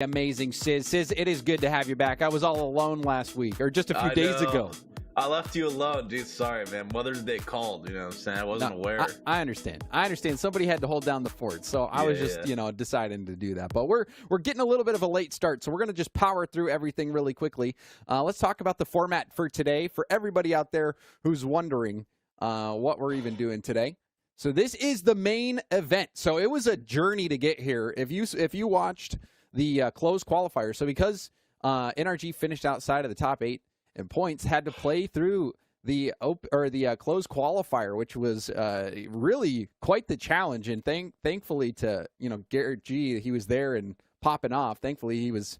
Amazing, Sis, it is good to have you back. I was all alone last week, or just a few days ago. I left you alone, dude. Sorry, man. Mother's Day called, you know what I'm saying? I wasn't aware. I understand. Somebody had to hold down the fort, so I was just, deciding to do that. But we're getting a little bit of a late start, so we're going to just power through everything really quickly. Let's talk about the format for today for everybody out there who's wondering what we're even doing today. So this is the main event. So it was a journey to get here. If you watched the closed qualifier, so because NRG finished outside of the top 8 in points, had to play through the closed qualifier, which was really quite the challenge. And thankfully to GarrettG, he was there and popping off. Thankfully he was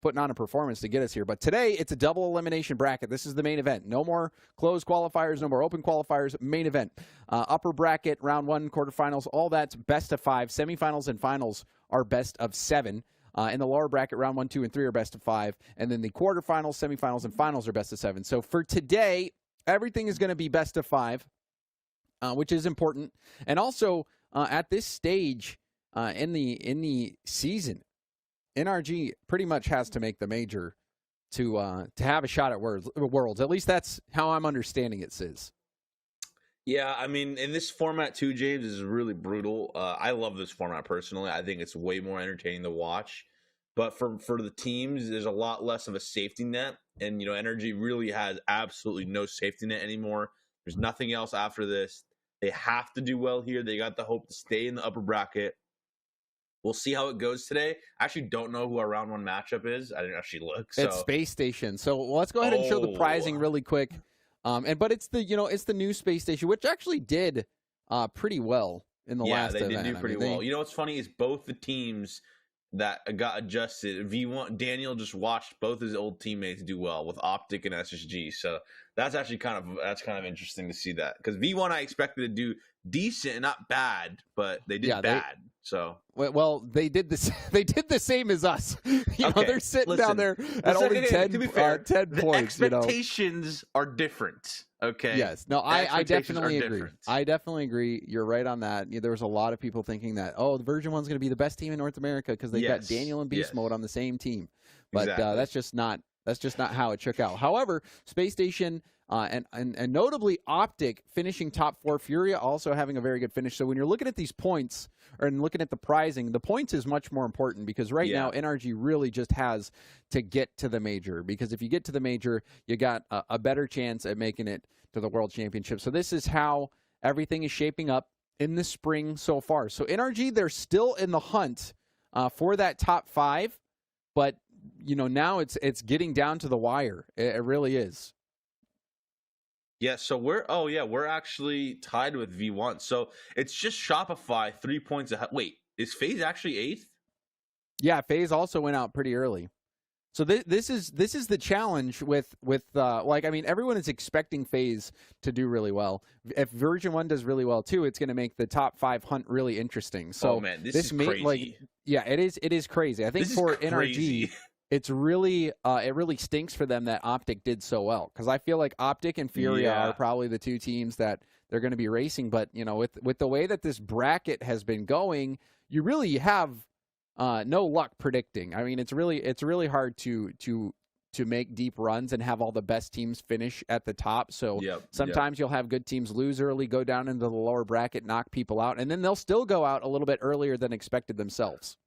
putting on a performance to get us here. But today it's a double elimination bracket. This is the main event. No more closed qualifiers, no more open qualifiers. Main event, upper bracket, round 1, quarterfinals, all that's best of 5. Semifinals and finals are best of 7. In the lower bracket, round 1, 2, and 3 are best of 5. And then the quarterfinals, semifinals, and finals are best of 7. So for today, everything is going to be best of 5, which is important. And also, at this stage in the season, NRG pretty much has to make the major to have a shot at Worlds. At least that's how I'm understanding it, Sis. Yeah, I mean, in this format too, James, is really brutal. I love this format personally. I think it's way more entertaining to watch. But for the teams, there's a lot less of a safety net. And, NRG really has absolutely no safety net anymore. There's nothing else after this. They have to do well here. They got the hope to stay in the upper bracket. We'll see how it goes today. I actually don't know who our round 1 matchup is. I didn't actually look. So. It's Space Station. So let's go ahead and show the prizing really quick. But it's the new Space Station, which actually did pretty well in the last event. Yeah, they did do pretty well. You know what's funny is both the teams that got adjusted. V1 Daniel just watched both his old teammates do well with Optic and SSG. So that's actually kind of interesting to see that, because V1 I expected to do decent and not bad, but they did bad. So they did this. They did the same as us. They're sitting down there at only 10 points. Expectations are different. Okay. Yes. No, I definitely agree. I definitely agree. You're right on that. There was a lot of people thinking that, the version 1's going to be the best team in North America because they got Daniel and Beast Mode on the same team. But that's just not how it shook out. However, Space Station and notably Optic finishing top 4, Furia also having a very good finish. So when you're looking at these points and looking at the prizing, the points is much more important, because right now NRG really just has to get to the major, because if you get to the major, you got a better chance at making it to the World Championship. So this is how everything is shaping up in the spring so far. So NRG, they're still in the hunt for that top 5, but now it's getting down to the wire. It really is. Yeah, so we're actually tied with V1. So it's just Shopify 3 points ahead. Wait, is FaZe actually 8th? Yeah, FaZe also went out pretty early. So this is the challenge with everyone is expecting FaZe to do really well. If version 1 does really well too, it's going to make the top 5 hunt really interesting. So this is crazy. It is crazy. I think for NRG, it's really it really stinks for them that Optic did so well, because I feel like Optic and Furia are probably the 2 teams that they're going to be racing. But with the way that this bracket has been going, you really have no luck predicting. I mean, it's really hard to make deep runs and have all the best teams finish at the top. So sometimes you'll have good teams lose early, go down into the lower bracket, knock people out, and then they'll still go out a little bit earlier than expected themselves.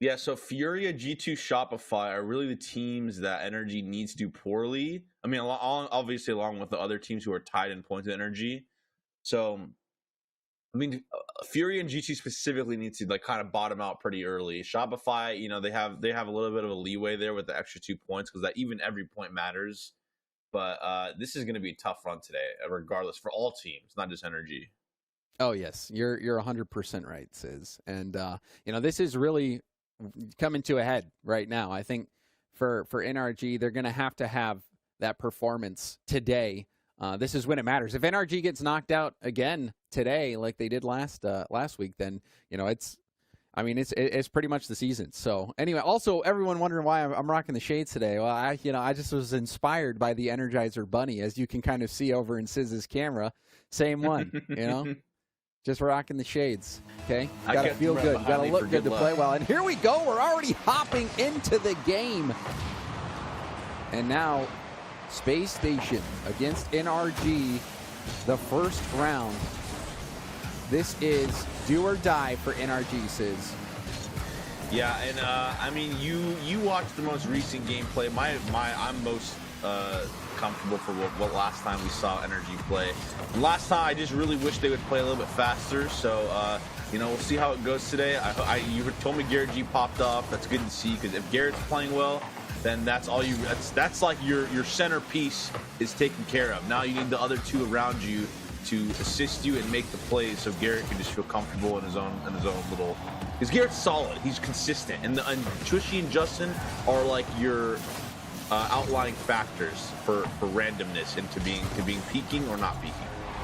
Yeah, so Furia, G2, Shopify are really the teams that NRG needs to do poorly. I mean, obviously along with the other teams who are tied in points with NRG. So, I mean, Furia and G2 specifically need to kind of bottom out pretty early. Shopify, they have a little bit of a leeway there with the extra 2 points, because that even every point matters. But this is going to be a tough run today, regardless, for all teams, not just NRG. Oh yes, you're 100% right, Sis. And this is really coming to a head right now. I think for NRG, they're going to have that performance today. This is when it matters. If NRG gets knocked out again today, like they did last week, then it's pretty much the season. So anyway, also everyone wondering why I'm rocking the shades today. Well, I just was inspired by the Energizer Bunny, as you can kind of see over in Siz's camera. Same one, Just rocking the shades, okay? I Got to kept feel him right good. behind Got to me look for good good to play luck. well. And here we go. We're already hopping into the game. And now, Space Station against NRG, the first round. This is do or die for NRG, Sis. Yeah, and I mean, you watched the most recent gameplay. I'm most comfortable for what last time we saw NRG play. Last time, I just really wish they would play a little bit faster. So we'll see how it goes today. You told me GarrettG popped off. That's good to see, because if Garrett's playing well, then that's all you. That's like your centerpiece is taken care of. Now you need the other two around you to assist you and make the plays, so Garrett can just feel comfortable in his own little. Because Garrett's solid, he's consistent, and Squishy and Justin are like your outlying factors for randomness into being peaking or not peaking.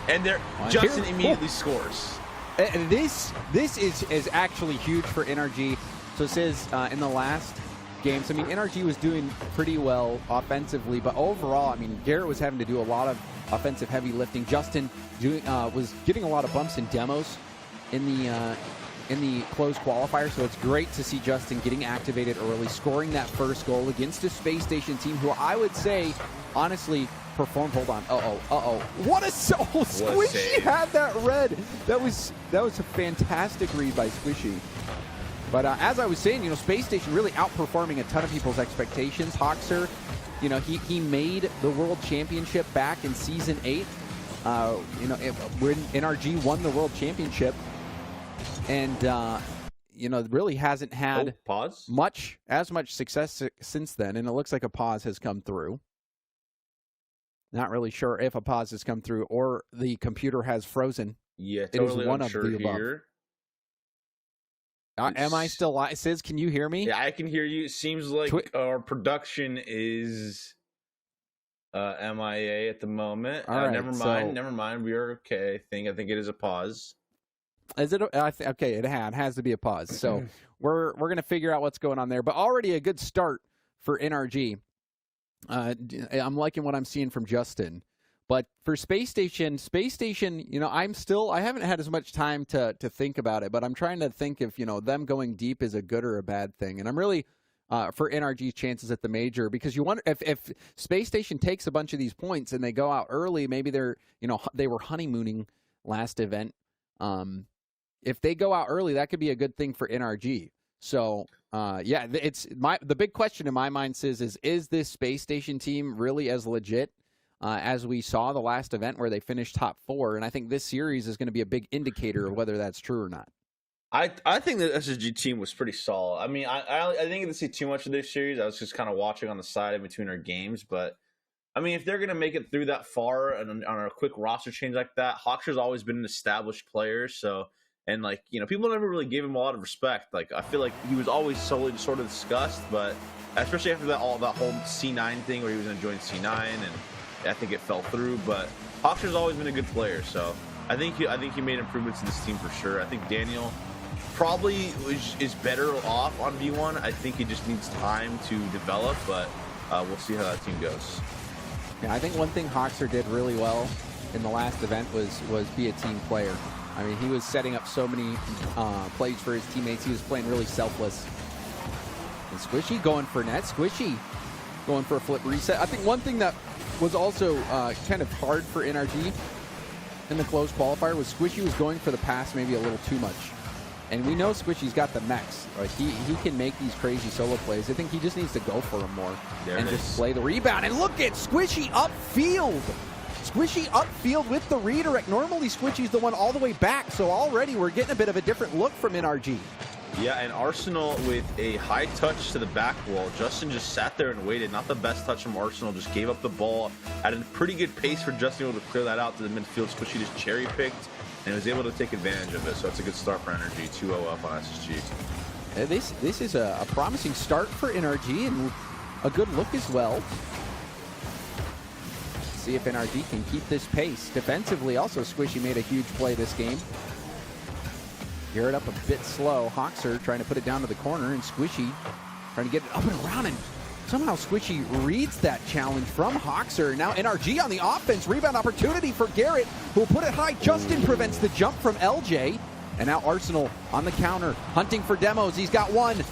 And Justin immediately scores. And this is actually huge for NRG. So it says in the last games, I mean, NRG was doing pretty well offensively, but overall, I mean, Garrett was having to do a lot of offensive heavy lifting. Justin was getting a lot of bumps and demos in the closed qualifier, so it's great to see Justin getting activated early, scoring that first goal against a Space Station team who I would say, honestly, performed. Hold on. What a Squishy had that red. That was a fantastic read by Squishy. But as I was saying, Space Station really outperforming a ton of people's expectations. Hoxer, he made the World Championship back in Season 8. When NRG won the World Championship. And, really hasn't had much success since then. And it looks like a pause has come through. Not really sure if a pause has come through or the computer has frozen. Yeah, totally. It is one of the above. Am I still live? Sis, can you hear me? Yeah, I can hear you. It seems like our production is MIA at the moment. All right, never mind. We are okay. I think it is a pause. Is it okay? It has to be a pause. So we're gonna figure out what's going on there. But already a good start for NRG. I'm liking what I'm seeing from Justin. But for Space Station, I haven't had as much time to think about it. But I'm trying to think if them going deep is a good or a bad thing. And I'm really for NRG's chances at the major, because you wonder if Space Station takes a bunch of these points and they go out early, maybe they were honeymooning last event. If they go out early, that could be a good thing for NRG. So, it's the big question in my mind is this Space Station team really as legit as we saw the last event where they finished top 4? And I think this series is going to be a big indicator of whether that's true or not. I think the SSG team was pretty solid. I mean, I didn't get to see too much of this series. I was just kind of watching on the side in between our games, but I mean, if they're going to make it through that far and on a quick roster change like that, Hoxer's always been an established player, so. And, people never really gave him a lot of respect. I feel like he was always solely sort of discussed, but especially after that whole C9 thing where he was going to join C9, and I think it fell through. But Hoxer's always been a good player, so I think he made improvements in this team for sure. I think Daniel probably is better off on V1. I think he just needs time to develop, but we'll see how that team goes. Yeah, I think one thing Hoxer did really well in the last event was be a team player. I mean, he was setting up so many plays for his teammates. He was playing really selfless. And Squishy going for net. Squishy going for a flip reset. I think one thing that was also kind of hard for NRG in the closed qualifier was Squishy was going for the pass maybe a little too much. And we know Squishy's got the mechs. Like he can make these crazy solo plays. I think he just needs to go for them more and just play the rebound. And look at Squishy upfield. Squishy upfield with the redirect. Normally, Squishy's the one all the way back, so already we're getting a bit of a different look from NRG. Yeah, and Arsenal with a high touch to the back wall. Justin just sat there and waited. Not the best touch from Arsenal. Just gave up the ball at a pretty good pace for Justin able to clear that out to the midfield. Squishy just cherry-picked and was able to take advantage of it. So it's a good start for NRG. 2-0 up on SSG. This is a promising start for NRG and a good look as well. See if NRG can keep this pace. Defensively, also, Squishy made a huge play this game. Garrett up a bit slow. Hoxer trying to put it down to the corner, and Squishy trying to get it up and around. And Somehow Squishy reads that challenge from Hoxer. Now NRG on the offense. Rebound opportunity for Garrett, who will put it high. Justin prevents the jump from LJ. And now Arsenal on the counter, hunting for demos. He's got one.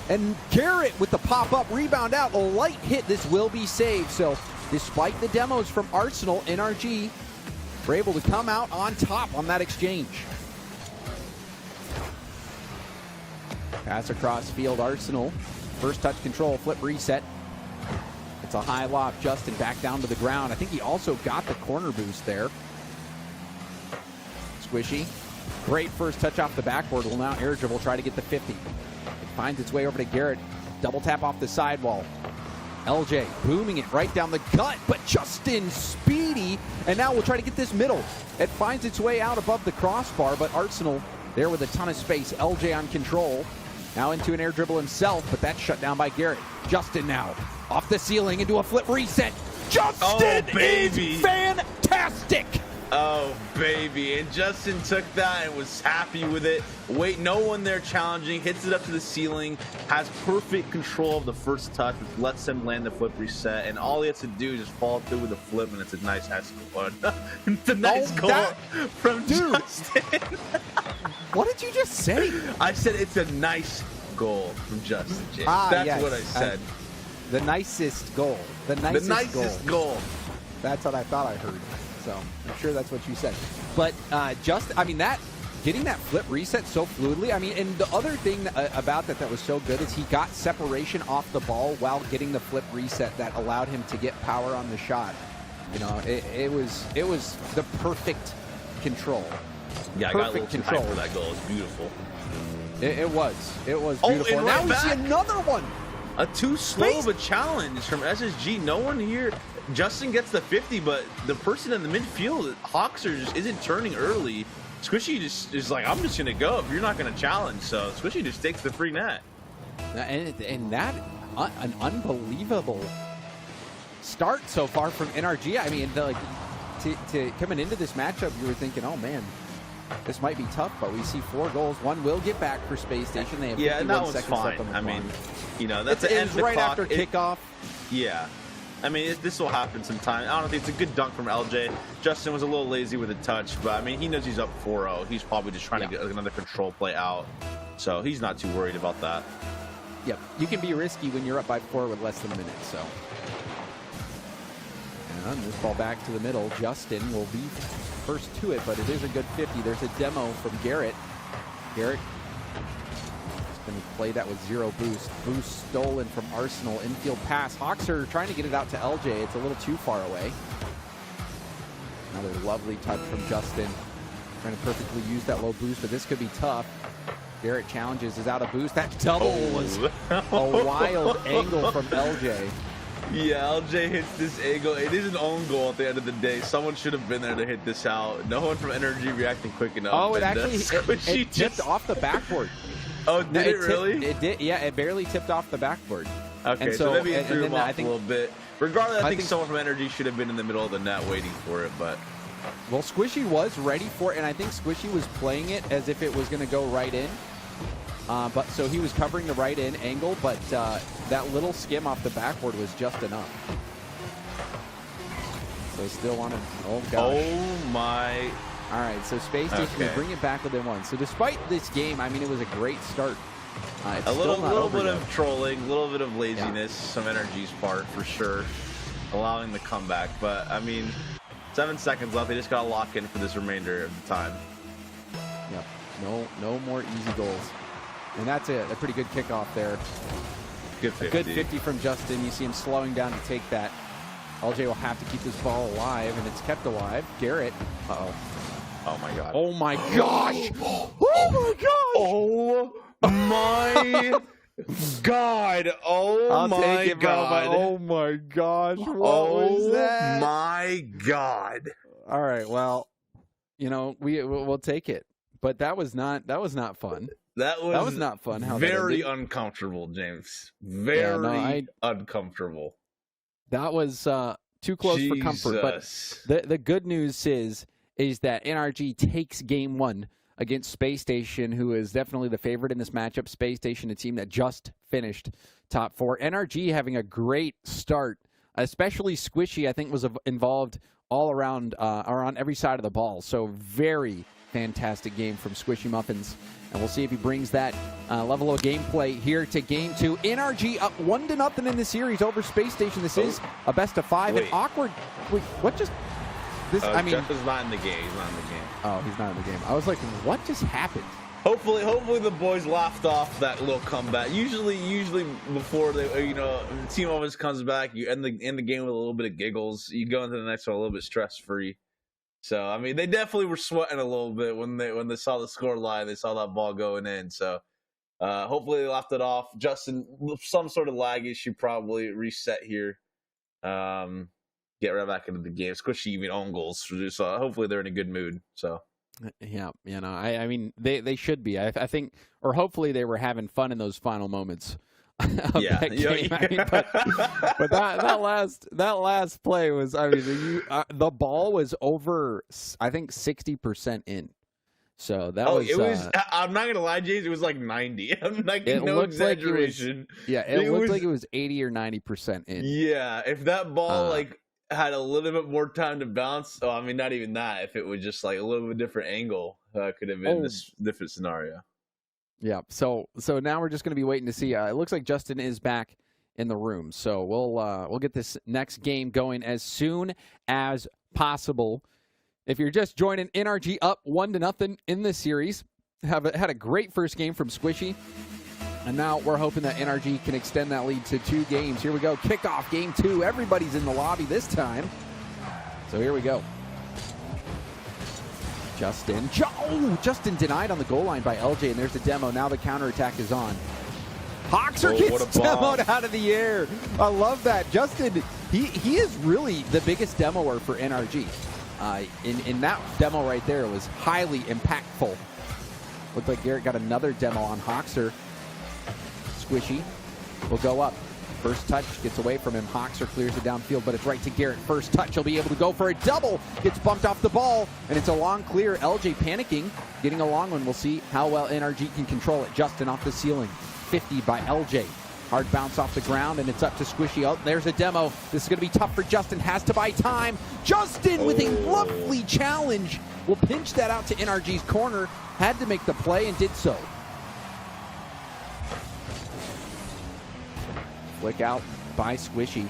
And Garrett with the pop-up rebound out. A light hit. This will be saved. So despite the demos from Arsenal, NRG were able to come out on top on that exchange. Pass across field, Arsenal. First touch control, flip reset. It's a high lob. Justin back down to the ground. I think he also got the corner boost there. Squishy. Great first touch off the backboard. Will now air dribble, try to get the 50. It finds its way over to Garrett. Double tap off the sidewall. LJ booming it right down the gut, but Justin speedy. And now we'll try to get this middle. It finds its way out above the crossbar, but Arsenal there with a ton of space. LJ on control. Now into an air dribble himself, but that's shut down by Garrett. Justin now off the ceiling into a flip reset. Justin is fantastic. Oh, baby. And Justin took that and was happy with it. Wait, no one there challenging. Hits it up to the ceiling. Has perfect control of the first touch, which lets him land the flip reset. And all he has to do is just follow through with the flip, and it's a nice goal. It's a nice goal from Justin. What did you just say? I said it's a nice goal from Justin, James. That's yes. what I said. The nicest goal. The nicest goal. That's what I thought I heard. So I'm sure that's what you said. But getting that flip reset so fluidly. I mean, and the other thing about that was so good is he got separation off the ball while getting the flip reset that allowed him to get power on the shot. You know, it was the perfect control. Yeah, I got a little too high for that goal. It's beautiful. It was beautiful. Now we see another one. A too slow of a challenge from SSG. No one here. Justin gets the 50, but the person in the midfield, Hoxer, just isn't turning early. Squishy just is like, I'm just going to go if you're not going to challenge. So Squishy just takes the free net. And that, an unbelievable start so far from NRG. I mean, to coming into this matchup, you were thinking, oh, man, this might be tough, but we see 4 goals. One will get back for Space Station. They have 51 and that one's seconds fine. left on the clock. I mean, you know, that's the end of the right clock. after kickoff. Yeah. I mean, this will happen sometime. I don't think it's a good dunk from LJ. Justin was a little lazy with a touch, but I mean, he knows he's up 4-0. He's probably just trying to get another control play out. So he's not too worried about that. Yep. You can be risky when you're up by 4 with less than a minute, so. And this ball back to the middle. Justin will be first to it, but it is a good 50. There's a demo from Garrett. Garrett going to play that with 0 boost. Boost stolen from Arsenal. Infield pass. Hoxer trying to get it out to LJ. It's a little too far away. Another lovely touch from Justin. Trying to perfectly use that low boost, but this could be tough. Garrett challenges, is out of boost. That double was a wild angle from LJ. Yeah, LJ hits this angle. It is an own goal at the end of the day. Someone should have been there to hit this out. No one from NRG reacting quick enough. Oh, it tipped off the backboard. Oh, did it really? It did. Yeah, it barely tipped off the backboard. Okay, so maybe it threw him off a little bit. Regardless, I think someone from NRG should have been in the middle of the net waiting for it, but... Well, Squishy was ready for it, and I think Squishy was playing it as if it was going to go right in. So he was covering the right in angle, but that little skim off the backboard was just enough. So still on it. Oh, gosh. Oh, my... All right, so Space Station will bring it back within 1. So despite this game, I mean, it was a great start. A little bit of trolling, a little bit of laziness, some NRG's part for sure, allowing the comeback. But, I mean, 7 seconds left. They just got to lock in for this remainder of the time. Yep. No more easy goals. And that's a pretty good kickoff there. Good 50. A good 50 from Justin. You see him slowing down to take that. LJ will have to keep this ball alive, and it's kept alive. Garrett. Uh-oh. Oh, my God. Oh, my gosh. Oh, my gosh. Oh, my God. Oh, my God. Oh, my gosh. What was that? Oh, my God. All right, well, you know, we'll take it. But that was not fun. That was not fun. How very uncomfortable, James. Very uncomfortable. That was too close for comfort. But the good news is that NRG takes game 1 against Space Station, who is definitely the favorite in this matchup. Space Station, a team that just finished top 4. NRG having a great start, especially Squishy, I think, was involved all around or on every side of the ball. So very fantastic game from SquishyMuffinz. And we'll see if he brings that level of gameplay here to game 2. NRG up 1-0 in the series over Space Station. This is a best of 5. Wait. And awkward. Wait, what just... This, I mean, Jeff is not in the game. He's not in the game. Oh, he's not in the game. I was like, what just happened? Hopefully the boys laughed off that little comeback. Usually before the team always comes back, you end the game with a little bit of giggles. You go into the next one a little bit stress free. So I mean, they definitely were sweating a little bit when they saw the score line. They saw that ball going in. So hopefully they laughed it off. Justin, some sort of lag issue, probably reset here. Get right back into the game. Squishy even own goals. So hopefully they're in a good mood. So. Yeah, I mean, they should be. I think, or hopefully they were having fun in those final moments of that game. I mean, but that last play was, I mean, the ball was over, I think, 60% in. So that was. It was. I'm not gonna lie, James. It was like 90. I'm like, no exaggeration. It looked like it was 80 or 90% in. Yeah, if that ball had a little bit more time to bounce. Oh, I mean, not even that. If it was just like a little bit different angle, could have been this different scenario. Yeah. So now we're just going to be waiting to see. It looks like Justin is back in the room. So we'll get this next game going as soon as possible. If you're just joining, NRG up 1-0 in this series. Had a great first game from Squishy. And now we're hoping that NRG can extend that lead to 2 games. Here we go. Kickoff game 2. Everybody's in the lobby this time. So here we go. Justin denied on the goal line by LJ, and there's the demo. Now the counterattack is on. Hoxer gets demoed out of the air. I love that. Justin, he is really the biggest demoer for NRG. In that demo right there, it was highly impactful. Looked like Garrett got another demo on Hoxer. Squishy will go up. First touch gets away from him. Hoxer clears it downfield, but it's right to Garrett. First touch, he'll be able to go for a double. Gets bumped off the ball, and it's a long clear. LJ panicking, getting a long one. We'll see how well NRG can control it. Justin off the ceiling. 50 by LJ. Hard bounce off the ground, and it's up to Squishy. Oh, there's a demo. This is going to be tough for Justin. Has to buy time. Justin with a lovely challenge. Will pinch that out to NRG's corner. Had to make the play and did so. Flick out by Squishy.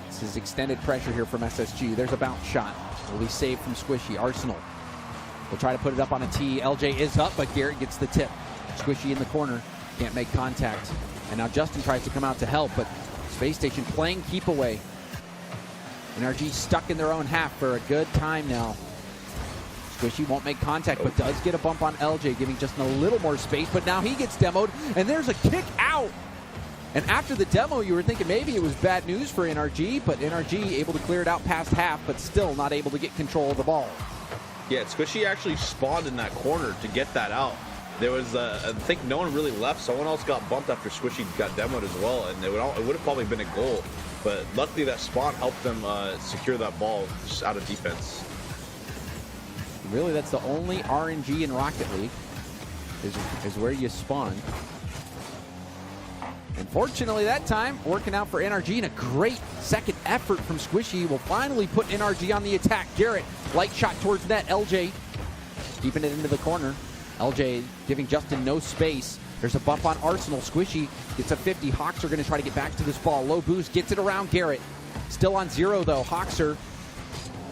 This is extended pressure here from SSG. There's a bounce shot. Will be saved from Squishy. Arsenal will try to put it up on a tee. LJ is up, but Garrett gets the tip. Squishy in the corner. Can't make contact. And now Justin tries to come out to help, but Space Station playing keep away. NRG stuck in their own half for a good time now. Squishy won't make contact, but does get a bump on LJ, giving Justin a little more space, but now he gets demoed, and there's a kick out. And after the demo, you were thinking maybe it was bad news for NRG, but NRG able to clear it out past half, but still not able to get control of the ball. Yeah, Squishy actually spawned in that corner to get that out. There was, I think no one really left. Someone else got bumped after Squishy got demoed as well, and it would have probably been a goal. But luckily that spawn helped them secure that ball just out of defense. Really, that's the only RNG in Rocket League is where you spawn. Unfortunately, that time, working out for NRG, and a great second effort from Squishy will finally put NRG on the attack. Garrett, light shot towards net. LJ keeping it into the corner. LJ giving Justin no space. There's a bump on Arsenal. Squishy gets a 50. Hawks are going to try to get back to this ball. Low boost, gets it around Garrett. Still on 0, though. Hoxer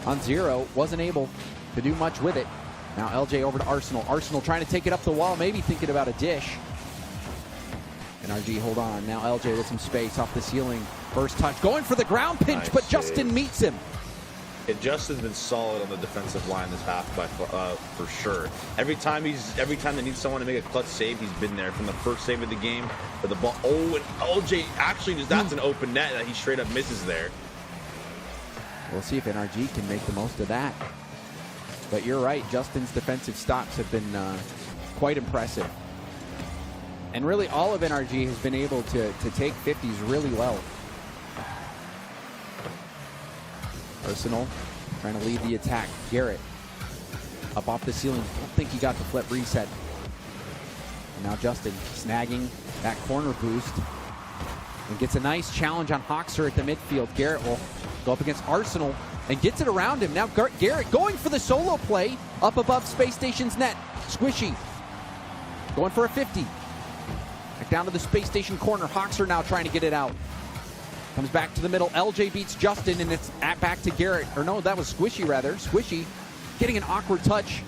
on 0. Wasn't able to do much with it. Now LJ over to Arsenal. Arsenal trying to take it up the wall, maybe thinking about a dish. NRG, hold on. Now LJ with some space off the ceiling. First touch, going for the ground pinch, nice, but Justin meets him. Yeah, Justin's been solid on the defensive line this half for sure. Every time they need someone to make a clutch save, he's been there. From the first save of the game for the ball. Oh, and LJ actually that's an open net that he straight up misses there. We'll see if NRG can make the most of that. But you're right, Justin's defensive stops have been quite impressive. And really, all of NRG has been able to take 50s really well. Arsenal trying to lead the attack. Garrett up off the ceiling. Don't think he got the flip reset. And now Justin snagging that corner boost. And gets a nice challenge on Hoxer at the midfield. Garrett will go up against Arsenal and gets it around him. Now Garrett going for the solo play up above Space Station's net. Squishy going for a 50. Back down to the Space Station corner. Hoxer now trying to get it out. Comes back to the middle. LJ beats Justin, and it's back to Garrett. Or no, that was Squishy rather. Squishy getting an awkward touch.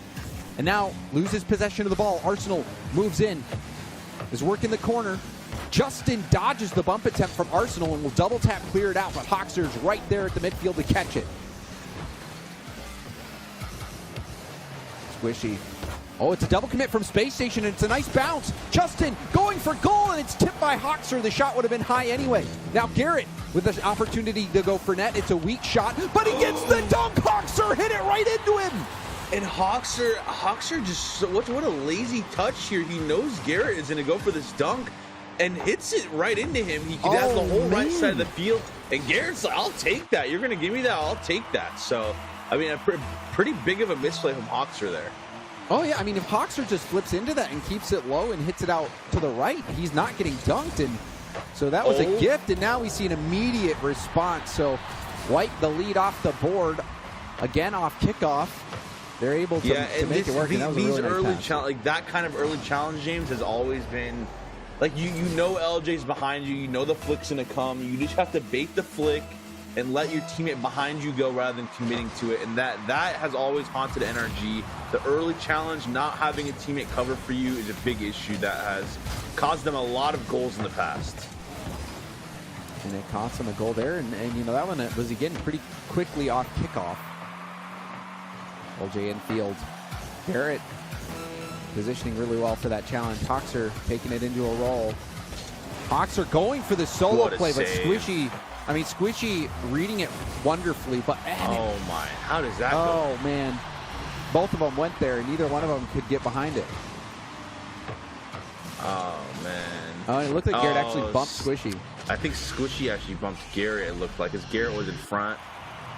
And now loses possession of the ball. Arsenal moves in. Is working the corner. Justin dodges the bump attempt from Arsenal and will double tap clear it out, but Hoxer's right there at the midfield to catch it. Squishy. Oh, it's a double commit from Space Station, and it's a nice bounce. Justin going for goal, and it's tipped by Hoxer. The shot would have been high anyway. Now Garrett with an opportunity to go for net. It's a weak shot, but he gets the dunk. Hoxer hit it right into him. And Hoxer just, what a lazy touch here. He knows Garrett is going to go for this dunk and hits it right into him. He has the whole right side of the field, and Garrett's like, I'll take that. You're going to give me that? I'll take that. So, I mean, a pretty big of a misplay from Hoxer there. Oh, yeah. I mean, if Hoxer just flips into that and keeps it low and hits it out to the right, he's not getting dunked. And so that was a gift, and now we see an immediate response. So wipe the lead off the board. Again, off kickoff. They're able to make it work. And that was these a really nice pass. Like that kind of early challenge, James, has always been like you know LJ's behind you. You know the flick's gonna come. You just have to bait the flick and let your teammate behind you go rather than committing to it. And that has always haunted NRG. The early challenge, not having a teammate cover for you, is a big issue that has caused them a lot of goals in the past. And it cost them a goal there. And you know, that one was again pretty quickly off kickoff. LJ infield. Garrett positioning really well for that challenge. Hoxer taking it into a roll. Hoxer going for the solo play, but Squishy reading it wonderfully. But oh my, how does that go? Oh man, both of them went there, and neither one of them could get behind it. Oh man. Oh, and it looked like Garrett actually bumped Squishy. I think Squishy actually bumped Garrett. It looked like, because Garrett was in front.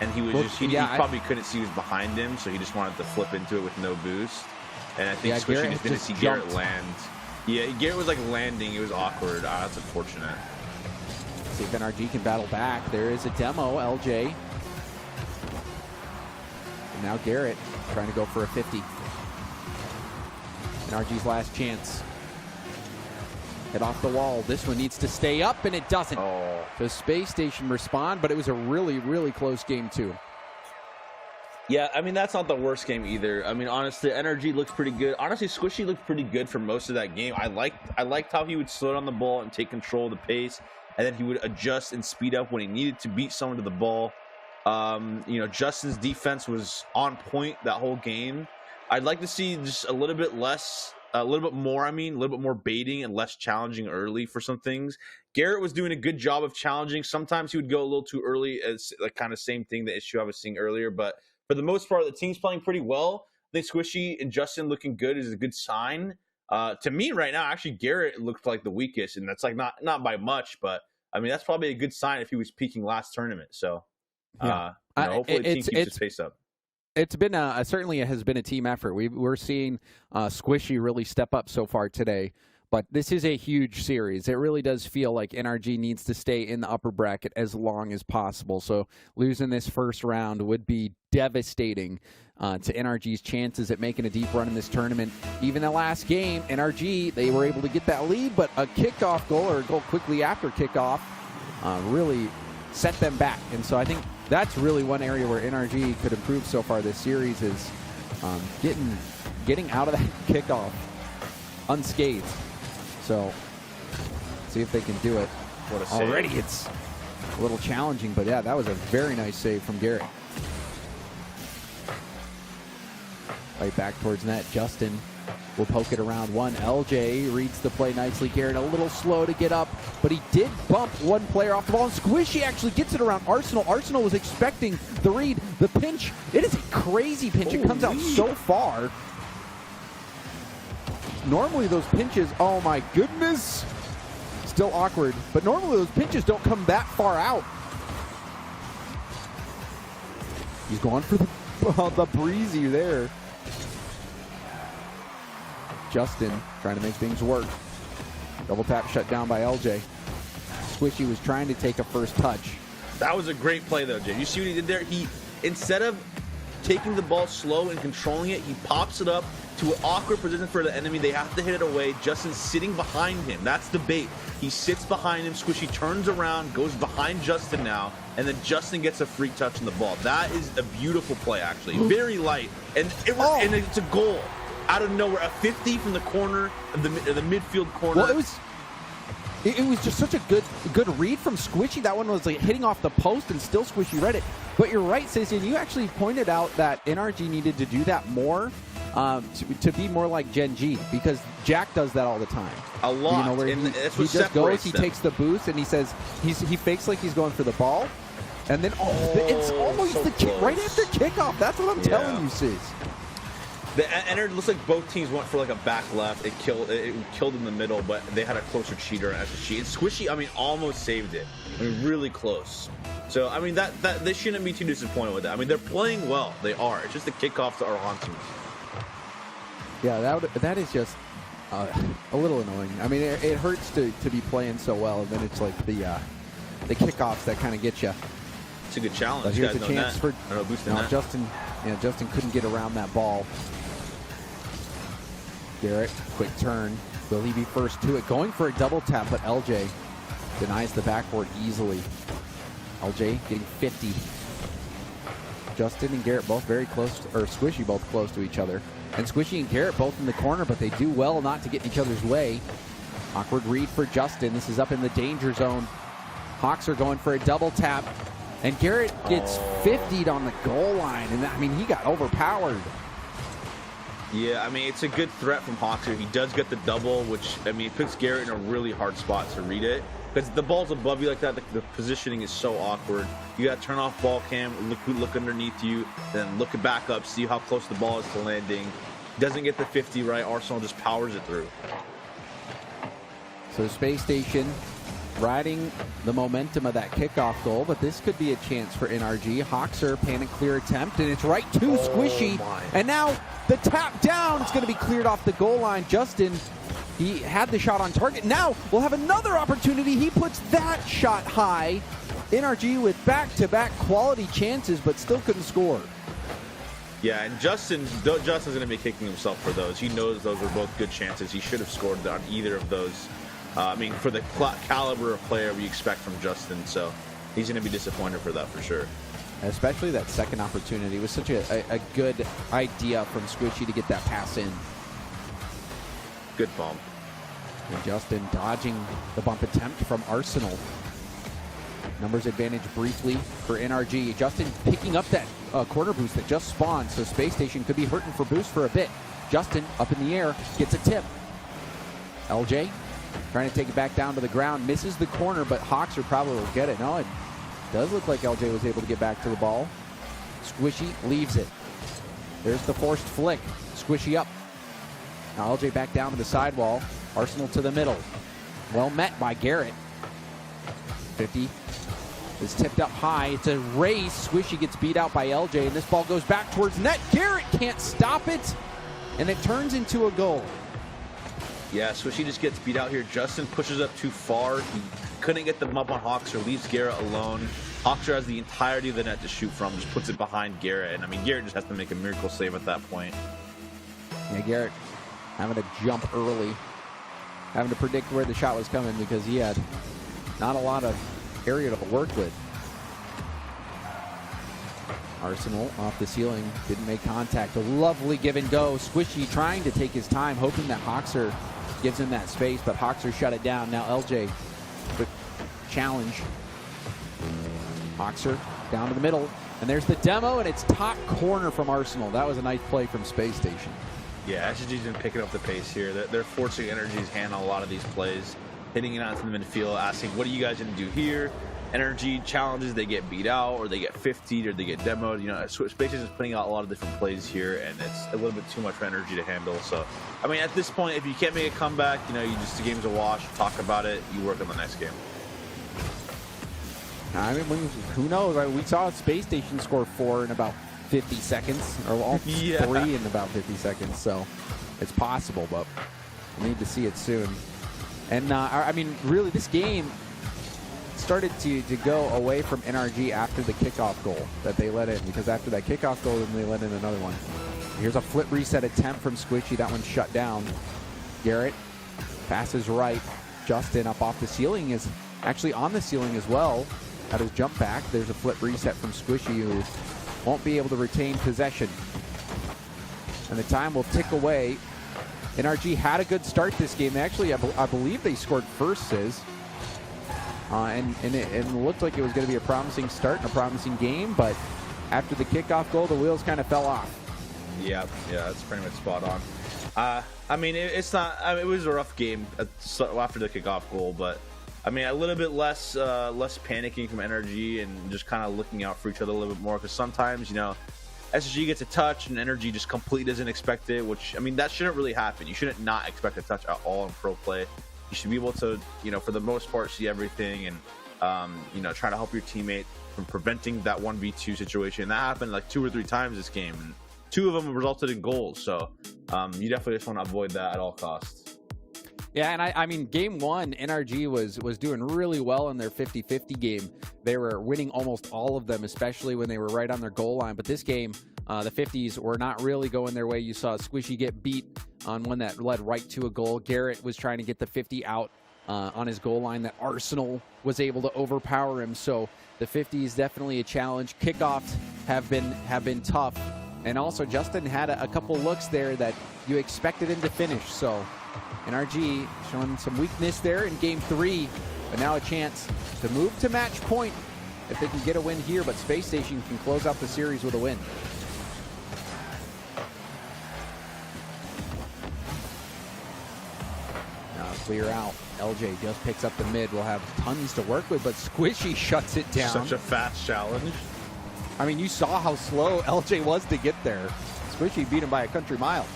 And he was he probably couldn't see who was behind him, so he just wanted to flip into it with no boost. And I think Squishy just didn't see Garrett land. Yeah, Garrett was like landing. It was awkward. That's unfortunate. See if NRG can battle back. There is a demo, LJ. And now Garrett trying to go for a 50. NRG's last chance. Hit off the wall. This one needs to stay up, and it doesn't. Oh. The Space Station respond, but it was a really, really close game, too. Yeah, I mean, that's not the worst game either. I mean, honestly, NRG looks pretty good. Honestly, Squishy looked pretty good for most of that game. I liked how he would slow down the ball and take control of the pace, and then he would adjust and speed up when he needed to beat someone to the ball. You know, Justin's defense was on point that whole game. I'd like to see just a little bit more baiting and less challenging early for some things. Garrett was doing a good job of challenging. Sometimes he would go a little too early, as like kind of same thing, the issue I was seeing earlier. But for the most part, the team's playing pretty well. I think Squishy and Justin looking good is a good sign. To me right now, actually, Garrett looked like the weakest, and that's like not by much, but I mean, that's probably a good sign if he was peaking last tournament. So hopefully the team keeps his pace up. It's been certainly it has been a team effort. We're seeing Squishy really step up so far today, but this is a huge series. It really does feel like NRG needs to stay in the upper bracket as long as possible. So losing this first round would be devastating to NRG's chances at making a deep run in this tournament. Even the last game, NRG, they were able to get that lead, but a kickoff goal or a goal quickly after kickoff really set them back. And so I think that's really one area where NRG could improve so far this series is getting out of that kickoff unscathed. So see if they can do it. What a save. Already it's a little challenging, but yeah, that was a very nice save from Garrett. Right back towards net. Justin will poke it around one. LJ reads the play nicely. Garrett a little slow to get up, but he did bump one player off the ball. And Squishy actually gets it around Arsenal. Arsenal was expecting the read, the pinch. It is a crazy pinch. It comes out so far. Normally those pinches, oh my goodness, still awkward. But normally those pinches don't come that far out. He's going for the breezy there. Justin trying to make things work. Double tap shut down by LJ. Squishy was trying to take a first touch. That was a great play, though, Jay. You see what he did there? He, instead of taking the ball slow and controlling it, he pops it up to an awkward position for the enemy. They have to hit it away. Justin's sitting behind him. That's the bait. He sits behind him. Squishy turns around, goes behind Justin now, and then Justin gets a free touch on the ball. That is a beautiful play, actually. Very light. And and it's a goal. Out of nowhere. A 50 from the corner, of the midfield corner. Well, it was just such a good read from Squishy. That one was like hitting off the post, and still Squishy read it. But you're right, Stacey, and you actually pointed out that NRG needed to do that more to be more like Gen G, because Jack does that all the time. A lot. You know, where and he just goes, he takes the boost, and he says he fakes like he's going for the ball, and then it's almost so the kick right after kickoff. That's what I'm telling you, Sis. It looks like both teams went for like a back left. It killed in the middle, but they had a closer cheater as a cheat. Squishy, I mean, almost saved it. I mean, really close. So, I mean, that they shouldn't be too disappointed with that. I mean, they're playing well. They are. It's just the kickoffs that are haunting us. Yeah, that is just a little annoying. I mean, it hurts to be playing so well, and then it's like the kickoffs that kind of get you. It's a good challenge. But here's a chance for Justin. Justin couldn't get around that ball. Garrett, quick turn. Will he be first to it? Going for a double tap, but LJ denies the backboard easily. LJ getting 50. Justin and Garrett both very close, or Squishy both close to each other. And Squishy and Garrett both in the corner, but they do well not to get in each other's way. Awkward read for Justin. This is up in the danger zone. Hawks are going for a double tap. And Garrett gets 50'd on the goal line. And I mean, he got overpowered. Yeah, I mean, it's a good threat from Hawks. He does get the double, which, I mean, it puts Garrett in a really hard spot to read it. Because the ball's above you like that, the positioning is so awkward. You got to turn off ball cam, look underneath you, then look it back up, see how close the ball is to landing. Doesn't get the 50 right. Arsenal just powers it through. So Space Station riding the momentum of that kickoff goal, but this could be a chance for NRG. Hawkser panic clear attempt, and it's right to Squishy. And now the tap down. It's going to be cleared off the goal line. Justin, he had the shot on target. Now we'll have another opportunity. He puts that shot high. NRG with back-to-back quality chances, but still couldn't score. Yeah, and Justin's going to be kicking himself for those. He knows those were both good chances. He should have scored on either of those. I mean, for the caliber of player we expect from Justin, so he's going to be disappointed for that for sure. Especially that second opportunity. It was such a good idea from Squishy to get that pass in. Good bump. And Justin dodging the bump attempt from Arsenal. Numbers advantage briefly for NRG. Justin picking up that corner boost that just spawned, so Space Station could be hurting for boost for a bit. Justin up in the air, gets a tip. LJ trying to take it back down to the ground, misses the corner, but Hawkser probably will get it. No, it does look like LJ was able to get back to the ball. Squishy leaves it. There's the forced flick. Squishy up. Now LJ back down to the sidewall. Arsenal to the middle. Well met by Garrett. 50 is tipped up high. It's a race. Squishy gets beat out by LJ, and this ball goes back towards net. Garrett can't stop it, and it turns into a goal. Yeah, Squishy just gets beat out here. Justin pushes up too far. He couldn't get the bump on Hawkser, leaves Garrett alone. Hawkser has the entirety of the net to shoot from, just puts it behind Garrett. And I mean, Garrett just has to make a miracle save at that point. Yeah, Garrett having to jump early, having to predict where the shot was coming because he had not a lot of area to work with. Arsenal off the ceiling, didn't make contact. A lovely give and go. Squishy trying to take his time, hoping that Hawkser gives him that space, but Hawkser shut it down. Now LJ, quick challenge. Hawkser down to the middle, and there's the demo, and it's top corner from Arsenal. That was a nice play from Space Station. Yeah, SG's been picking up the pace here. They're forcing NRG's hand on a lot of these plays, hitting it out to the midfield, asking, what are you guys going to do here? NRG challenges, they get beat out, or they get 50'd, or they get demoed. You know, Space is putting out a lot of different plays here, and it's a little bit too much for NRG to handle. So, I mean, at this point, if you can't make a comeback, you know, the game's a wash. You talk about it, you work on the next game. I mean, who knows? Right? We saw Space Station score 4 in about 50 seconds, or all 3 in about 50 seconds. So it's possible, but we need to see it soon. And I mean, really, this game started to go away from NRG after the kickoff goal that they let in, because after that kickoff goal, then they let in another one. Here's a flip reset attempt from Squishy. That one's shut down. Garrett passes right. Justin up off the ceiling is actually on the ceiling as well. At his jump back, there's a flip reset from Squishy, who won't be able to retain possession. And the time will tick away. NRG had a good start this game. Actually, I believe they scored first, Sis. And it looked like it was going to be a promising start and a promising game, but after the kickoff goal, the wheels kind of fell off. Yeah, that's pretty much spot on. I mean, it's not. I mean, it was a rough game after the kickoff goal, but I mean, a little bit less panicking from NRG and just kind of looking out for each other a little bit more, because sometimes, you know, SSG gets a touch and NRG just completely doesn't expect it, which, I mean, that shouldn't really happen. You shouldn't not expect a touch at all in pro play. You should be able to, you know, for the most part, see everything and, you know, try to help your teammate from preventing that 1v2 situation. And that happened like 2 or 3 times this game, and 2 of them resulted in goals. So you definitely just want to avoid that at all costs. Yeah, and I mean, game 1, NRG was doing really well in their 50-50 game. They were winning almost all of them, especially when they were right on their goal line. But this game, the 50s were not really going their way. You saw Squishy get beat on one that led right to a goal. Garrett was trying to get the 50 out on his goal line. That Arsenal was able to overpower him. So the 50 is definitely a challenge. Kickoffs have been tough. And also, Justin had a couple looks there that you expected him to finish. So NRG showing some weakness there in game 3, but now a chance to move to match point if they can get a win here. But Space Station can close out the series with a win. Now clear out. LJ just picks up the mid. We'll have tons to work with, but Squishy shuts it down. Such a fast challenge. I mean, you saw how slow LJ was to get there. Squishy beat him by a country mile.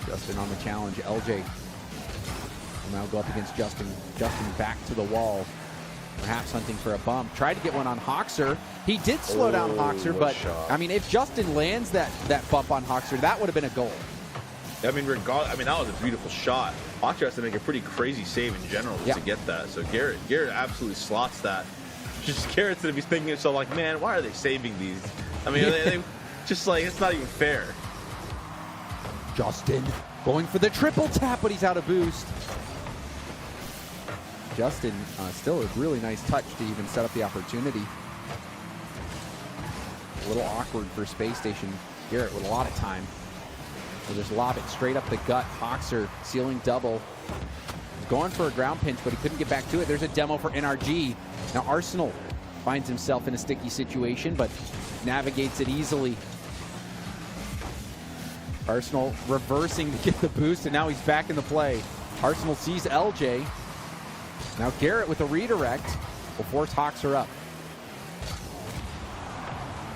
Justin on the challenge. LJ will now go up against Justin. Justin back to the wall. Perhaps hunting for a bump. Tried to get one on Hoxer. He did slow down Hoxer, but shot. I mean, if Justin lands that bump on Hoxer, that would have been a goal. I mean, that was a beautiful shot. Hoxer has to make a pretty crazy save in general to get that. So Garrett absolutely slots that. Just Garrett's gonna be thinking to himself like, man, why are they saving these? I mean, they just like, it's not even fair. Justin going for the triple tap, but he's out of boost. Justin still a really nice touch to even set up the opportunity. A little awkward for Space Station. Garrett with a lot of time. We'll just lob it straight up the gut. Hoxer ceiling double. He's going for a ground pinch, but he couldn't get back to it. There's a demo for NRG. Now Arsenal finds himself in a sticky situation, but navigates it easily. Arsenal reversing to get the boost, and now he's back in the play. Arsenal sees LJ. Now Garrett with a redirect will force Hoxer up.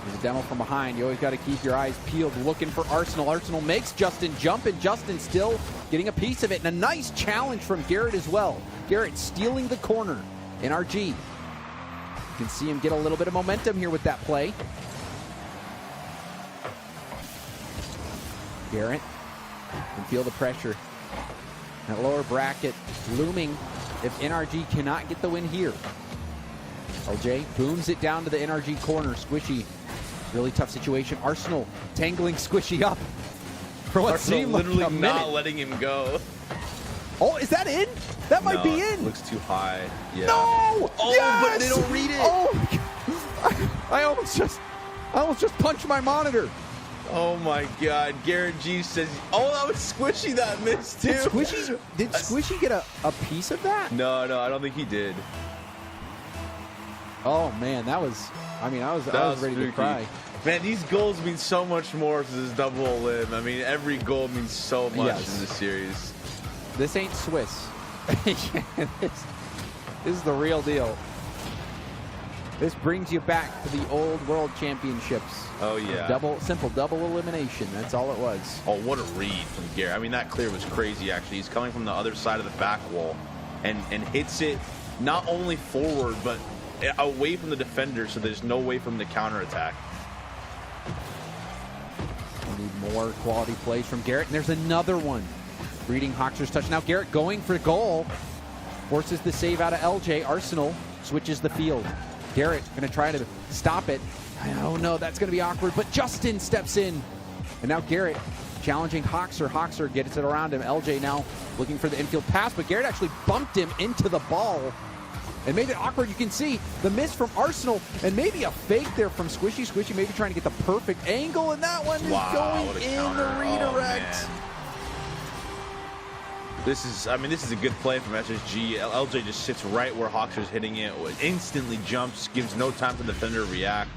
There's a demo from behind. You always got to keep your eyes peeled looking for Arsenal. Arsenal makes Justin jump, and Justin still getting a piece of it. And a nice challenge from Garrett as well. Garrett stealing the corner. NRG. You can see him get a little bit of momentum here with that play. Garrett can feel the pressure. That lower bracket looming if NRG cannot get the win here. LJ booms it down to the NRG corner. Squishy, really tough situation. Arsenal tangling Squishy up for what Arsenal seemed literally like a not minute. letting him go. Oh, is that in? That might be in. Looks too high. Yeah. No! Oh, yes! but they don't read it. Oh my God. I almost just punched my monitor. Oh my God. GarrettG says, oh, that was Squishy that missed too. Did Squishy get a piece of that? No, I don't think he did. Oh man, I was ready to cry. Man, these goals mean so much more to this double limb. I mean, every goal means so much in this series. This ain't Swiss. This is the real deal. This brings you back to the old World Championships. Oh yeah. Simple double elimination. That's all it was. Oh, what a read from Garrett. I mean, that clear was crazy actually. He's coming from the other side of the back wall and hits it not only forward but away from the defender, so there's no way for him to counterattack. We need more quality plays from Garrett, and there's another one. Reading Hoxer's touch. Now Garrett going for goal. Forces the save out of LJ. Arsenal switches the field. Garrett going to try to stop it. Oh no, that's going to be awkward, but Justin steps in. And now Garrett challenging Hoxer. Hoxer gets it around him. LJ now looking for the infield pass, but Garrett actually bumped him into the ball and made it awkward. You can see the miss from Arsenal and maybe a fake there from Squishy. Squishy maybe trying to get the perfect angle, and that one is going in the redirect. This is a good play from SSG. LJ just sits right where Hoxer's hitting it, instantly jumps, gives no time for the defender to react.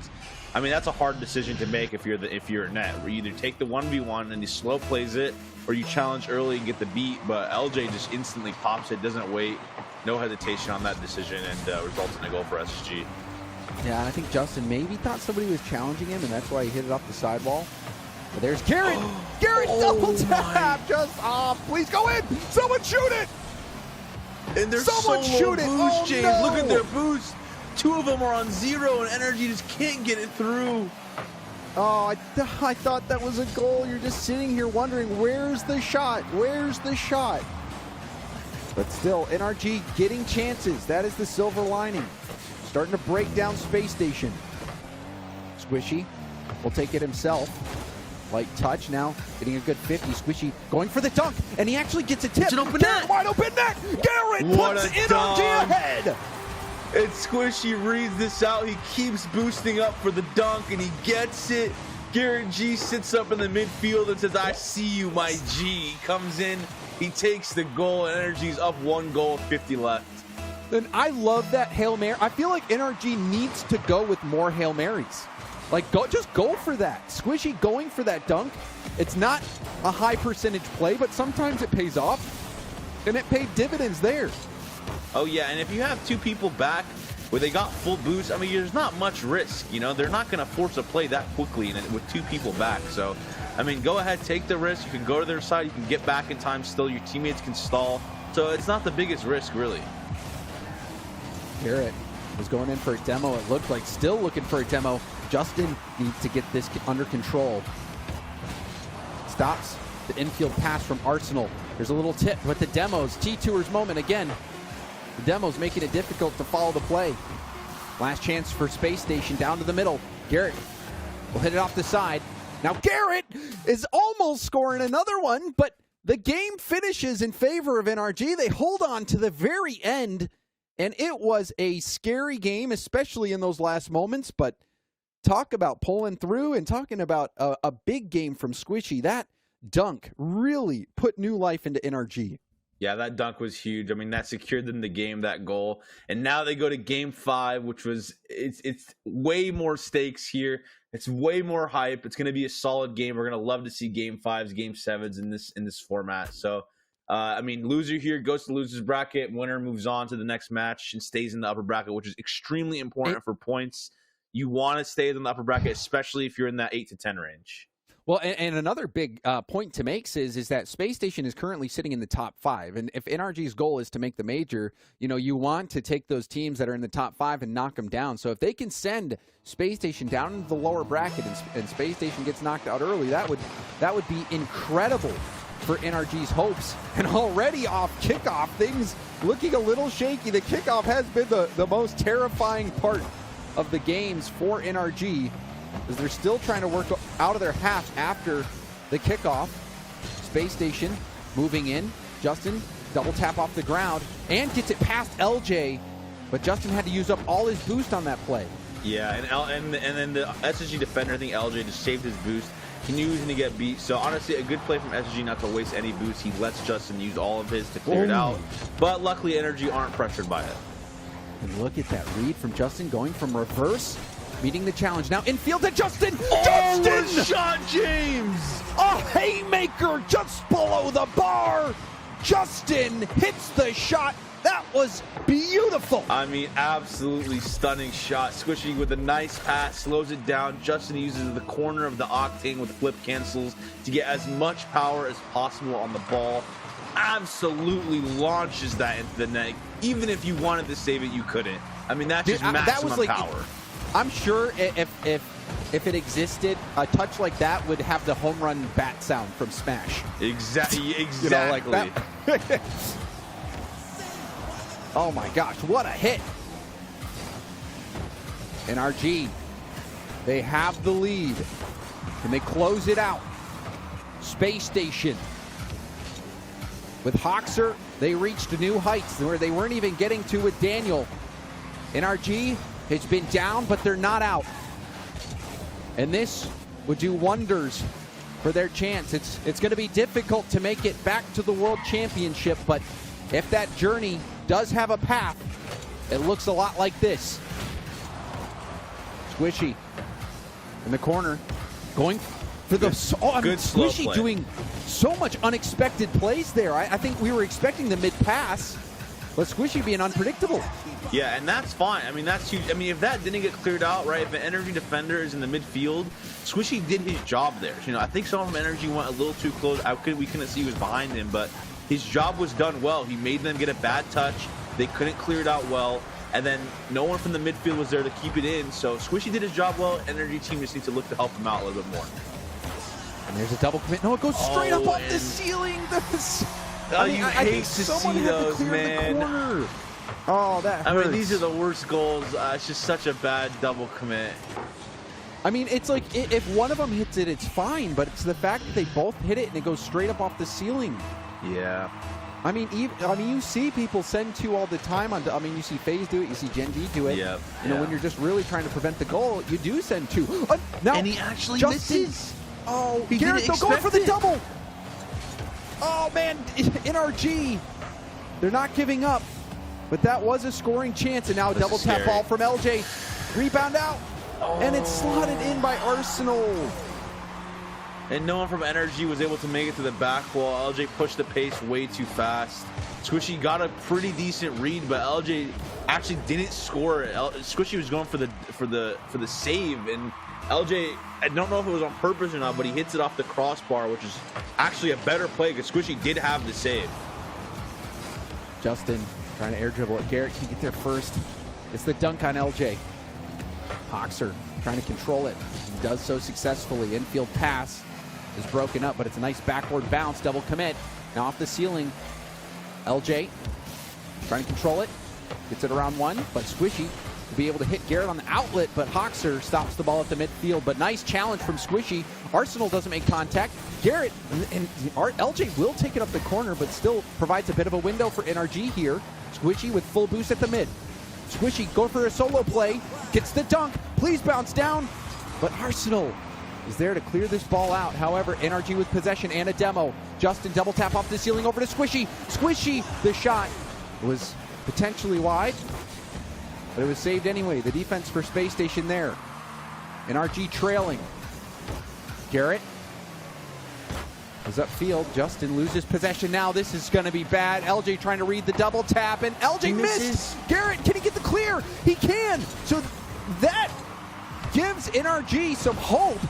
I mean, that's a hard decision to make if you're net. Where you either take the 1v1 and he slow plays it, or you challenge early and get the beat. But LJ just instantly pops it, doesn't wait, no hesitation on that decision, and results in a goal for SSG. Yeah, and I think Justin maybe thought somebody was challenging him, and that's why he hit it off the sidewall. But there's Garrett. Garrett double tap. Just please go in. Someone shoot it. And there's someone shoot it. Boost, oh, James. no. Look at their boost. Two of them are on 0, and NRG just can't get it through. Oh, I thought that was a goal. You're just sitting here wondering, where's the shot? Where's the shot? But still, NRG getting chances. That is the silver lining. Starting to break down Space Station. Squishy will take it himself. Light touch now, getting a good 50. Squishy going for the dunk, and he actually gets a tip. It's an open Garrett, net. wide open net. Garrett puts NRG ahead. And Squishy reads this out. He keeps boosting up for the dunk, and he gets it. GarrettG sits up in the midfield and says, "I see you, my G." He comes in, he takes the goal, and NRG's up 1 goal with 50 left. And I love that Hail Mary. I feel like NRG needs to go with more Hail Marys. Like, just go for that. Squishy going for that dunk. It's not a high percentage play, but sometimes it pays off. And it paid dividends there. Oh, yeah, and if you have 2 people back where they got full boost, I mean, there's not much risk. You know, they're not going to force a play that quickly with 2 people back. So, I mean, go ahead, take the risk. You can go to their side. You can get back in time still. Your teammates can stall. So it's not the biggest risk, really. Garrett was going in for a demo. It looked like still looking for a demo. Justin needs to get this under control. Stops the infield pass from Arsenal. There's a little tip with the demos. T-Tour's moment again. The demos making it difficult to follow the play. Last chance for Space Station down to the middle. Garrett will hit it off the side. Now Garrett is almost scoring another one, but the game finishes in favor of NRG. They hold on to the very end, and it was a scary game, especially in those last moments, but talk about pulling through and talking about a big game from Squishy. That dunk really put new life into NRG. Yeah, that dunk was huge. I mean, that secured them the game, that goal. And now they go to game 5, which was, it's way more stakes here. It's way more hype. It's going to be a solid game. We're going to love to see game 5s, game 7s in this format. So, I mean, loser here goes to loser's bracket. Winner moves on to the next match and stays in the upper bracket, which is extremely important for points. You want to stay in the upper bracket, especially if you're in that 8 to 10 range. Well, and another big point to make is that Space Station is currently sitting in the top 5. And if NRG's goal is to make the major, you know, you want to take those teams that are in the top 5 and knock them down. So if they can send Space Station down into the lower bracket and Space Station gets knocked out early, that would be incredible for NRG's hopes. And already off kickoff, things looking a little shaky. The kickoff has been the most terrifying part of the games for NRG, as they're still trying to work out of their half after the kickoff. Space Station moving in. Justin double tap off the ground and gets it past LJ, but Justin had to use up all his boost on that play. Yeah, and then the SSG defender, I think LJ just saved his boost. He knew he was going to get beat, so honestly, a good play from SSG not to waste any boost. He lets Justin use all of his to clear it out, but luckily NRG aren't pressured by it. And look at that read from Justin going from reverse, meeting the challenge. Now infield to Justin. Oh, Justin! shot, James! A haymaker just below the bar. Justin hits the shot. That was beautiful. I mean, absolutely stunning shot. Squishy with a nice pass, slows it down. Justin uses the corner of the octane with flip cancels to get as much power as possible on the ball. Absolutely launches that into the net. Even if you wanted to save it, you couldn't. I mean, that's just maximum power. I'm sure if if it existed, a touch like that would have the home run bat sound from Smash. Exactly. You know, like that. Oh my gosh, what a hit. NRG, they have the lead. Can they close it out? Space Station. With Hoxer, they reached new heights where they weren't even getting to with Daniel. NRG has been down, but they're not out. And this would do wonders for their chance. It's going to be difficult to make it back to the World Championship, but if that journey does have a path, it looks a lot like this. Squishy in the corner, going for the Squishy doing so much unexpected plays there. I think we were expecting the mid pass, but Squishy being unpredictable. Yeah, and that's fine. I mean, that's huge. I mean, if that didn't get cleared out, right, if an NRG defender is in the midfield, Squishy did his job there. You know, I think someone from NRG went a little too close. We couldn't see who was behind him, but his job was done well. He made them get a bad touch. They couldn't clear it out well. And then no one from the midfield was there to keep it in. So Squishy did his job well. NRG team just needs to look to help him out a little bit more. And there's a double commit. No, it goes straight up off the ceiling. I hate to see those, man. Oh, that hurts. I mean, these are the worst goals. It's just such a bad double commit. I mean, it's like if one of them hits it, it's fine. But it's the fact that they both hit it and it goes straight up off the ceiling. Yeah. I mean, you see people send two all the time. You see FaZe do it. You see Gen G do it. Yeah. You know, when you're just really trying to prevent the goal, you do send two. Now, and he actually misses. Oh, Garrett, they're going for the double. Oh, man, NRG. They're not giving up. But that was a scoring chance. And now a double tap ball from LJ. Rebound out. And it's slotted in by Arsenal. And no one from NRG was able to make it to the back wall. LJ pushed the pace way too fast. Squishy got a pretty decent read, but LJ actually didn't score. Squishy was going for the save, and LJ, I don't know if it was on purpose or not, but he hits it off the crossbar, which is actually a better play because Squishy did have the save. Justin trying to air dribble it. Garrett can get there first. It's the dunk on LJ. Hoxer trying to control it. He does so successfully. Infield pass is broken up, but it's a nice backward bounce. Double commit. Now off the ceiling. LJ trying to control it. Gets it around one, but Squishy will be able to hit Garrett on the outlet, but Hoxer stops the ball at the midfield. But nice challenge from Squishy. Arsenal doesn't make contact. Garrett and LJ will take it up the corner, but still provides a bit of a window for NRG here. Squishy with full boost at the mid. Squishy go for a solo play. Gets the dunk. Please bounce down. But Arsenal is there to clear this ball out. However, NRG with possession and a demo. Justin double tap off the ceiling over to Squishy. Squishy, the shot was potentially wide, but it was saved anyway. The defense for Space Station there. NRG trailing. Garrett is upfield. Justin loses possession now. This is going to be bad. LJ trying to read the double tap, and LJ missed. Garrett, can he get the clear? He can. So that gives NRG some hope.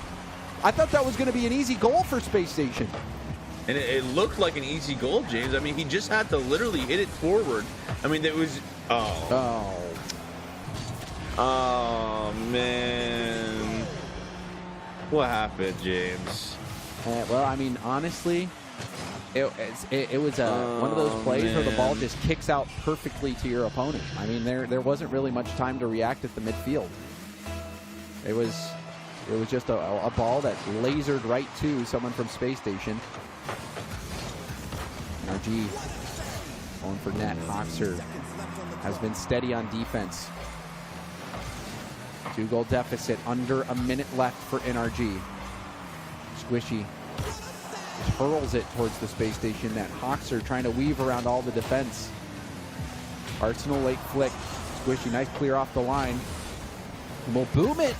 I thought that was going to be an easy goal for Space Station. And it looked like an easy goal, James. I mean, he just had to literally hit it forward. I mean, it was... Oh, man. What happened, James? Well, I mean, honestly, it was one of those plays where the ball just kicks out perfectly to your opponent. I mean, there wasn't really much time to react at the midfield. It was just a ball that lasered right to someone from Space Station. NRG going for net. Hoxer has been steady on defense. 2-goal deficit, under a minute left for NRG. Squishy just hurls it towards the Space Station net. Hoxer trying to weave around all the defense. Arsenal late flick. Squishy, nice clear off the line. And we'll boom it.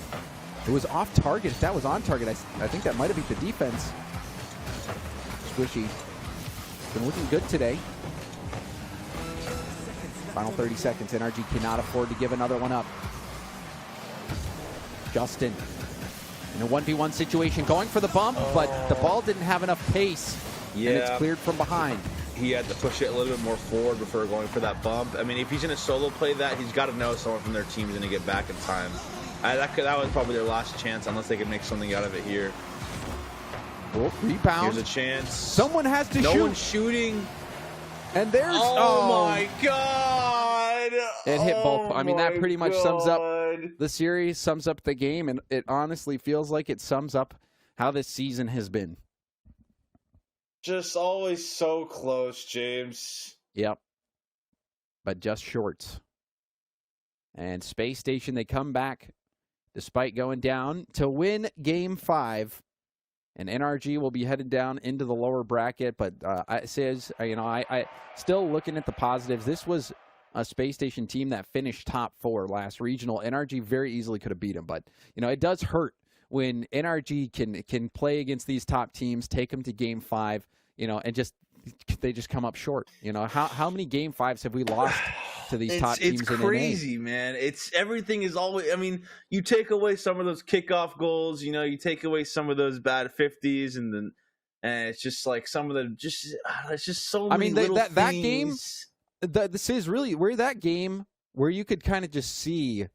It was off target. If that was on target, I think that might have beat the defense. Squishy been looking good today. Final 30 seconds. NRG cannot afford to give another one up. Justin in a 1v1 situation going for the bump, but the ball didn't have enough pace. Yeah. And it's cleared from behind. He had to push it a little bit more forward before going for that bump. I mean, if he's going to solo play that, he's got to know someone from their team is going to get back in time. That was probably their last chance, unless they could make something out of it here. Oh, rebound. Here's a chance. Someone has to shoot. No one's shooting. And there's oh my god! It hit both. I mean, that pretty much sums up God. the series, sums up the game, and it honestly feels like it sums up how this season has been. Just always so close, James. Yep. But just short. And Space Station, they come back despite going down to win Game 5. And NRG will be headed down into the lower bracket. But I still looking at the positives. This was a Space Station team that finished top 4 last regional. NRG very easily could have beat them. But, it does hurt when NRG can play against these top teams, take them to Game 5, and they just come up short. How many Game 5s have we lost to these top teams in NA? It's crazy, man. Everything is always. I mean, you take away some of those kickoff goals. You take away some of those bad 50s, and it's just like some of the it's just so many. I mean, that game. This is really where that game where you could kind of just see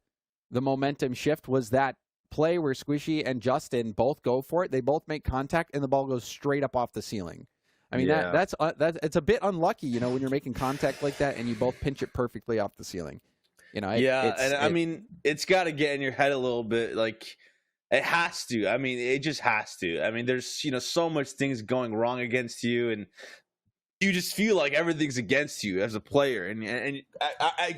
the momentum shift was that play where Squishy and Justin both go for it. They both make contact, and the ball goes straight up off the ceiling. I mean, that's it's a bit unlucky, when you're making contact like that and you both pinch it perfectly off the ceiling. I mean, it's got to get in your head a little bit. Like, it has to. I mean, it just has to. I mean, there's so much things going wrong against you, and you just feel like everything's against you as a player. And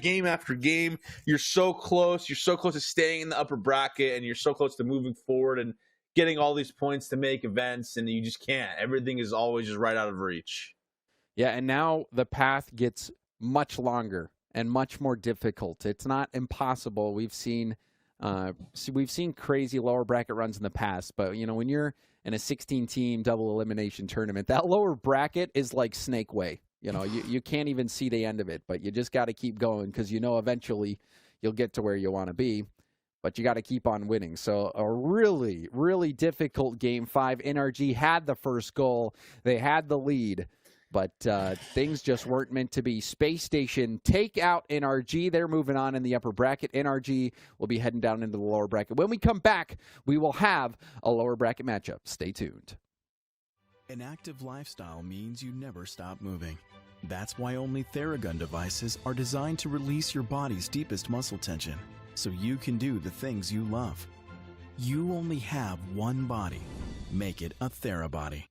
game after game, you're so close. You're so close to staying in the upper bracket, and you're so close to moving forward and getting all these points to make events, and you just can't. Everything is always just right out of reach. Yeah, and now the path gets much longer and much more difficult. It's not impossible. We've seen crazy lower bracket runs in the past, but when you're in a 16-team double elimination tournament, that lower bracket is like Snake Way. You can't even see the end of it, but you just got to keep going because eventually you'll get to where you want to be. But you got to keep on winning. So a really, really difficult Game 5. NRG had the first goal. They had the lead. But things just weren't meant to be. Space Station take out NRG. They're moving on in the upper bracket. NRG will be heading down into the lower bracket. When we come back, we will have a lower bracket matchup. Stay tuned. An active lifestyle means you never stop moving. That's why only Theragun devices are designed to release your body's deepest muscle tension, so you can do the things you love. You only have one body. Make it a TheraBody.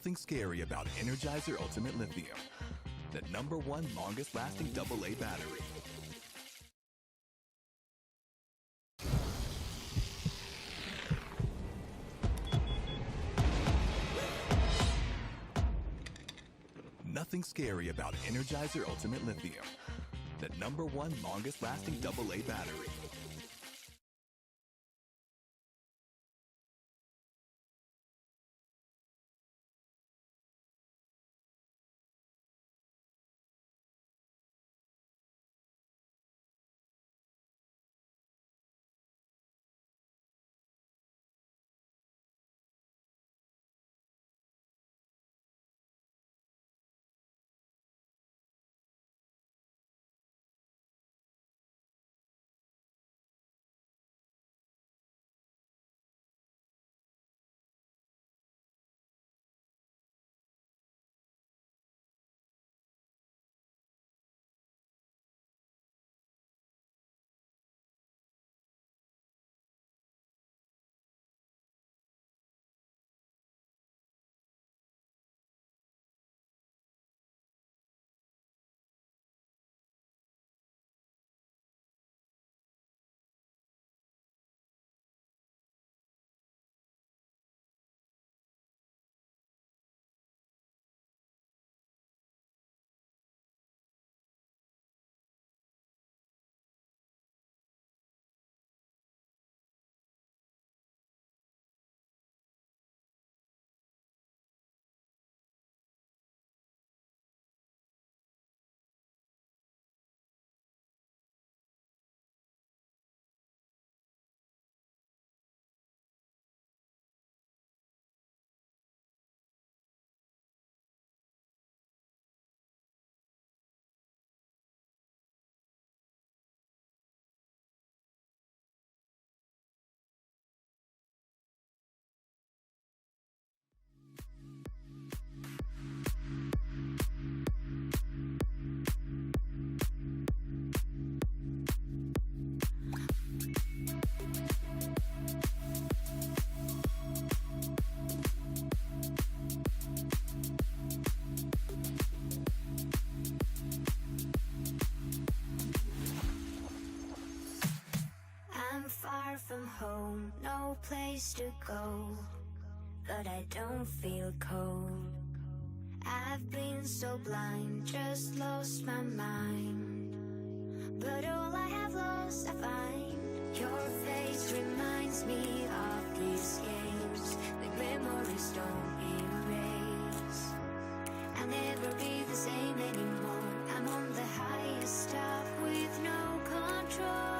Nothing scary about Energizer Ultimate Lithium, the #1 longest lasting AA battery. Nothing scary about Energizer Ultimate Lithium, the #1 longest lasting AA battery. I'm far from home, no place to go, but I don't feel cold. I've been so blind, just lost my mind, but all I have lost I find. Your face reminds me of these games that memories don't erase. I'll never be the same anymore. I'm on the highest top with no control.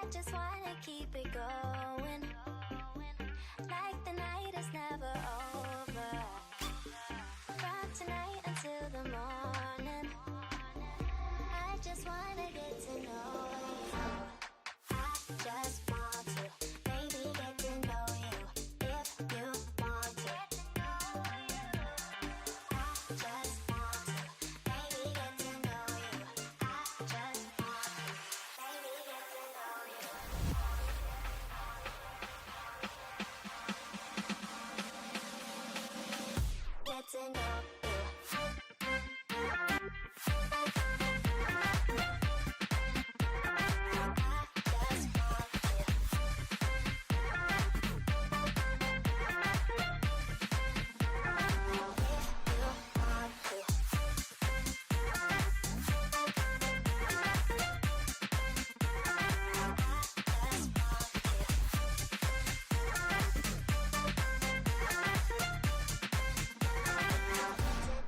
I just wanna keep it going, like the night is never over. From tonight until the morning, I just wanna get to know you. I just want to, baby, get to know you. If you want to, I just want to, baby, get to know you. I just want to, baby, get to know you. Get to know you.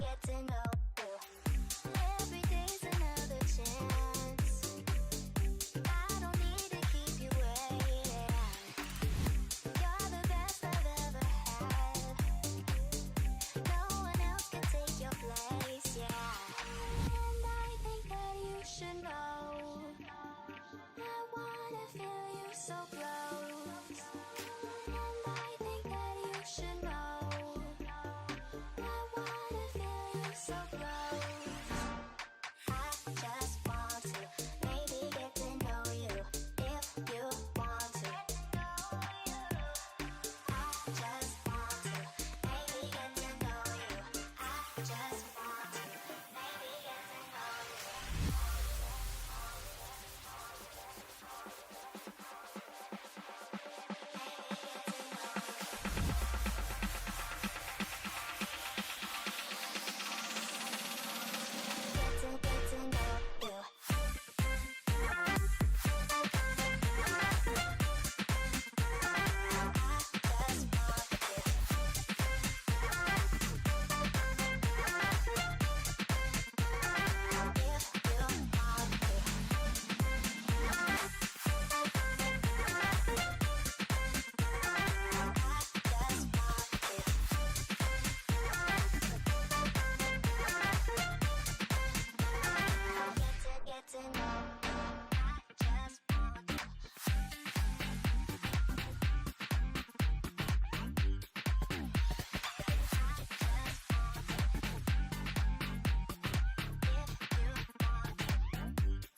Get to know you. Every day's another chance. I don't need to keep you waiting. You're the best I've ever had. No one else can take your place, yeah. And I think that you should know. I wanna feel you so close. And I think that you should know. I wanna feel you so close. I just want to, maybe get to know you. If you want to, I just want to, maybe get to know you. I just want to, maybe get to know you. Get to know you.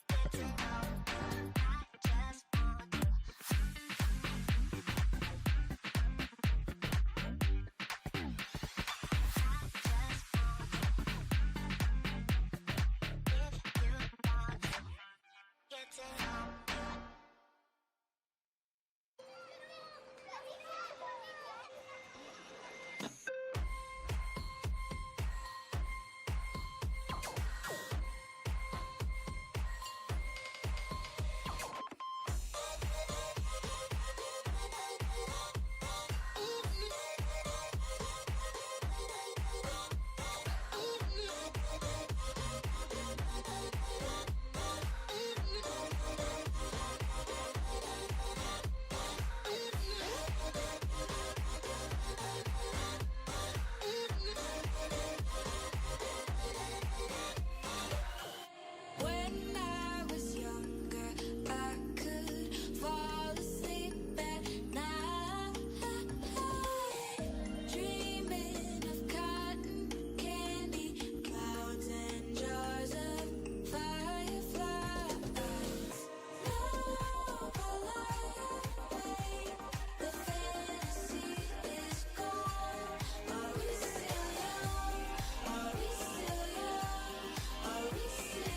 Get to know you. I just want to. Get to know you. When I was younger, I could fall asleep at night, dreaming of cotton candy, clouds and jars of fireflies. Now I lie awake, the fantasy is gone. Are we still young? Are we still young? Are we still?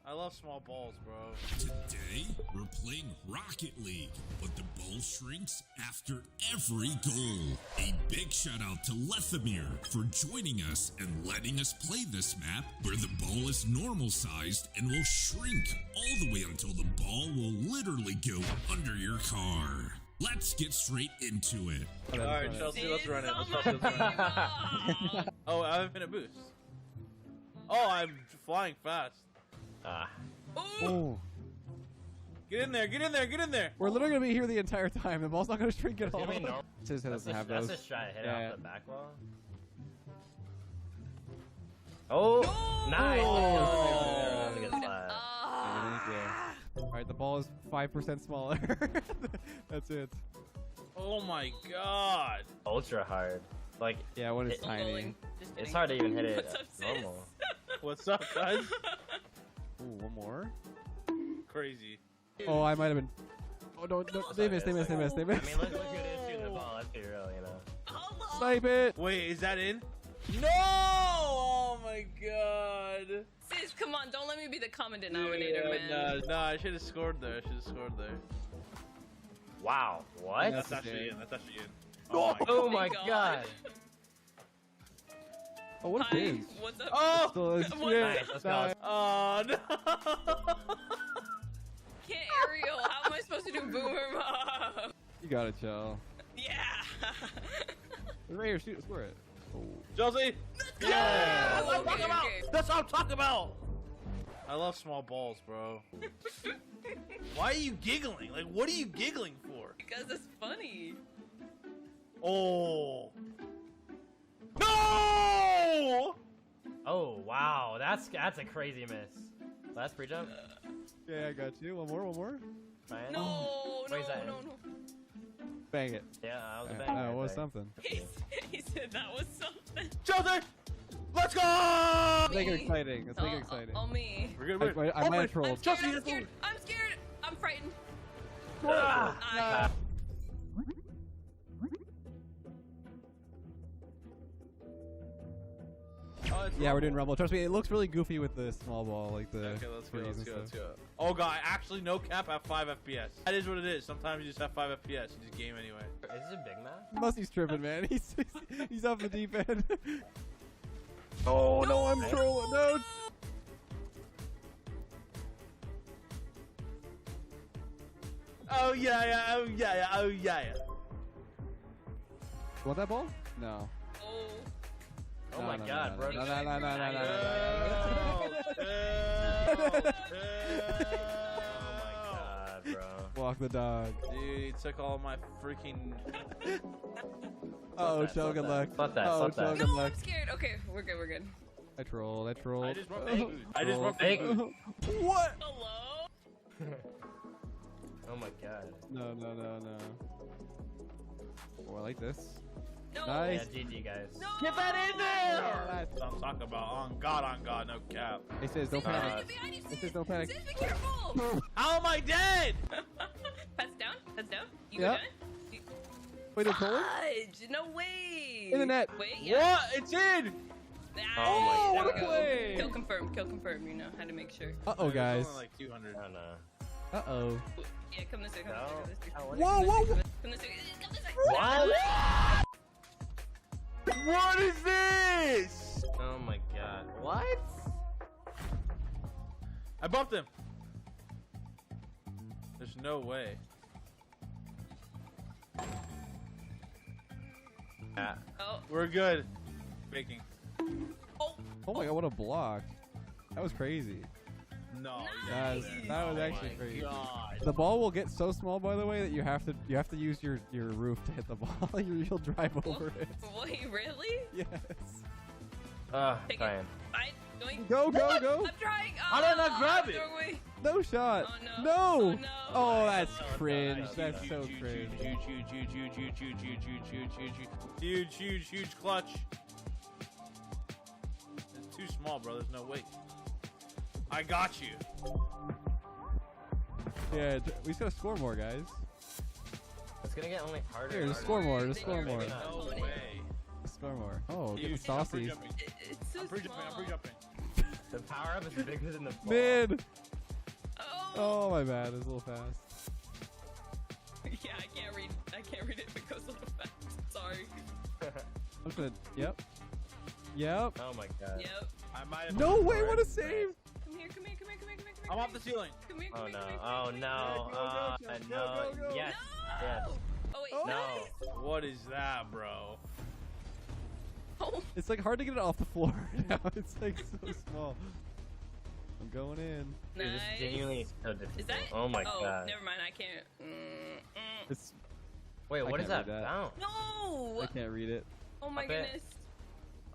I love small balls, bro. Today, we're playing Rocket League, but the ball shrinks after every goal. A big shout out to Lethemir for joining us and letting us play this map where the ball is normal sized and will shrink all the way until the ball will literally go under your car. Let's get straight into it. Alright, Chelsea, let's run it. Oh, I haven't been a boost. Oh, I'm flying fast. Ooh. Get in there, get in there, get in there! We're literally gonna be here the entire time. The ball's not gonna shrink at all. Says it doesn't have those. That's a shot. Hit Yeah. off the back wall. Oh, nice. Oh. Good slide. Alright, the ball is 5% smaller. That's it. Oh my god. Ultra hard. Like, Yeah, when it's It- tiny. it's hard to even hit it What's up, sis? normal. What's up, guys? Ooh, one more. Crazy. Oh, I might have been. Oh, no, they missed. I mean, look who it is shooting the ball. Let's be real, you know. Hello. Snipe it. Wait, is that in? No! Oh my god. Sis, come on, don't let me be the common denominator, man. Nah, I should have scored there. I should have scored there. Wow. What? That's actually in. That's actually in. Oh my god. Oh, what a Hi, pin. what's up? Oh! Still is. What? Yeah. Nice, let's go. Oh no! Can't Ariel, how am I supposed to do boomer mob? You got it, Chell. Yeah. Right here, shoot, score it. Oh. Chelsea! Yeah! That's what I'm talking about! Okay. That's what I'm talking about! I love small balls, bro. Why are you giggling? Like, what are you giggling for? Because it's funny. Oh. No! Oh wow, that's a crazy miss. Last pre-jump. Yeah, I got you. One more. Ryan? No, Where's that? no. Bang it. Yeah, that was a That bang. right was there. something. He said that was something. Chelsea! Let's go! Let's make it exciting. Let's make it exciting. Oh, me. We're good. I might have trolled. I'm scared. I'm scared. I'm frightened. Ah! Yeah, we're doing Rumble. Trust me, it looks really goofy with the small ball, like the. Okay, let's go, freeze let's and go, let's stuff. go. Oh god, actually no cap at 5 FPS. That is what it is. Sometimes you just have 5 FPS. You just game anyway. Is this a big map? Musty's tripping, man. He's off the deep end. Oh no, I'm trolling. No. Oh yeah. You want that ball? No. Oh. Oh No, my no, god, bro. no. Oh my god, bro. Walk the dog. Dude, he took all my freaking. Oh, that, Chell, good luck. Fuck that, Oh, fuck that. Chell, good No, luck. I'm scared. Okay, we're good. I trolled. I trolled. I just want food. I just want Fake. food. What? Hello? Oh my god. No. Oh, I like this. No. Nice. Yeah, GG guys. No. Get that in there! That's what I'm talking about. On God, no cap. It says don't panic. Behind you, It says don't panic. Sis, be careful. How am I dead? Pets down. You Yep. done? Wait, they're trolling? Fudge, no way. In the net. Wait, yeah. What? It's in! Ah, what there a we go. play. Kill confirm. You know how to make sure. Uh-oh, guys. Only like 200. Oh no. Uh-oh. Yeah, come this way. No. Come this way. Whoa. Come this way. What? What is this? Oh my god. What? I bumped him. There's no way. Yeah. Oh. We're good. Faking. Oh. Oh my god, what a block. That was crazy. No. Guys, that was actually my crazy. God. The ball will get so small, by the way, that you have to use your roof to hit the ball. You'll drive over it. Wait, really? Yes. Take Trying. it. I going. Go. I'm trying. How did I not grab it? Throw away. No shot. Oh, no. No. Oh, no. Oh, that's Oh, cringe. nice. That's so cringe. Huge clutch. It's too small, bro. There's no way. I got you. Yeah, we just gotta score more, guys. It's gonna get only harder. Here, and just harder. score more. Just They score are more. maybe No not. way. Score more. Oh, Dude, getting saucy. I'm pre-jumping. It's so I'm pre-jumping. small. I'm pre-jumping. The power up is bigger than the ball. Mid. Oh. Oh, my bad. It was a little fast. Yeah, I can't read it if it goes a little fast. Sorry. I'm just gonna. Yep. Yep. Oh my god. Yep. I might have. No way! What a save! Come here. I'm off the ceiling. Come here. Oh Come no. here, Oh no. No. Go. Yes. No! Yes. Oh wait. Oh. No. What is that, bro? Oh. It's like hard to get it off the floor now. It's like so small. I'm going in. Dude, this is Nice. genuinely so difficult. Is that? Oh my oh, god. never mind. I can't. It's. Wait, what is can't that? read that. Bounce? No! I can't read it. Oh my Up it. goodness.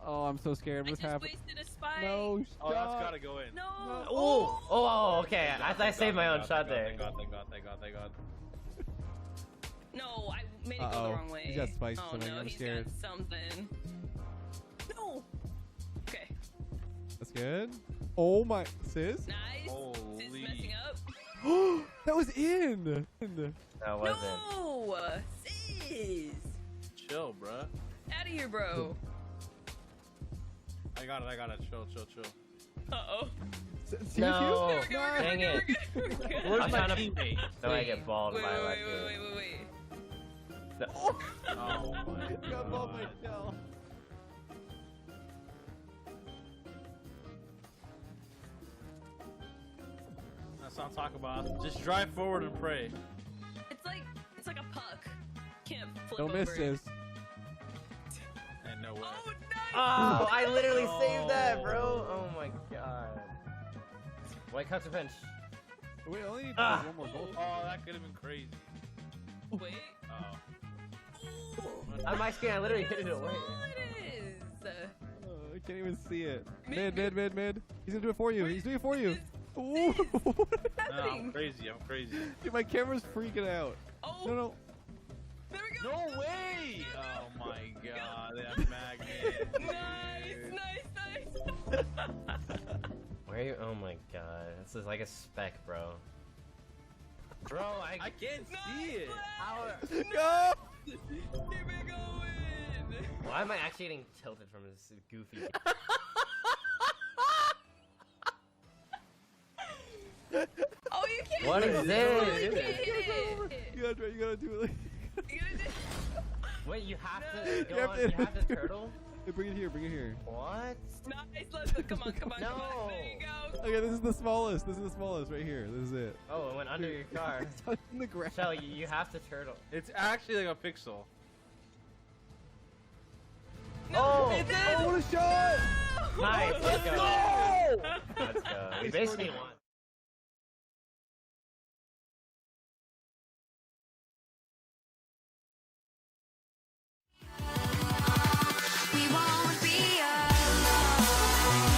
Oh, I'm so scared. I What's just happening? wasted a spike. No, Oh, that's stop. gotta go in. No. Oh, okay. I saved my own shot there. Thank God. No, I made it go Uh-oh. the wrong way. He's got spikes Oh coming. no, I'm he's scared. got something. No. Okay. That's good. Oh my, sis. Nice. Sis Holy. messing up. That was in. That wasn't. No. Sis. Chill, bruh. Out of here, bro. I got it. Chill. Uh-oh. No. We're good, Dang it. we're good. Where's I'm my trying to teammate? so I get balled Wait, by my wait. Oh my Got ball by god. Kel. That's not talk about. Just drive forward and pray. It's like a puck. Can't flip Don't over. miss, sis. And no way. Oh, nice. Oh, I literally Oh. saved that, bro. Oh my god. White cuts a pinch. We only need Ah. one more goal. Oh, that could have been crazy. Wait. Oh. Out of my screen, I literally hit it away. Oh, it is. Oh, I can't even see it. Mid, Mid. He's gonna do it for you. He's doing it for you. Ooh. No, I'm crazy. Dude, my camera's freaking out. Oh. No. There we go. No way! Oh my god, that magnet. Nice. Where are you? Oh my god. This is like a speck, bro. Bro, I can't see it. Go! Keep it going. Why am I actually getting tilted from this goofy? Oh, you can't. What is You this? can't hit it. You gotta do it. Like... You gotta do- Wait, you have to go You have on. to- You have to turtle. Hey, bring it here. What? Nice, let's go. Come on. No. There you go. Okay, this is the smallest right here. This is it. Oh, it went under your car. It's touching the ground. Shell, you have to turtle. It's actually like a pixel. Oh! It did. Oh, what a shot! Nice. Let's go. Let's go. We basically won. We won't be alone.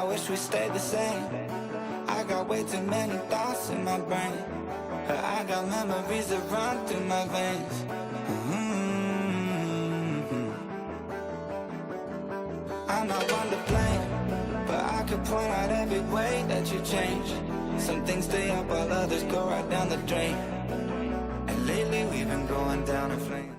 I wish we stayed the same. I got way too many thoughts in my brain, but I got memories that run through my veins. I'm not one to blame, but I could point out every way that you change. Some things stay up while others go right down the drain. And lately we've been going down in flames.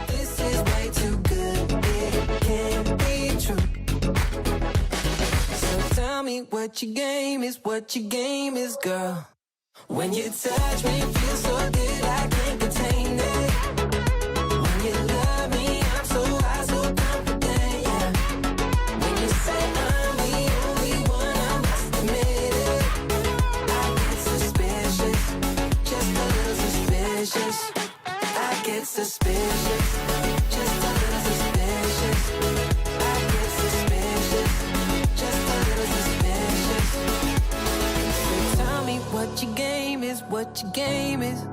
This is way too good, it can't be true. So tell me what your game is, girl. When you touch me, it feels so good, I can't contain it. When you love me, I'm so high, so confident, yeah. When you say I'm the only one, I must admit it. I get suspicious, just a little suspicious. I get suspicious, just a little suspicious. I get suspicious, just a little suspicious. So tell me what your game is,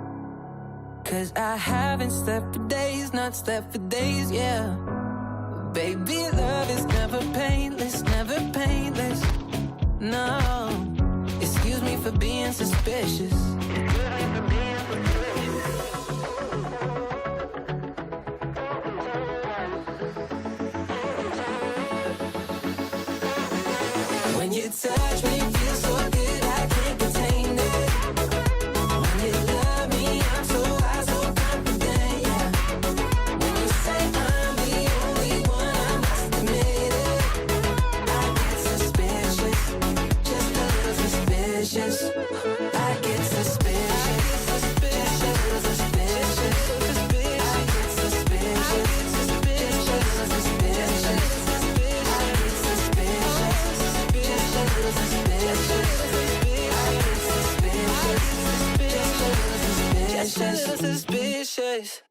Cause I haven't slept for days, not slept for days, yeah. Baby, love is never painless, no. Excuse me for being suspicious. When you touch me, it feels so good, I can't contain it. When you love me, I'm so high, so confident, yeah. When you say I'm the only one, I must admit it. I get suspicious, just a little suspicious. I get suspicious, just a little suspicious. I get suspicious, just a little suspicious. I get suspicious.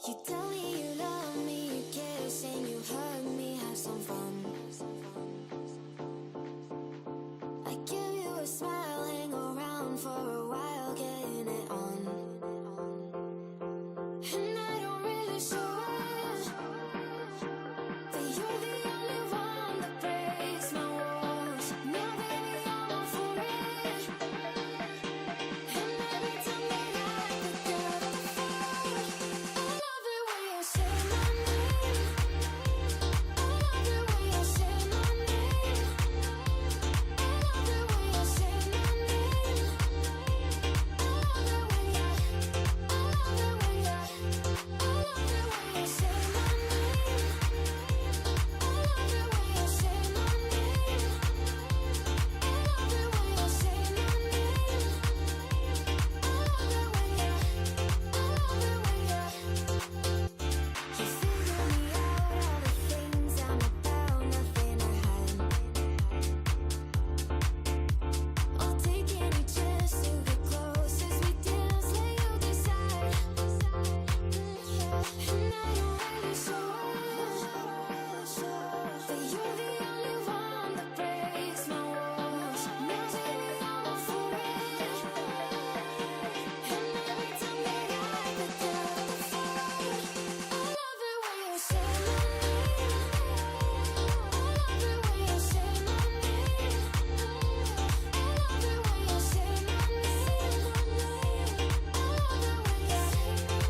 You tell me you love me, you kiss and you hug me, have some fun. I give you a smile, hang around for a while, getting it on. And I don't really show it, but you're the only one that breaks my walls. Now baby I'm all for it, and every time that I pick up the phone, I love it when you say my name. I love it when you say my name. I love it when you say my name. I love it when you. I love it when you. I love it when you say my name. I love it when you say my name. I love it when you say my name. I love it when you. I love it when you. You figure me out, all the things I'm about, nothing I hide. I'll take any chance to get close as we dance, let you decide. And I don't really show it, but you're the only one that breaks my walls. Now baby I'm all for it, and every time that I pick up the phone, I love it when you say my name. I love it when you say my name. I love it when you say my name. I love it when you.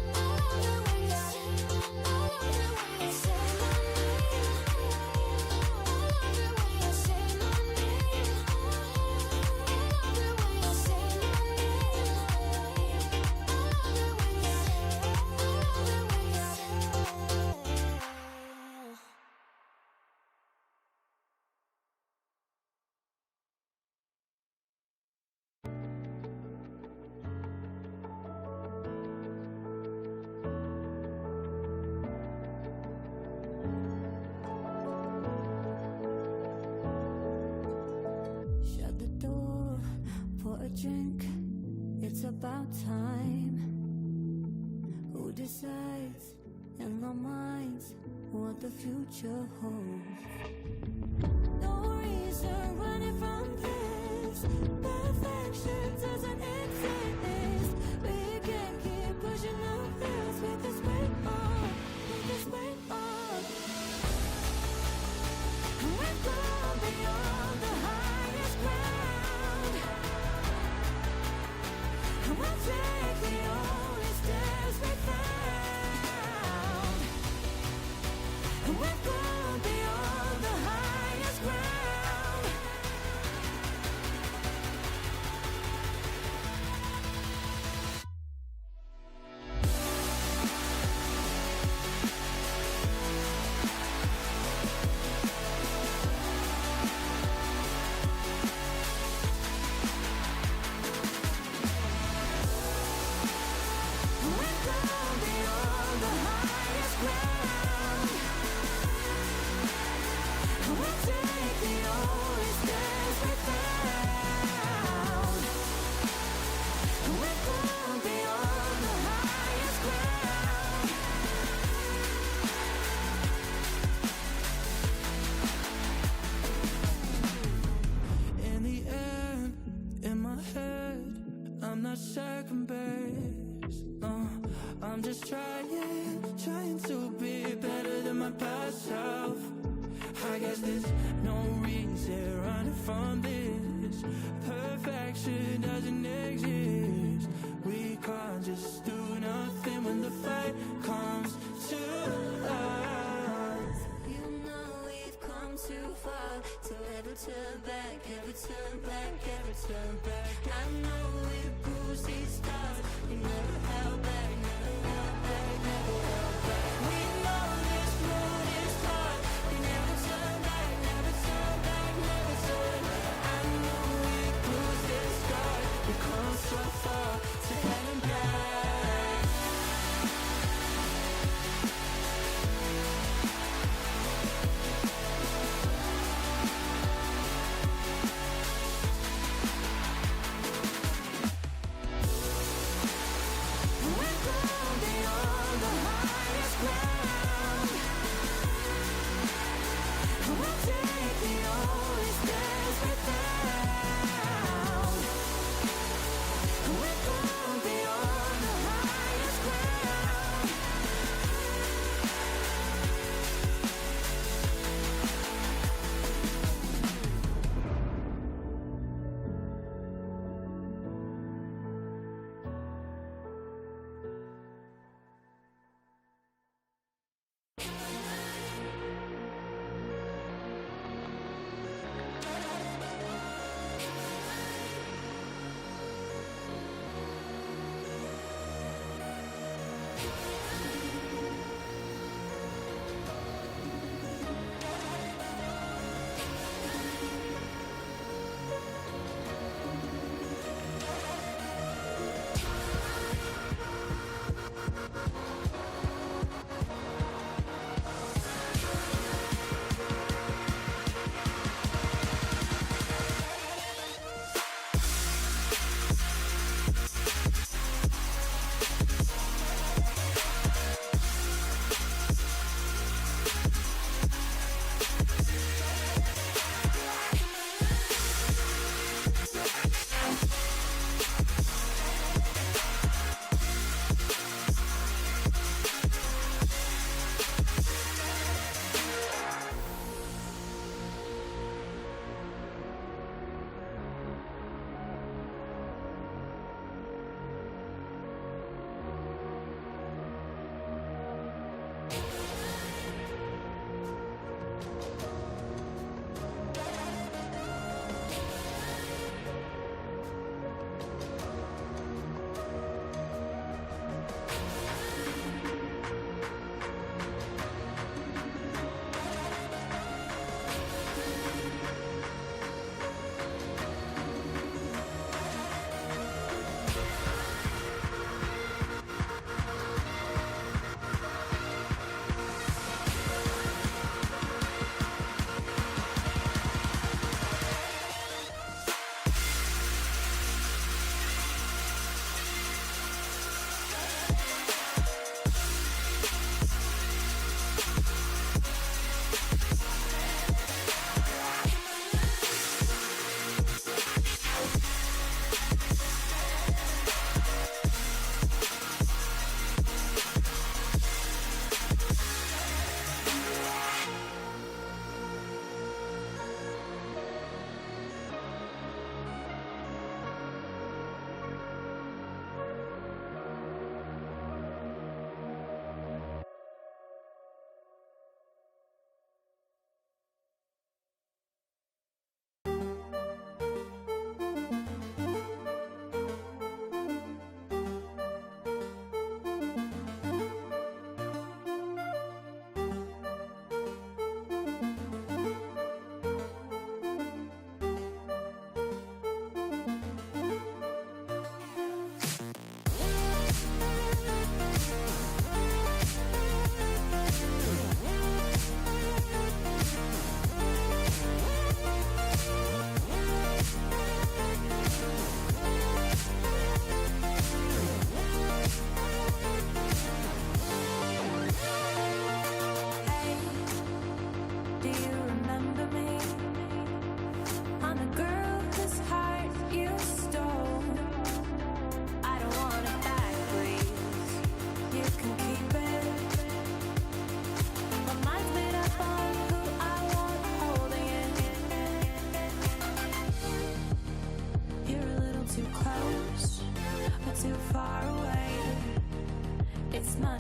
I love it when you. I love it when you say my name. I love it when you say my name. I love it when you say my name. Shut the door, pour a drink. It's about time. Who decides in our minds what the future holds? No reason running from this. Perfection doesn't exist. We can keep pushing our bills with this weight on, with this weight on. We've gone beyond the highest ground. We'll take the only stairs we found. We've gone beyond the highest ground. We've gone beyond the highest ground. We'll take the only stairs we found. We've gone beyond the highest ground. In the air, in my head, I'm not second base. No, I'm just trying to be better than my past self. I guess there's no reason running from this. Perfection doesn't exist. We can't just do nothing when the fight comes to us. You know we've come too far to ever turn back, ever turn back, ever turn back. I know we bruised these stars. We never held back, never held back, never held back. We know this road is hard. We never turn back, never turn back, never turn back. I know we bruised these scars. We come so far to heading back.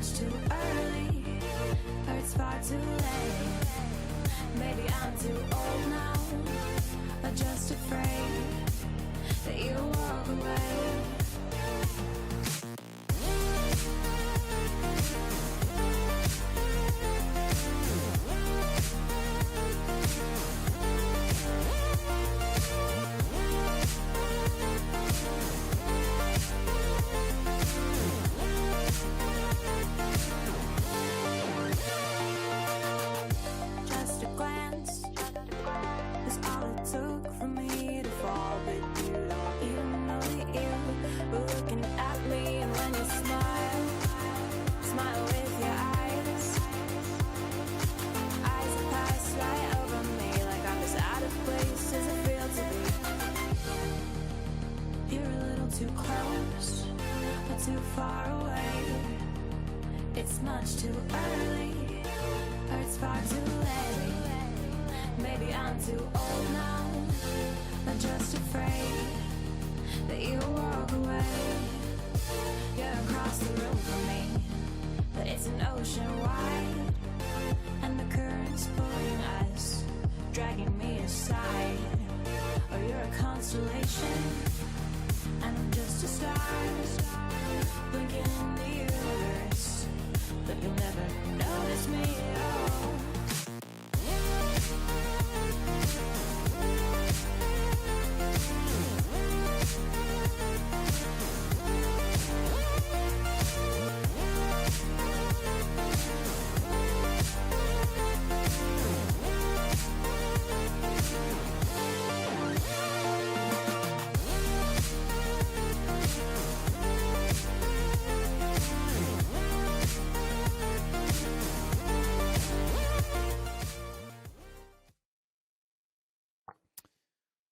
much too early, or it's far too late. Maybe I'm too old now, or just afraid that you'll walk away. Just a glance is all it took for me to fall, but you don't even know that you were looking at me. And when you smile, smile with your eyes. Eyes that pass right over me like I'm as out of place as it feels to be. You're a little too close, but too far away. It's much too early, or it's far too late. Maybe I'm too old now, I'm just afraid that you'll walk away. You're across the room from me, but it's an ocean wide, and the current's pulling us, dragging me aside. Or you're a constellation, and I'm just a star, blinking in the universe, but you'll never notice me at all.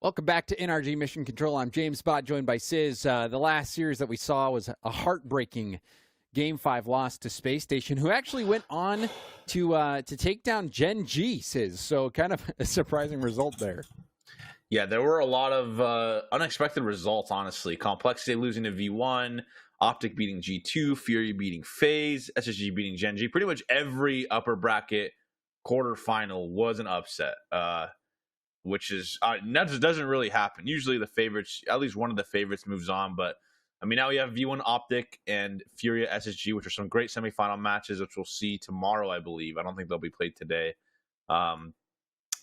Welcome back to NRG Mission Control. I'm James Spot, joined by Sizz. The last series that we saw was a heartbreaking Game 5 loss to Space Station, who actually went on to take down Gen G, Sizz. So kind of a surprising result there. Yeah, there were a lot of unexpected results, honestly. Complexity losing to V1, Optic beating G2, Fury beating FaZe, SSG beating Gen G. Pretty much every upper bracket quarterfinal was an upset. Which is that doesn't really happen. Usually the favorites, at least one of the favorites, moves on. But I mean, now we have V1 Optic and Furia SSG, which are some great semifinal matches, which we'll see tomorrow, I believe. I don't think they'll be played today. And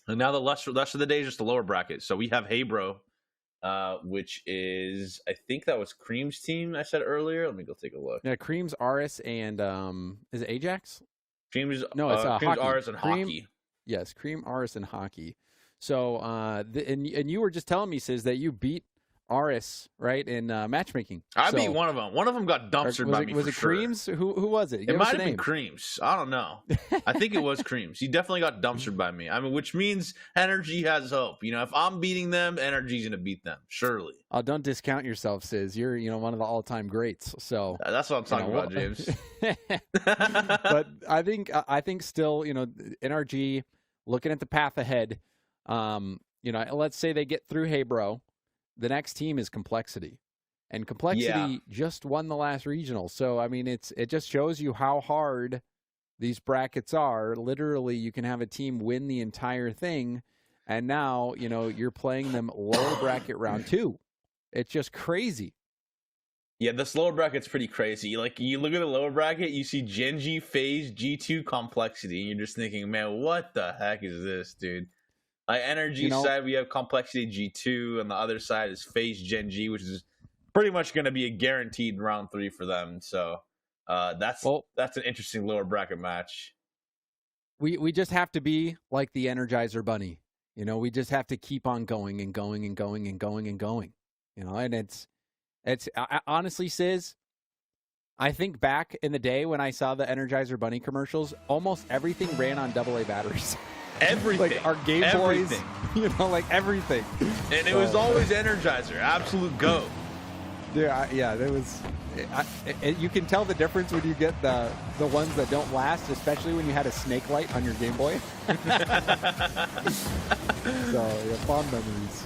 now the rest of the day is just the lower bracket. So we have Heybro, which is, I think that was Cream's team I said earlier. Let me go take a look. Yeah, Cream's, RS, and is it Ajax? Cream's, no, it's Cream's Hockey. RS and Cream, Hockey. Yes, Cream, RS, and Hockey. So, and you were just telling me, Sizz, that you beat RS, right, in matchmaking. I beat one of them. One of them got dumpstered by me. Was it sure. Creams? Who was it? It might have been Creams. I don't know. I think it was Creams. He definitely got dumpstered by me. I mean, which means NRG has hope. You know, if I'm beating them, NRG's going to beat them, surely. Oh, don't discount yourself, Sizz. You're, one of the all-time greats. So that's what I'm talking about, James. But I think still, NRG looking at the path ahead. Let's say they get through Heybro. The next team is Complexity. And Complexity just won the last regional. So, I mean, it just shows you how hard these brackets are. Literally, you can have a team win the entire thing, and now, you're playing them lower bracket round 2. It's just crazy. Yeah, this lower bracket's pretty crazy. Like, you look at the lower bracket, you see Gen G, FaZe, G2, Complexity, and you're just thinking, man, what the heck is this, dude? Like, NRG side, we have Complexity G2, and the other side is FaZe Gen G, which is pretty much going to be a guaranteed round 3 for them. So that's an interesting lower bracket match. We just have to be like the Energizer Bunny. We just have to keep on going and going and going and going and going. And it's honestly, Sizz, I think back in the day when I saw the Energizer Bunny commercials, almost everything ran on AA batteries. Everything. Like our Game Boys, like everything. And it was always Energizer, absolute go. Yeah, there was. You can tell the difference when you get the ones that don't last, especially when you had a snake light on your Game Boy. So, fond memories.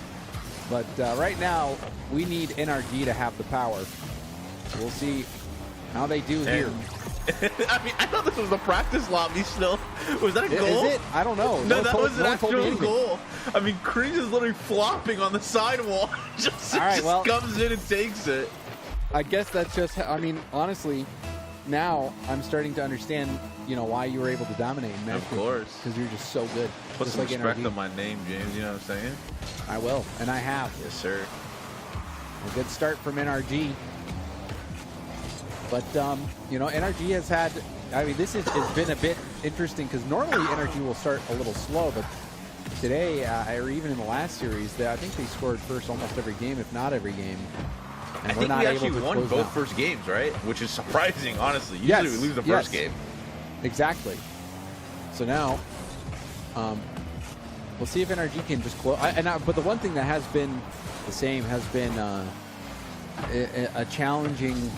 But right now, we need NRG to have the power. We'll see how they do here. I mean, I thought this was a practice lobby still. Was that a goal? Is it? I don't know. No, that was an actual goal. goal. I mean, Creams is literally flopping on the sidewall. just comes in and takes it. I guess that's just, I mean, honestly, now I'm starting to understand, you know, why you were able to dominate in Of course. Because you're just so good. Put just some like respect NRG. on my name, James. You know what I'm saying? I will, and I have. Yes, sir. A good start from NRG. But, you know, NRG has had, I mean, this has been a bit interesting because normally NRG will start a little slow, but today, or even in the last series, I think they scored first almost every game, if not every game. And I think we actually won both first games, right? Which is surprising, honestly. Usually we lose the first game. Exactly. So now, we'll see if NRG can just close. But the one thing that has been the same has been a challenging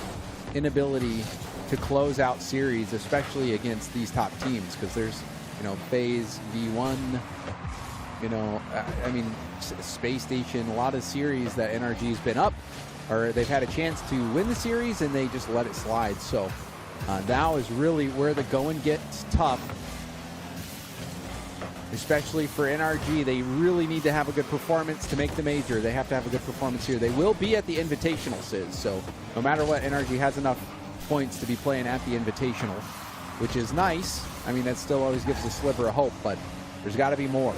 inability to close out series, especially against these top teams, because there's, you know, FaZe, V1, you know, I mean, Space Station, a lot of series that NRG's been up, or they've had a chance to win the series and they just let it slide. So now is really where the going gets tough, especially for NRG. They really need to have a good performance to make the major. They have to have a good performance here. They will be at the Invitational, Sis. So no matter what, NRG has enough points to be playing at the Invitational, which is nice. I mean, that still always gives a sliver of hope, but there's got to be more.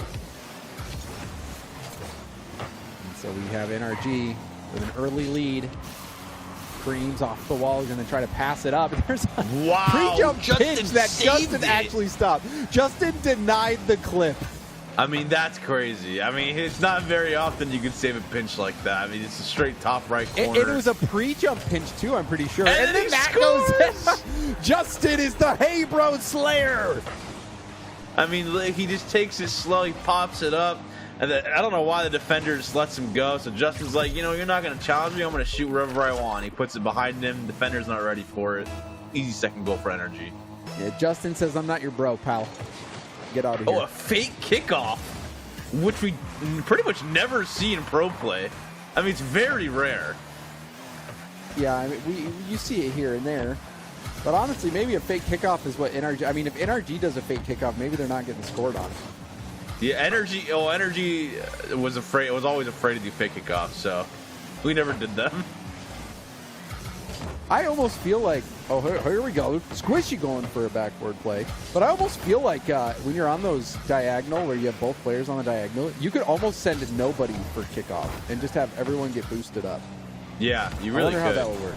And so we have NRG with an early lead. Creams off the wall. He's going to try to pass it up. There's a pre-jump pitch that Justin actually stopped. Justin denied the clip. I mean, that's crazy. I mean, it's not very often you can save a pinch like that. I mean, it's a straight top right corner. And it was a pre-jump pinch, too, I'm pretty sure. And then that goes. Justin is the Hey Bro Slayer. I mean, he just takes it slow. He pops it up. And then, I don't know why the defender just lets him go. So Justin's like, you know, you're not going to challenge me. I'm going to shoot wherever I want. He puts it behind him. Defender's not ready for it. Easy second goal for NRG. Yeah, Justin says, I'm not your bro, pal. Get out of here. Oh, a fake kickoff, which we pretty much never see in pro play. I mean, it's very rare. Yeah, I mean, you see it here and there. But honestly, maybe a fake kickoff is what NRG... I mean, if NRG does a fake kickoff, maybe they're not getting scored on. Yeah, NRG was always afraid to do fake kickoffs, so we never did them. I almost feel like, oh, here we go. Squishy going for a backboard play. But I almost feel like when you're on those diagonal where you have both players on the diagonal, you could almost send nobody for kickoff and just have everyone get boosted up. Yeah, you really could. I wonder how that would work.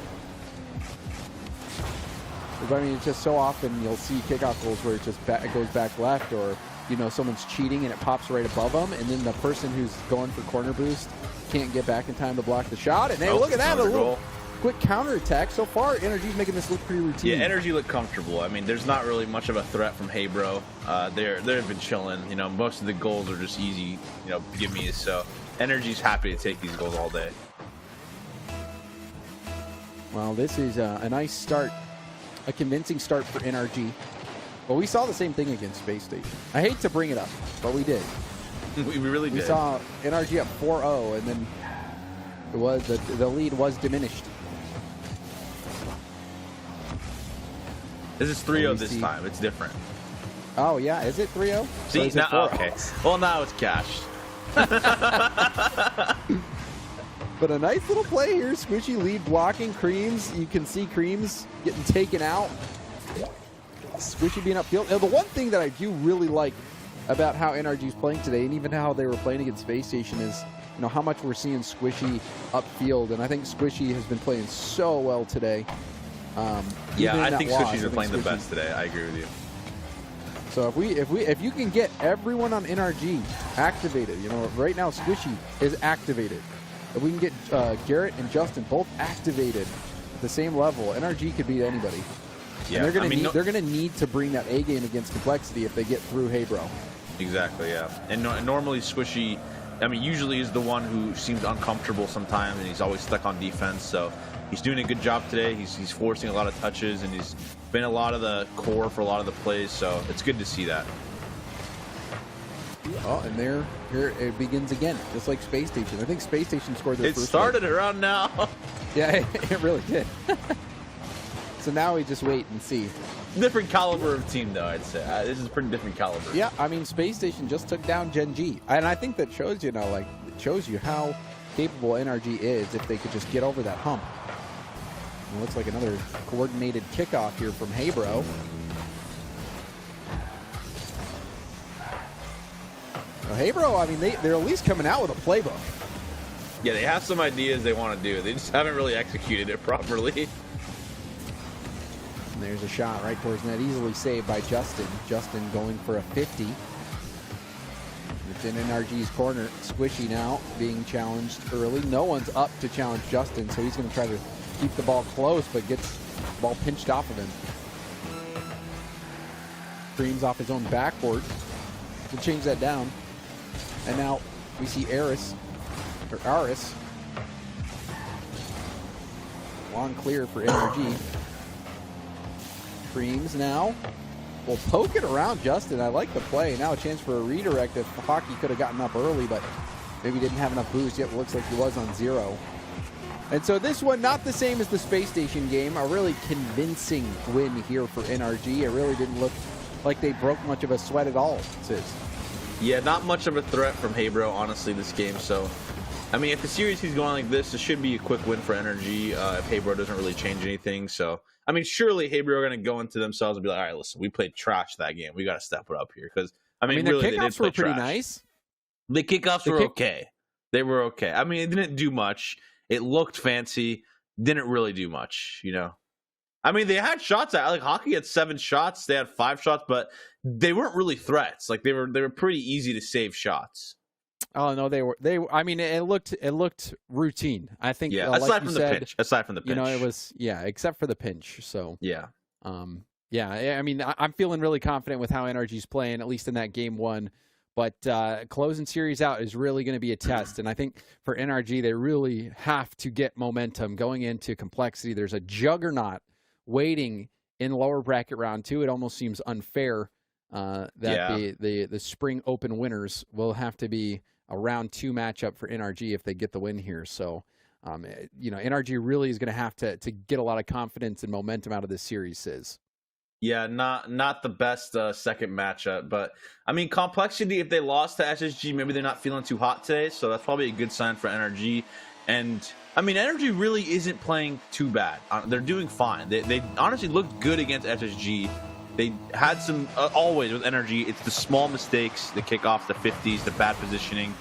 Because, I mean, it's just so often you'll see kickoff goals where it just it goes back left, or, you know, someone's cheating and it pops right above them, and then the person who's going for corner boost can't get back in time to block the shot. And hey, look at that, a little quick counterattack. So far, NRG's making this look pretty routine. Yeah, NRG look comfortable. I mean, there's not really much of a threat from Hey Bro. They've been chilling. You know, most of the goals are just easy, you know, gimmies. So NRG's happy to take these goals all day. Well, this is a nice start, a convincing start for NRG. Well, we saw the same thing against Space Station. I hate to bring it up, but we did. We really did. We saw NRG up 4-0, and then it was the lead was diminished. This is 3-0 this time. It's different. Oh, yeah. Is it 3-0? See, now, okay. Well, now it's cashed. But a nice little play here. Squishy lead blocking. Creams, you can see Creams getting taken out. Squishy being upfield. Now, the one thing that I do really like about how NRG is playing today, and even how they were playing against Space Station, is, you know, how much we're seeing Squishy upfield. And I think Squishy has been playing so well today. Yeah, I think Squishy's been playing the best today. I agree with you. So if you can get everyone on NRG activated, you know, right now Squishy is activated. If we can get Garrett and Justin both activated at the same level, NRG could beat anybody. Yeah, and they're gonna need to bring that A game against Complexity if they get through Hey Bro. Exactly, yeah. And normally Squishy, I mean, usually is the one who seems uncomfortable sometimes, and he's always stuck on defense. So he's doing a good job today. He's forcing a lot of touches, and he's been a lot of the core for a lot of the plays. So it's good to see that. Oh, and here it begins again, just like Space Station. I think Space Station scored their first. It started around now. Yeah, it really did. So now we just wait and see. Different caliber of team, though, I'd say. This is a pretty different caliber. Yeah, I mean, Space Station just took down Gen G. And I think that shows, you know, like, it shows you how capable NRG is if they could just get over that hump. It looks like another coordinated kickoff here from Heybro. Well, Heybro, I mean, they're at least coming out with a playbook. Yeah, they have some ideas they want to do. They just haven't really executed it properly. And there's a shot right towards net, easily saved by Justin. Justin going for a 50. It's in NRG's corner. Squishy now being challenged early. No one's up to challenge Justin, so he's going to try to keep the ball close, but gets the ball pinched off of him. Creams off his own backboard to change that down. And now we see Aris. Long clear for NRG. Creams now will poke it around Justin. I like the play. Now a chance for a redirect if Hockey could have gotten up early, but maybe didn't have enough boost yet. Looks like he was on 0. And so this one, not the same as the Space Station game. A really convincing win here for NRG. It really didn't look like they broke much of a sweat at all, Sis. Yeah, not much of a threat from Heybro, honestly, this game. So, I mean, if the series keeps going like this should be a quick win for NRG if Heybro doesn't really change anything. So, I mean, surely Heybro are going to go into themselves and be like, all right, listen, we played trash that game. We got to step it up here. Because, I mean their really, kickoffs were pretty nice. The kickoffs were okay. They were okay. I mean, it didn't do much. It looked fancy. Didn't really do much, you know. I mean, they had shots. Like Hockey had 7 shots. They had 5 shots, but they weren't really threats. Like they were pretty easy to save shots. Oh no, they were. I mean, it looked routine. I think. Yeah, like aside from you said, the pinch. Aside from the pinch, you know, it was except for the pinch. So yeah. Yeah. I mean, I'm feeling really confident with how NRG's playing, at least in that game 1. But closing series out is really going to be a test. And I think for NRG, they really have to get momentum going into complexity. There's a juggernaut waiting in lower bracket round 2. It almost seems unfair that the Spring Open winners will have to be a round 2 matchup for NRG if they get the win here. So, you know, NRG really is going to have to get a lot of confidence and momentum out of this series, Sis. Yeah, not the best second matchup, but I mean, complexity, if they lost to SSG, maybe they're not feeling too hot today, so that's probably a good sign for NRG. And I mean, NRG really isn't playing too bad. They're doing fine. They honestly looked good against SSG. They had some, always with NRG, it's the small mistakes, the kickoffs, the 50s, the bad positioning,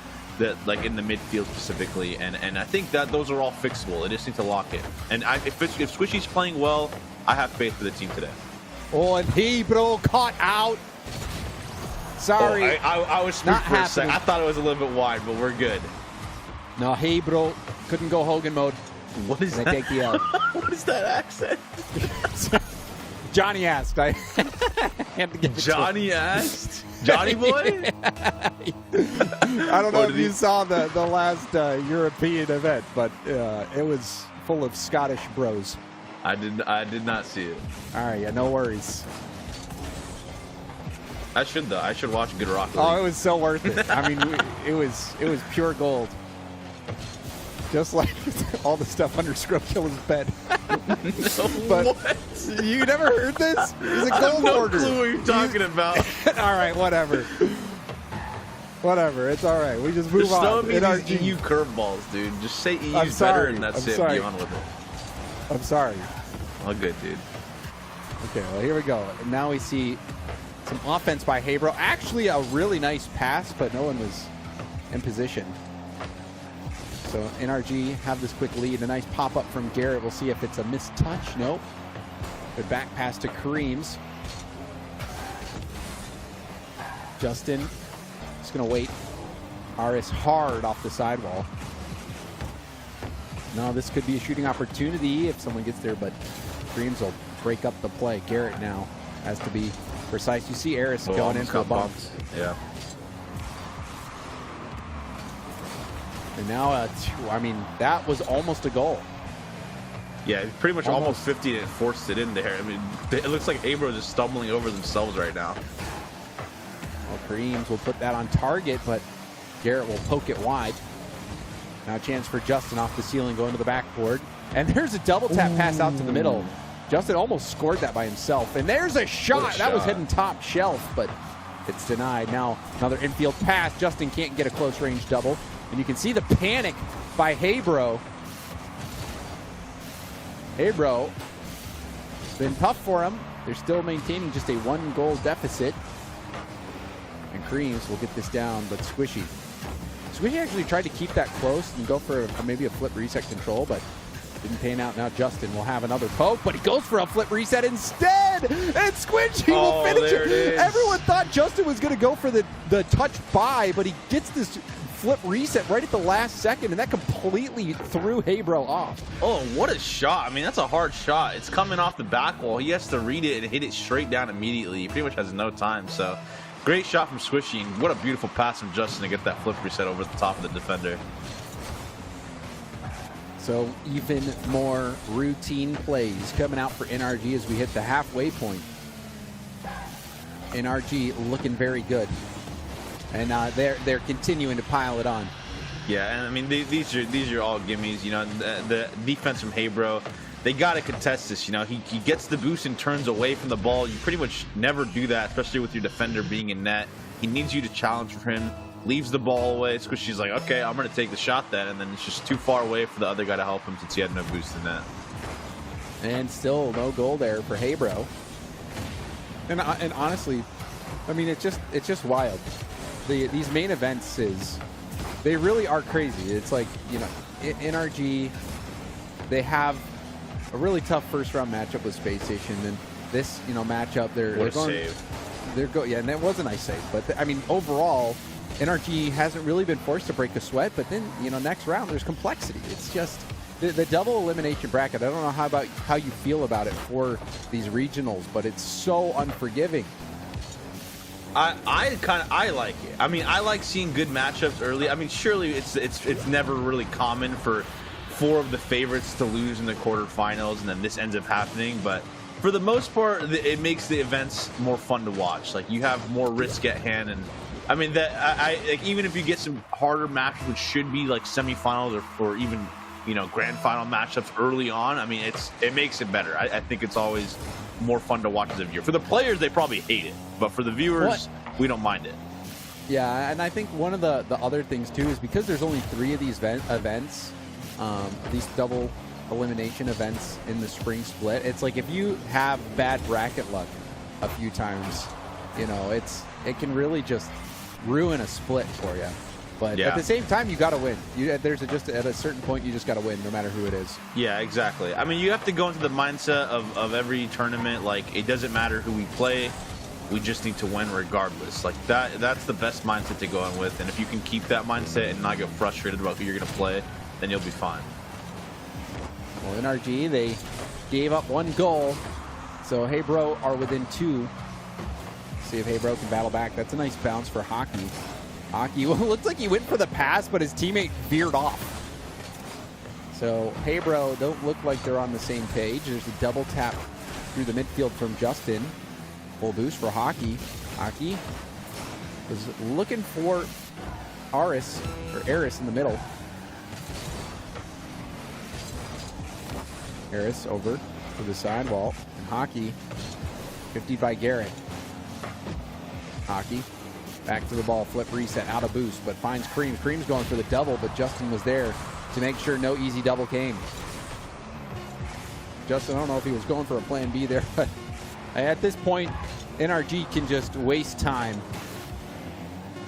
like in the midfield specifically. And I think that those are all fixable. They just need to lock it. And if Squishy's playing well, I have faith for the team today. Oh, and Heybro caught out. Sorry. Oh, I was spooked for a second. I thought it was a little bit wide, but we're good. No, Heybro couldn't go Hogan mode. What is that? Take the L. What is that accent? Johnny asked. I had to give it Johnny asked? Johnny boy? I don't know if you saw the last European event, but it was full of Scottish bros. I did not see it. All right, yeah, no worries. I should though. I should watch Good Rock League. Oh, it was so worth it. I mean, it was pure gold. Just like all the stuff under Scrub Killer's bed. But what? You never heard this? He's a gold hoarder. I have no clue what you're talking about. All right, whatever. Whatever, it's all right. We just move on. These EU curveballs, dude. Just say EU's better, and that's it. Be on with it. I'm sorry. All good, dude. Okay, well, here we go. And now we see some offense by Heybro. Actually, a really nice pass, but no one was in position. So NRG have this quick lead. A nice pop-up from Garrett. We'll see if it's a missed touch. Nope. Good back pass to Creams. Justin just going to wait. RS hard off the sidewall. No, this could be a shooting opportunity if someone gets there, but Creams will break up the play. Garrett now has to be precise. You see Aris going in for a bump. Yeah. And now, I mean, that was almost a goal. Yeah, pretty much almost 50 and forced it in there. I mean, it looks like Heybro is just stumbling over themselves right now. Well, Creams will put that on target, but Garrett will poke it wide. Now a chance for Justin off the ceiling going to the backboard. And there's a double tap pass out to the middle. Justin almost scored that by himself. And there's a shot. That was hitting top shelf, but it's denied. Now another infield pass. Justin can't get a close range double. And you can see the panic by Haybro. Haybro, it's been tough for him. They're still maintaining just a 1-goal deficit. And Creams will get this down, but Squishy actually tried to keep that close and go for maybe a flip reset control, but didn't pan out. Now Justin will have another poke, but he goes for a flip reset instead, and Squishy will finish it. Everyone thought Justin was going to go for the touch by, but he gets this flip reset right at the last second, and that completely threw Haybro off. Oh, what a shot. I mean, that's a hard shot. It's coming off the back wall. He has to read it and hit it straight down immediately. He pretty much has no time, so great shot from Squishy, and what a beautiful pass from Justin to get that flip reset over the top of the defender. So even more routine plays coming out for NRG as we hit the halfway point. NRG looking very good, and they're continuing to pile it on. Yeah, and I mean these are all gimmies. You know, the defense from Haybro, they got to contest this. You know, he gets the boost and turns away from the ball. You pretty much never do that, especially with your defender being in net. He needs you to challenge for him. Leaves the ball away. Squishy's like, okay, I'm going to take the shot then, and then it's just too far away for the other guy to help him since he had no boost in that. And still no goal there for Haybro. And honestly, I mean, it's just wild. These main events they really are crazy. It's like, you know, NRG, they have a really tough first round matchup with Space Station, and this, you know, matchup they're going, yeah, and that was a nice save. But I mean, overall, NRG hasn't really been forced to break a sweat, but then, you know, next round there's complexity. It's just the double elimination bracket. I don't know how you feel about it for these regionals, but it's so unforgiving. I like it. I mean, I like seeing good matchups early. I mean, surely it's never really common for 4 of the favorites to lose in the quarterfinals, and then this ends up happening. But for the most part, it makes the events more fun to watch. Like, you have more risk at hand, and I mean that like, even if you get some harder matches, which should be like semifinals or even, you know, grand final matchups early on, I mean it makes it better. I think it's always more fun to watch as a viewer. For the players, they probably hate it, but for the viewers, we don't mind it. Yeah, and I think one of the other things too is because there's only 3 of these events, these double elimination events in the spring split. It's like if you have bad bracket luck a few times, you know, it can really just ruin a split for you. But at the same time, you got to win. There's just at a certain point, you just got to win, no matter who it is. Yeah, exactly. I mean, you have to go into the mindset of every tournament. Like, it doesn't matter who we play. We just need to win regardless. Like, that's the best mindset to go in with. And if you can keep that mindset and not get frustrated about who you're going to play, then you'll be fine. Well, NRG, they gave up 1 goal. So Haybro are within 2. See if Haybro can battle back. That's a nice bounce for Hockey. Hockey, well, looks like he went for the pass, but his teammate veered off. So Haybro don't look like they're on the same page. There's a double tap through the midfield from Justin. Full boost for Hockey. Hockey is looking for Aris in the middle. Aris over to the sidewall, and Hockey 50 by Garrett. Hockey back to the ball, flip reset, out of boost, but finds Creams. Creams going for the double, but Justin was there to make sure no easy double came. Justin, I don't know if he was going for a plan B there, but at this point, NRG can just waste time.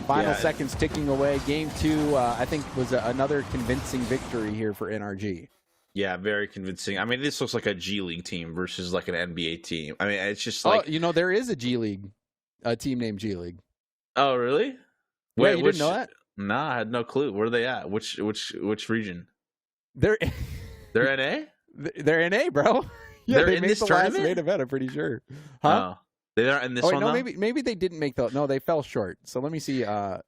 Final seconds ticking away. Game 2, I think, was another convincing victory here for NRG. Yeah, very convincing. I mean, this looks like a G League team versus like an NBA team. I mean, it's just like... Oh, you know, there is a G League, a team named G League. Oh, really? Wait, you didn't know that? Nah, I had no clue. Where are they at? Which region? They're NA? They're NA, bro. Yeah, they're they in made this the tournament? last main event, I'm pretty sure. Huh? Oh, they aren't in this one, no, though? maybe they didn't make the... No, they fell short. So let me see. Yeah,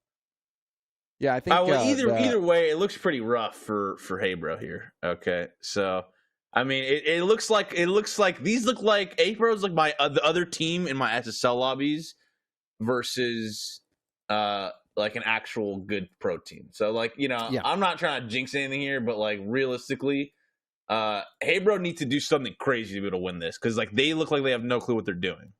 I think... well, either way, it looks pretty rough for Haybro here. Okay, so... I mean, it looks like these look like Haybro's like the other team in my SSL lobbies versus like an actual good pro team. So like, you know, I'm not trying to jinx anything here, but like realistically, Hey-Bro need to do something crazy to be able to win this because like they look like they have no clue what they're doing.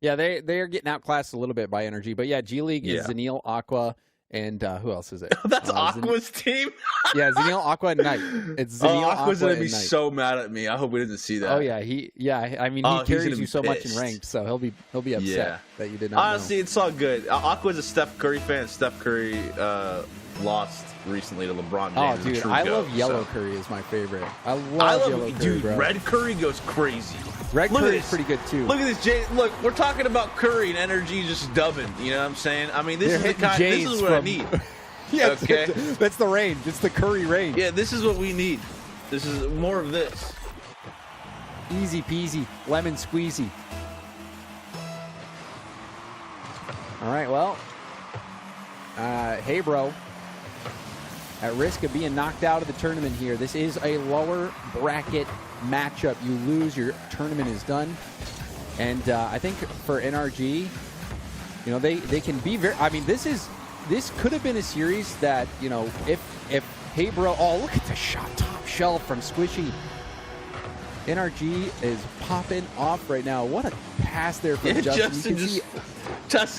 Yeah, they are getting outclassed a little bit by NRG, but yeah, G League is Zenil, Aqua, and who else is it? That's Aqua's team. Yeah, Zenil, Aqua, and Knight. It's Zenil, Aqua's Aqua, gonna be and Knight. so mad at me. I hope he doesn't see that. Oh yeah, he carries you so much in ranked, so he'll be upset that you did not. Honestly, it's all good. Aqua's a Steph Curry fan. Steph Curry lost recently to LeBron James. Oh dude, I love Yellow Curry is my favorite. I love Yellow Curry, dude. bro. Red Curry goes crazy. Red Curry is pretty good too. Look at this, Jay. Look, we're talking about Curry and NRG just dubbing. You know what I'm saying? I mean, this is what I need. Yeah, okay, that's the range. It's the Curry range. Yeah, this is what we need. This is more of this. Easy peasy, lemon squeezy. All right, well, hey, bro. At risk of being knocked out of the tournament here, this is a lower bracket matchup. You lose, your tournament is done. And I think for NRG, you know, they can be very. I mean, this could have been a series that, you know, if hey bro, oh look at the shot, top shelf from Squishy. NRG is popping off right now. What a pass there from Justin.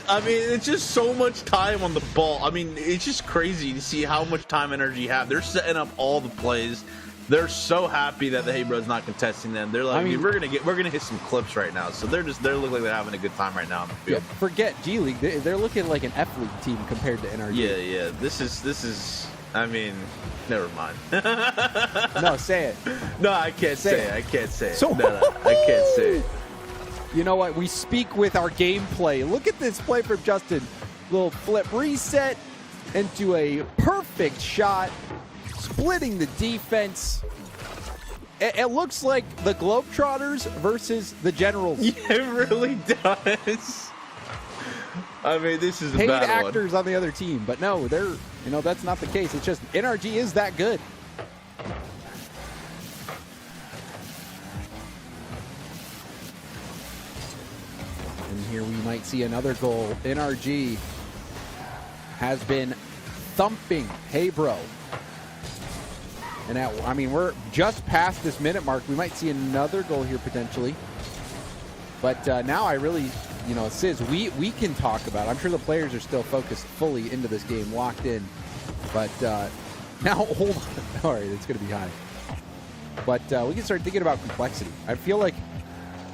I mean, it's just so much time on the ball. I mean, it's just crazy to see how much time NRG have. They're setting up all the plays. They're so happy that the Hey Bro's not contesting them. They're like, I mean, we're gonna hit some clips right now. So they look like they're having a good time right now on the field. Yeah, forget G League. They're looking like an F League team compared to NRG. Yeah. This is. I mean, never mind. No, say it. No, I can't say it. I can't say it. So, no, I can't say it. You know what? We speak with our gameplay. Look at this play from Justin. Little flip reset into a perfect shot, splitting the defense. It looks like the Globetrotters versus the Generals. Yeah, it really does. I mean, this is a paid bad actors one. on the other team, but no, that's not the case. It's just NRG is that good. And here we might see another goal. NRG has been thumping Hey Bro. And I mean, we're just past this minute mark. We might see another goal here potentially. But now I really, you know, Sis, we can talk about it. I'm sure the players are still focused fully into this game, locked in. But now, hold on. All right, it's going to be high. But we can start thinking about complexity. I feel like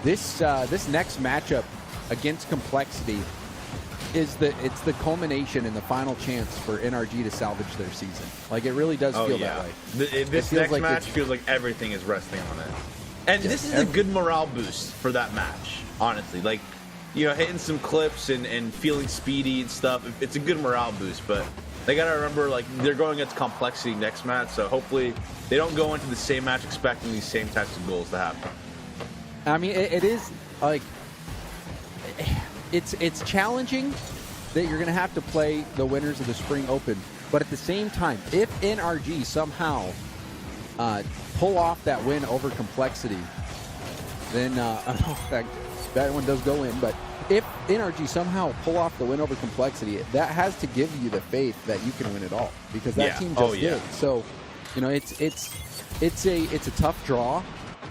this next matchup against complexity is it's the culmination and the final chance for NRG to salvage their season. Like, it really does feel that way. This next match feels like everything is resting on it. And this is a good morale boost for that match, honestly. Like, you know, hitting some clips and feeling speedy and stuff, it's a good morale boost. But they got to remember, like, they're going against complexity next match, so hopefully they don't go into the same match expecting these same types of goals to happen. I mean, it is, like, it's challenging that you're going to have to play the winners of the Spring Open. But at the same time, if NRG somehow pull off that win over complexity, then that one does go in. But if NRG somehow pull off the win over complexity, that has to give you the faith that you can win it all, because that team just did. So, you know, it's a tough draw,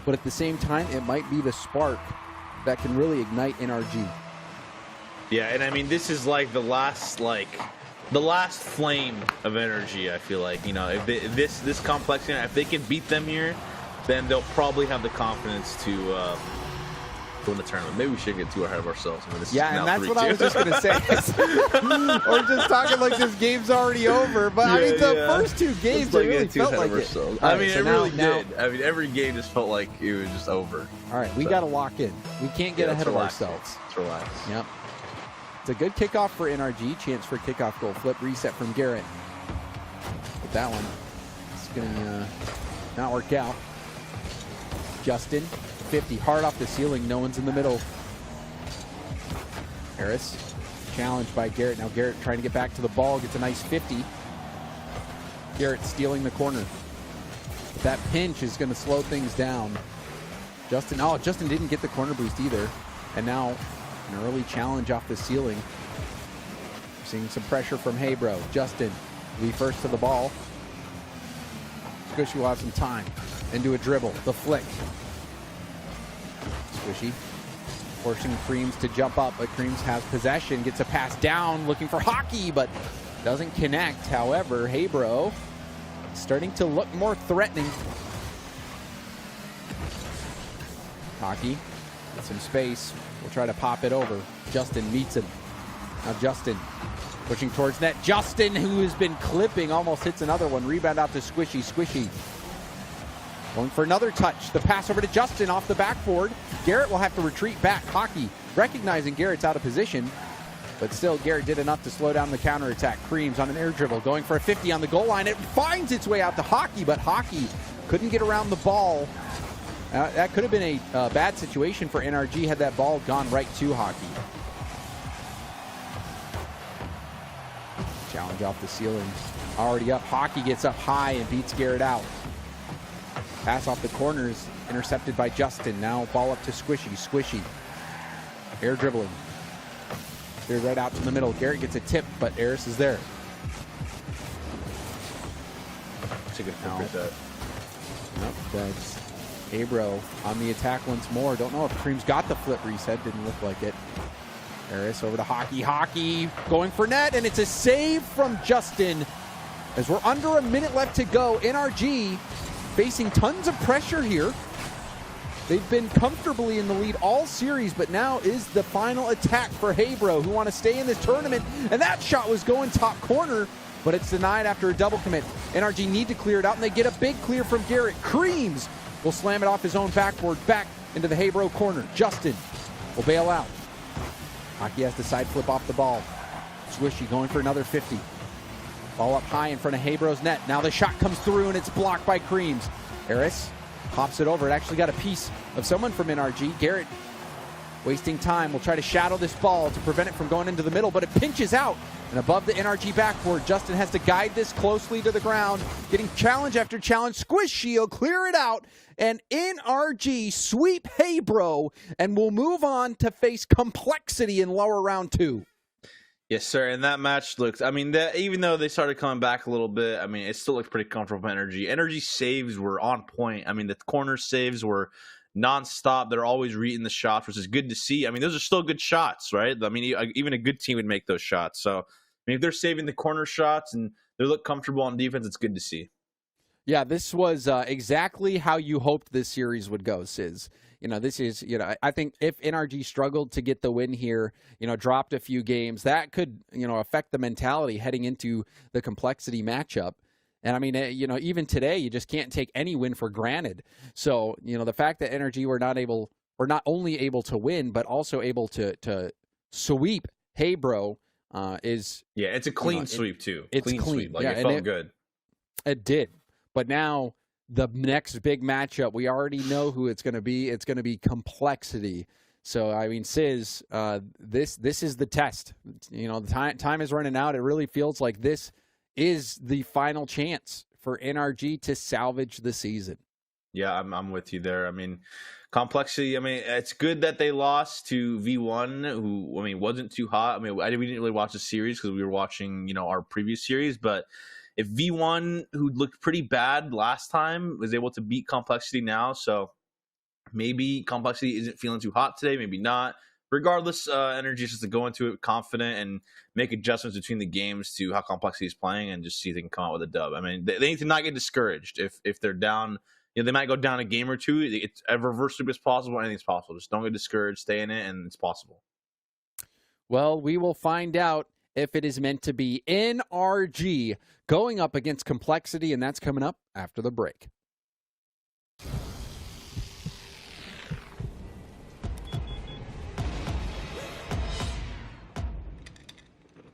but at the same time, it might be the spark that can really ignite NRG. Yeah, and I mean, this is like the last flame of energy. I feel like, you know, if this complexity, if they can beat them here, then they'll probably have the confidence to win the tournament. Maybe we shouldn't get too ahead of ourselves. I mean, this is and that's 3-2. what I was just gonna say. We're just talking like this game's already over, but I mean, the first two games it really felt like it. I mean, it really did. I mean, every game just felt like it was just over. All right, we got to lock in. We can't get ahead of ourselves. Let's relax. Yep. It's a good kickoff for NRG. Chance for a kickoff goal. Flip reset from Garrett. But that one is going to not work out. Justin, 50, hard off the ceiling. No one's in the middle. Harris, challenged by Garrett. Now Garrett trying to get back to the ball. Gets a nice 50. Garrett stealing the corner. But that pinch is going to slow things down. Justin didn't get the corner boost either. And now an early challenge off the ceiling. Seeing some pressure from Hey Bro. Justin, Lee first to the ball. Squishy will have some time. into a dribble. The flick. Squishy forcing Creams to jump up, but Creams has possession, gets a pass down, looking for Hockey, but doesn't connect. However, Hebro starting to look more threatening. Hockey with some space. We'll try to pop it over. Justin meets him. Now Justin pushing towards net. Justin, who has been clipping, almost hits another one. Rebound out to Squishy. Squishy going for another touch. The pass over to Justin off the backboard. Garrett will have to retreat back. Hockey recognizing Garrett's out of position, but still Garrett did enough to slow down the counterattack. Creams on an air dribble going for a 50 on the goal line. It finds its way out to Hockey, but Hockey couldn't get around the ball. That could have been a bad situation for NRG had that ball gone right to Hockey. Challenge off the ceiling. Already up. Hockey gets up high and beats Garrett out. Pass off the corners. Intercepted by Justin. Now ball up to Squishy. Squishy. Air dribbling. They're right out to the middle. Garrett gets a tip, but Eris is there. That's a good flip reset. Nope, that's Hebro on the attack once more. Don't know if Creams got the flip reset. Didn't look like it. Eris over to Hockey. Hockey going for net, and it's a save from Justin. As we're under a minute left to go, NRG facing tons of pressure here. They've been comfortably in the lead all series, but now is the final attack for Hebro, who want to stay in this tournament. And that shot was going top corner, but it's denied after a double commit. NRG need to clear it out, and they get a big clear from Garrett. Creams will slam it off his own backboard back into the Hebro corner. Justin will bail out. Hockey has to side flip off the ball. Squishy going for another 50. Ball up high in front of Hebro's net. Now the shot comes through, and it's blocked by Creams. Eris pops it over. It actually got a piece of someone from NRG. Garrett wasting time. Will try to shadow this ball to prevent it from going into the middle, but it pinches out. And above the NRG backboard, Justin has to guide this closely to the ground, getting challenge after challenge. Squishy will clear it out, and NRG sweep Hebro, and will move on to face Complexity in lower round 2. Yes, sir. And that match looked, I mean, even though they started coming back a little bit, I mean, it still looked pretty comfortable for NRG. NRG saves were on point. I mean, the corner saves were nonstop. They're always reading the shots, which is good to see. I mean, those are still good shots, right? I mean, even a good team would make those shots. So, I mean, if they're saving the corner shots and they look comfortable on defense, it's good to see. Yeah, this was exactly how you hoped this series would go, Sis. This is, I think if NRG struggled to get the win here, dropped a few games, that could, affect the mentality heading into the Complexity matchup. And I mean, even today, you just can't take any win for granted. So, the fact that NRG were not only able to win, but also able to sweep Hebro is... Yeah, it's a clean sweep, too. It's clean. Sweep. Like, yeah, it felt good. It did. But now the next big matchup, we already know who it's going to be. It's going to be Complexity. So, I mean, Sis, this is the test. The time is running out. It really feels like this is the final chance for NRG to salvage the season. Yeah, I'm with you there. I mean, Complexity, I mean, it's good that they lost to V1, who, I mean, wasn't too hot. I mean, we didn't really watch the series because we were watching, our previous series, but if V1, who looked pretty bad last time, was able to beat Complexity now, so maybe Complexity isn't feeling too hot today, maybe not. Regardless, NRG is just to go into it confident and make adjustments between the games to how Complexity is playing and just see if they can come out with a dub. I mean, they need to not get discouraged if they're down. They might go down a game or two. It's a reverse sweep is possible. Anything's possible. Just don't get discouraged. Stay in it, and it's possible. Well, we will find out if it is meant to be. NRG going up against Complexity, and that's coming up after the break.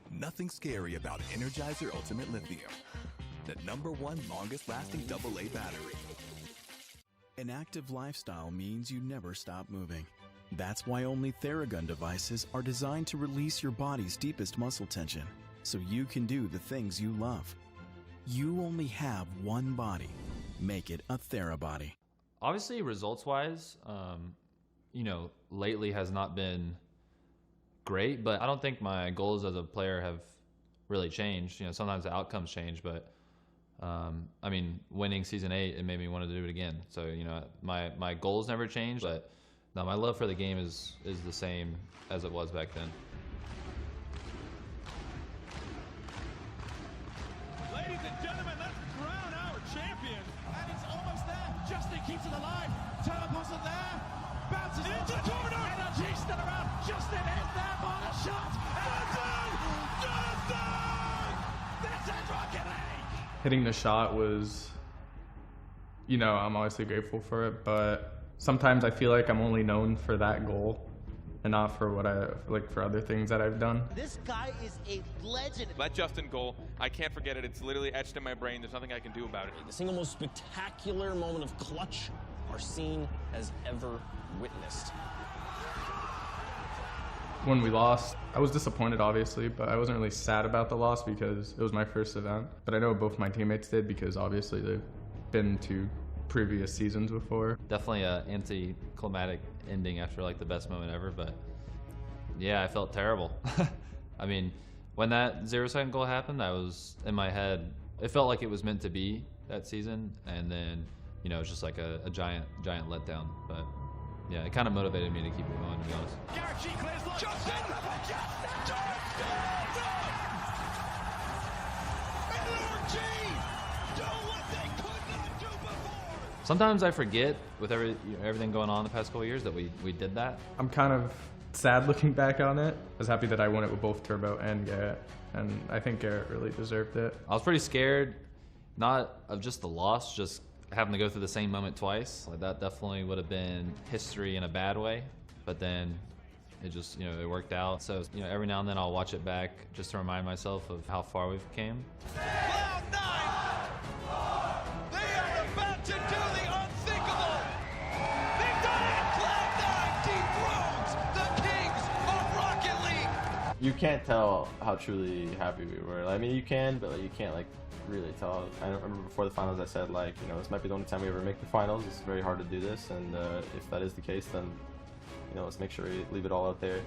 Nothing scary about Energizer Ultimate Lithium, the #1 longest lasting AA battery. An active lifestyle means you never stop moving. That's why only Theragun devices are designed to release your body's deepest muscle tension, so you can do the things you love. You only have one body. Make it a TheraBody. Obviously, results-wise, lately has not been great, but I don't think my goals as a player have really changed. Sometimes the outcomes change, but I mean, winning season 8, it made me want to do it again. So, you know, my goals never changed, but no, my love for the game is the same as it was back then. Ladies and gentlemen, let's crown our champion. And he's almost there. Justin keeps it alive. Teleports it there. Bounces into the corner. NRG still around. Justin is there for the shot. Justin! That's it, Rocket League! Hitting the shot was, you know, I'm obviously grateful for it, but sometimes I feel like I'm only known for that goal and not for what I like for other things that I've done. This guy is a legend. That Justin goal, I can't forget it. It's literally etched in my brain. There's nothing I can do about it. The single most spectacular moment of clutch our scene has ever witnessed. When we lost, I was disappointed, obviously, but I wasn't really sad about the loss because it was my first event. But I know both my teammates did because obviously they've been to previous seasons before. Definitely an anticlimactic ending after like the best moment ever, but yeah, I felt terrible. I mean, when that 0-second goal happened, I was in my head, it felt like it was meant to be that season, and then, you know, it's just like a giant letdown, but yeah, it kind of motivated me to keep it going, to be honest. GarrettG clears line. Justin! NRG! Do what they could not do before! Sometimes I forget with everything going on the past couple of years that we did that. I'm kind of sad looking back on it. I was happy that I won it with both Turbo and Garrett, and I think Garrett really deserved it. I was pretty scared, not of just the loss, just having to go through the same moment twice. Like that definitely would have been history in a bad way, but then it just, you know, it worked out. So, you know, every now and then I'll watch it back just to remind myself of how far we've came. Cloud9! They are about to do the unthinkable! They've done it! Cloud9 dethrones the kings of Rocket League! You can't tell how truly happy we were. I mean, you can, but like, you can't like really tell. I remember before the finals I said, like, you know, this might be the only time we ever make the finals. It's very hard to do this, and if that is the case, then, you know, let's make sure we leave it all out there.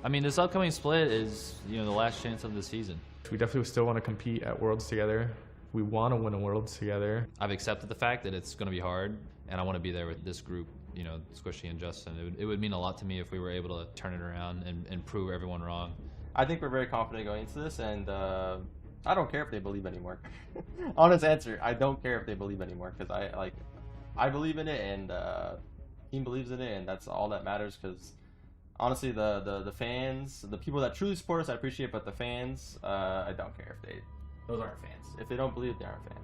I mean, this upcoming split is, you know, the last chance of the season. We definitely still want to compete at Worlds together. We want to win a Worlds together. I've accepted the fact that it's going to be hard, and I want to be there with this group, you know, Squishy and Justin. It would mean a lot to me if we were able to turn it around and prove everyone wrong. I think we're very confident going into this, and I don't care if they believe anymore. Honest answer, I don't care if they believe anymore, because I believe in it, and team believes in it, and that's all that matters. Because honestly, the fans, the people that truly support us, I appreciate, but the fans, I don't care if those aren't fans. If they don't believe, they aren't fans.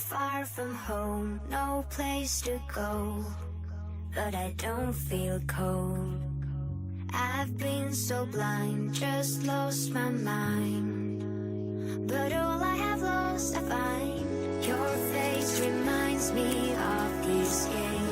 far from home, no place to go, but I don't feel cold. I've been so blind, just lost my mind, but all I have lost I find. Your face reminds me of these games.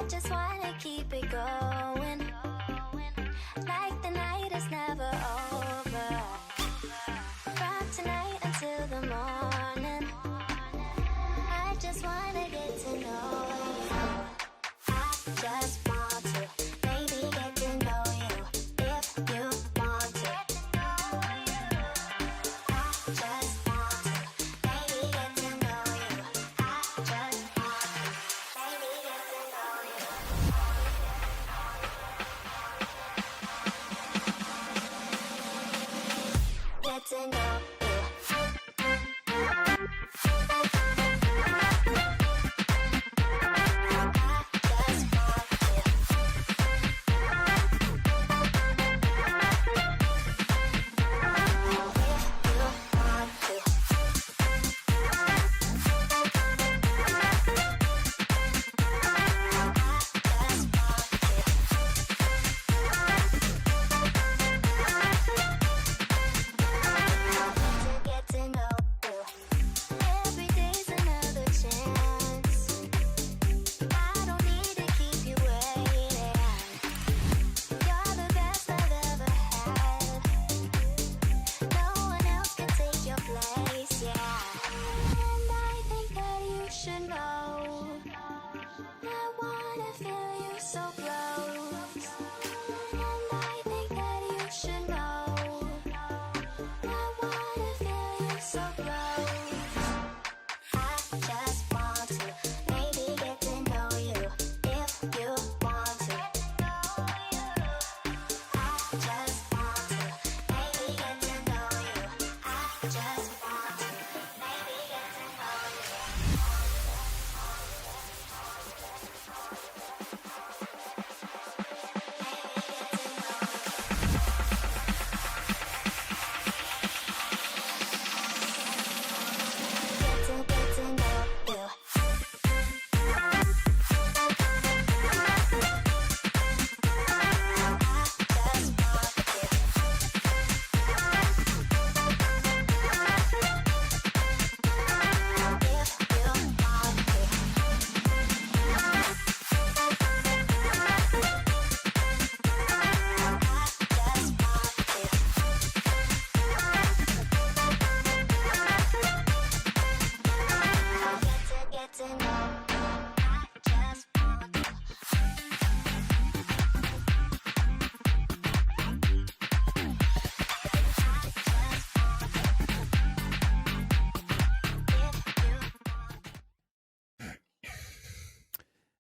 just wanna keep it going, like the night is never over. From tonight until the morning, I just wanna get to know you. I just want to maybe get to know you if you want to. I just want to maybe get to know you. I just want to maybe get to know you. Get to know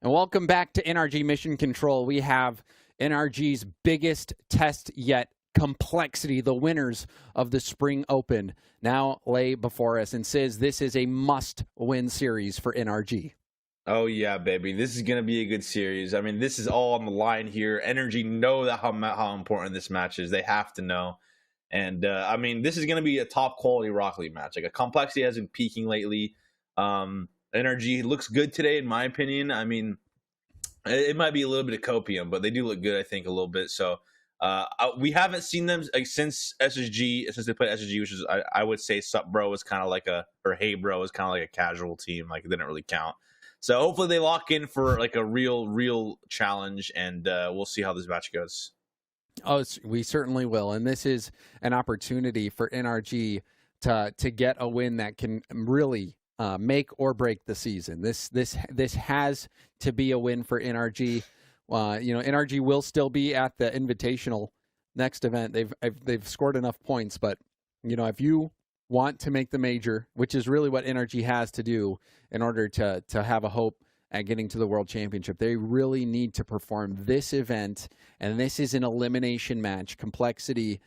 And welcome back to NRG Mission Control. We have NRG's biggest test yet, Complexity, the winners of the Spring Open, now lay before us. And Sis, this is a must-win series for NRG. Oh, yeah, baby. This is going to be a good series. I mean, this is all on the line here. NRG know that how important this match is. They have to know. And, I mean, this is going to be a top-quality Rocket League match. Like, a Complexity has been peaking lately. NRG looks good today, in my opinion. I mean, it might be a little bit of copium, but they do look good, I think, a little bit. So, we haven't seen them since SSG, since they played SSG, which is, I would say, Sup Bro was kind of like or Hey Bro was kind of like a casual team. Like, it didn't really count. So hopefully they lock in for like a real challenge, and we'll see how this match goes. Oh, we certainly will. And this is an opportunity for NRG to get a win that can really make or break the season. This has to be a win for NRG. NRG will still be at the Invitational next event. They've scored enough points, but if you want to make the major, which is really what NRG has to do in order to have a hope at getting to the World Championship, they really need to perform this event, and this is an elimination match. Complexity,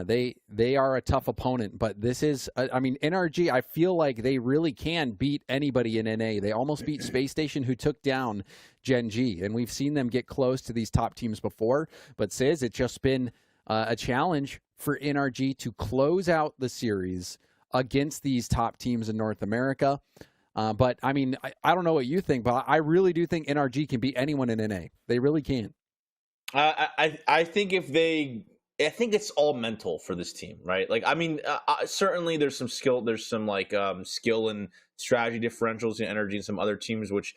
they are a tough opponent, but this is, NRG, I feel like they really can beat anybody in NA. They almost beat Space Station, who took down Gen G, and we've seen them get close to these top teams before, but Sis, it's just been a challenge for NRG to close out the series against these top teams in North America. But, I mean, I don't know what you think, but I really do think NRG can beat anyone in NA. They really can. I think I think it's all mental for this team, right? Like, I mean, certainly there's some skill. There's some, skill and strategy differentials in NRG and some other teams, which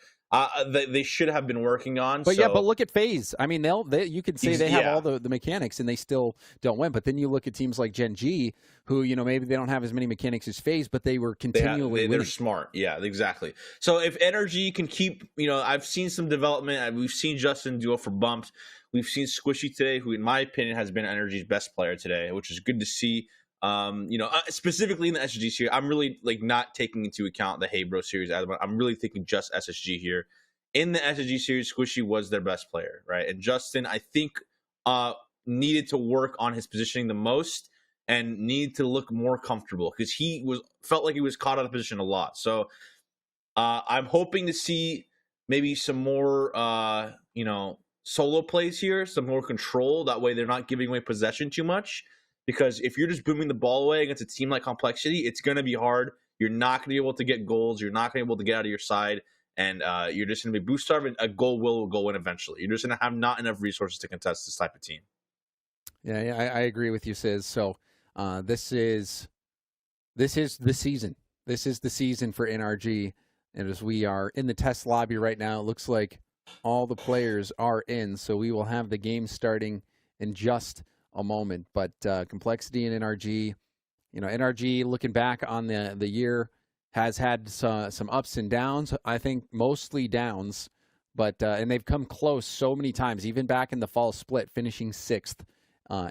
they should have been working on. But but look at FaZe. I mean, you could say they have all the mechanics and they still don't win. But then you look at teams like Gen G, who maybe they don't have as many mechanics as FaZe, but they were continually they're smart. Yeah, exactly. So if NRG can keep, I've seen some development. We've seen Justin duo for bumps. We've seen Squishy today, who in my opinion has been NRG's best player today, which is good to see. Specifically in the SSG series, I'm really not taking into account the Hey Bro series. I'm really thinking just SSG here. In the SSG series, Squishy was their best player, right? And Justin, I think, needed to work on his positioning the most and needed to look more comfortable because felt like he was caught out of position a lot. So I'm hoping to see maybe some more, solo plays here, some more control. That way they're not giving away possession too much. Because if you're just booming the ball away against a team like Complexity, it's going to be hard. You're not going to be able to get goals. You're not going to be able to get out of your side. And you're just going to be boost starved, and a goal will go in eventually. You're just going to have not enough resources to contest this type of team. Yeah, I agree with you, Sis. So this is the season. This is the season for NRG. And as we are in the test lobby right now, it looks like all the players are in. So we will have the game starting in just a moment. But Complexity and NRG, NRG looking back on the year has had some ups and downs. I think mostly downs, but and they've come close so many times, even back in the fall split, finishing 6th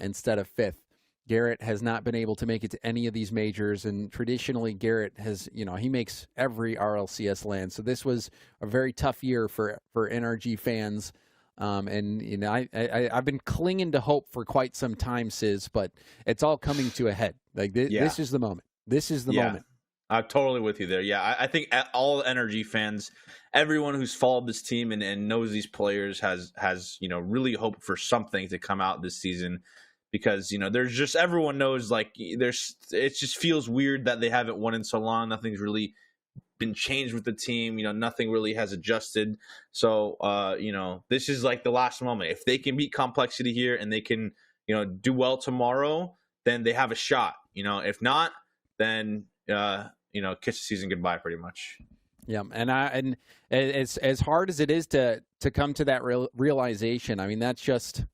instead of 5th. Garrett has not been able to make it to any of these majors, and traditionally Garrett has, he makes every RLCS land. So this was a very tough year for NRG fans. And I've been clinging to hope for quite some time, Sis, but it's all coming to a head. This is the moment. This is the moment. I'm totally with you there. Yeah, I think all NRG fans, everyone who's followed this team and knows these players has really hoped for something to come out this season, because there's just, everyone knows it just feels weird that they haven't won in so long. Nothing's really been changed with the team. Nothing really has adjusted. So this is like the last moment. If they can beat Complexity here and they can do well tomorrow, then they have a shot. If not, then kiss the season goodbye pretty much. Yeah, and it's as hard as it is to come to that realization. I mean, that's just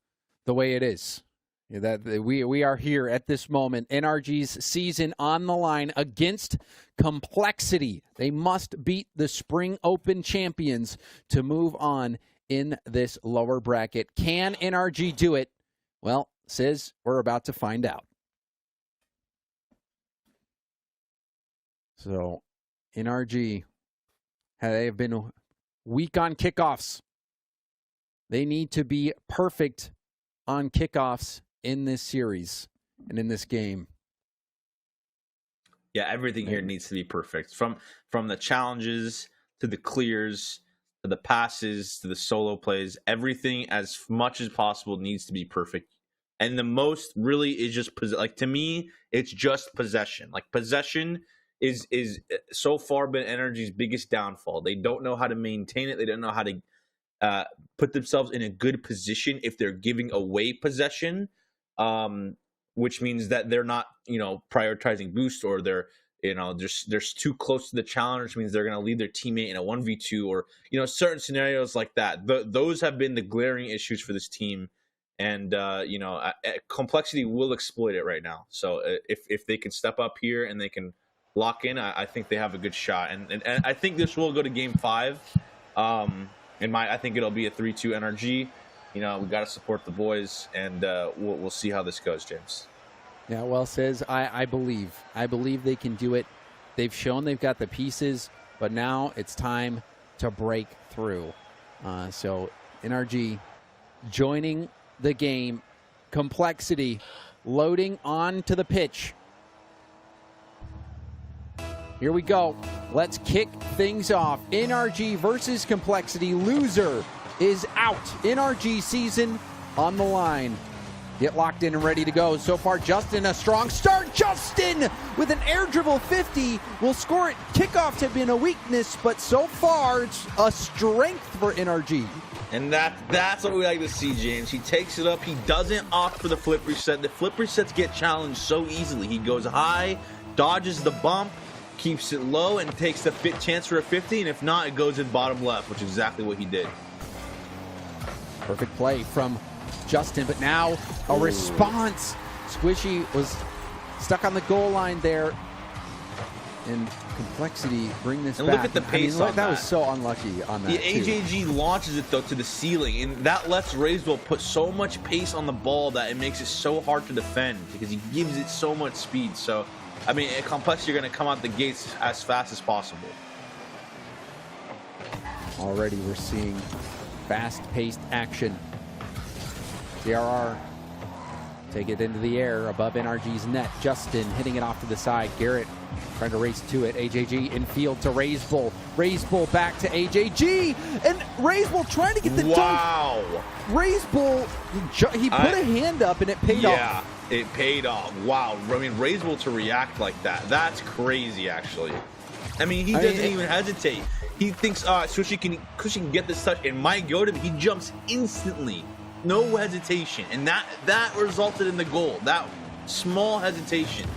the way it is. That we are here at this moment. NRG's season on the line against Complexity. They must beat the Spring Open champions to move on in this lower bracket. Can NRG do it? Well, Sis, we're about to find out. So, NRG, they have been weak on kickoffs. They need to be perfect on kickoffs in this series and in this game. Yeah, everything here needs to be perfect. From the challenges to the clears to the passes to the solo plays, everything as much as possible needs to be perfect. And the most really is just like, to me, it's just possession. Like, possession is so far been NRG's biggest downfall. They don't know how to maintain it. They don't know how to put themselves in a good position if they're giving away possession, which means that they're not, prioritizing boost, or they're, they're too close to the challenge, which means they're going to leave their teammate in a 1v2, or, certain scenarios like that. Those have been the glaring issues for this team. And, Complexity will exploit it right now. So if they can step up here and they can lock in, I think they have a good shot. And I think this will go to game 5. I think it'll be a 3-2 NRG. We got to support the boys, and we'll see how this goes, James. Yeah, well, says I believe they can do it. They've shown they've got the pieces, but now it's time to break through. So NRG joining the game. Complexity loading onto the pitch. Here we go. Let's kick things off. NRG versus Complexity. Loser is out. NRG season on the line. Get locked in and ready to go. So far, Justin, a strong start. Justin with an air dribble 50 will score it. Kickoffs have been a weakness, but so far it's a strength for NRG. And that's what we like to see, James. He takes it up. He doesn't opt for the flip reset. The flip resets get challenged so easily. He goes high, dodges the bump, keeps it low, and takes the chance for a 50. And if not, it goes in bottom left, which is exactly what he did. Perfect play from Justin, but now a response. Squishy was stuck on the goal line there. And Complexity bring this and back. Look at the pace on that. That was so unlucky on that. The AJG launches it, though, to the ceiling, and that lets Raiseville put so much pace on the ball that it makes it so hard to defend because he gives it so much speed. So, at Complexity are going to come out the gates as fast as possible. Already we're seeing fast-paced action. CRR take it into the air above NRG's net. Justin hitting it off to the side. Garrett trying to race to it. AJG in field to Raiseville. Raiseville back to AJG. And Raiseville trying to get the wow. dunk. Raiseville, he put a hand up and it paid off. Yeah, it paid off. Wow. Raiseville to react like that. That's crazy, actually. He doesn't even hesitate. He thinks, Squishy can get this touch and might go to him. He jumps instantly. No hesitation. And that resulted in the goal. That small hesitation.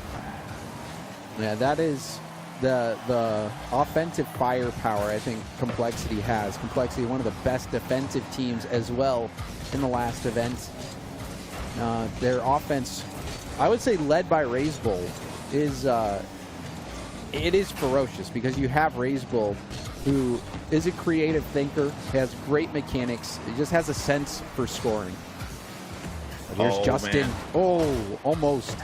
Yeah, that is the offensive firepower I think Complexity has. Complexity, one of the best defensive teams as well in the last event. Their offense, I would say led by Raiseville, is ferocious because you have Raiseville, who is a creative thinker, has great mechanics, he just has a sense for scoring. There's Justin. Man. Oh, almost.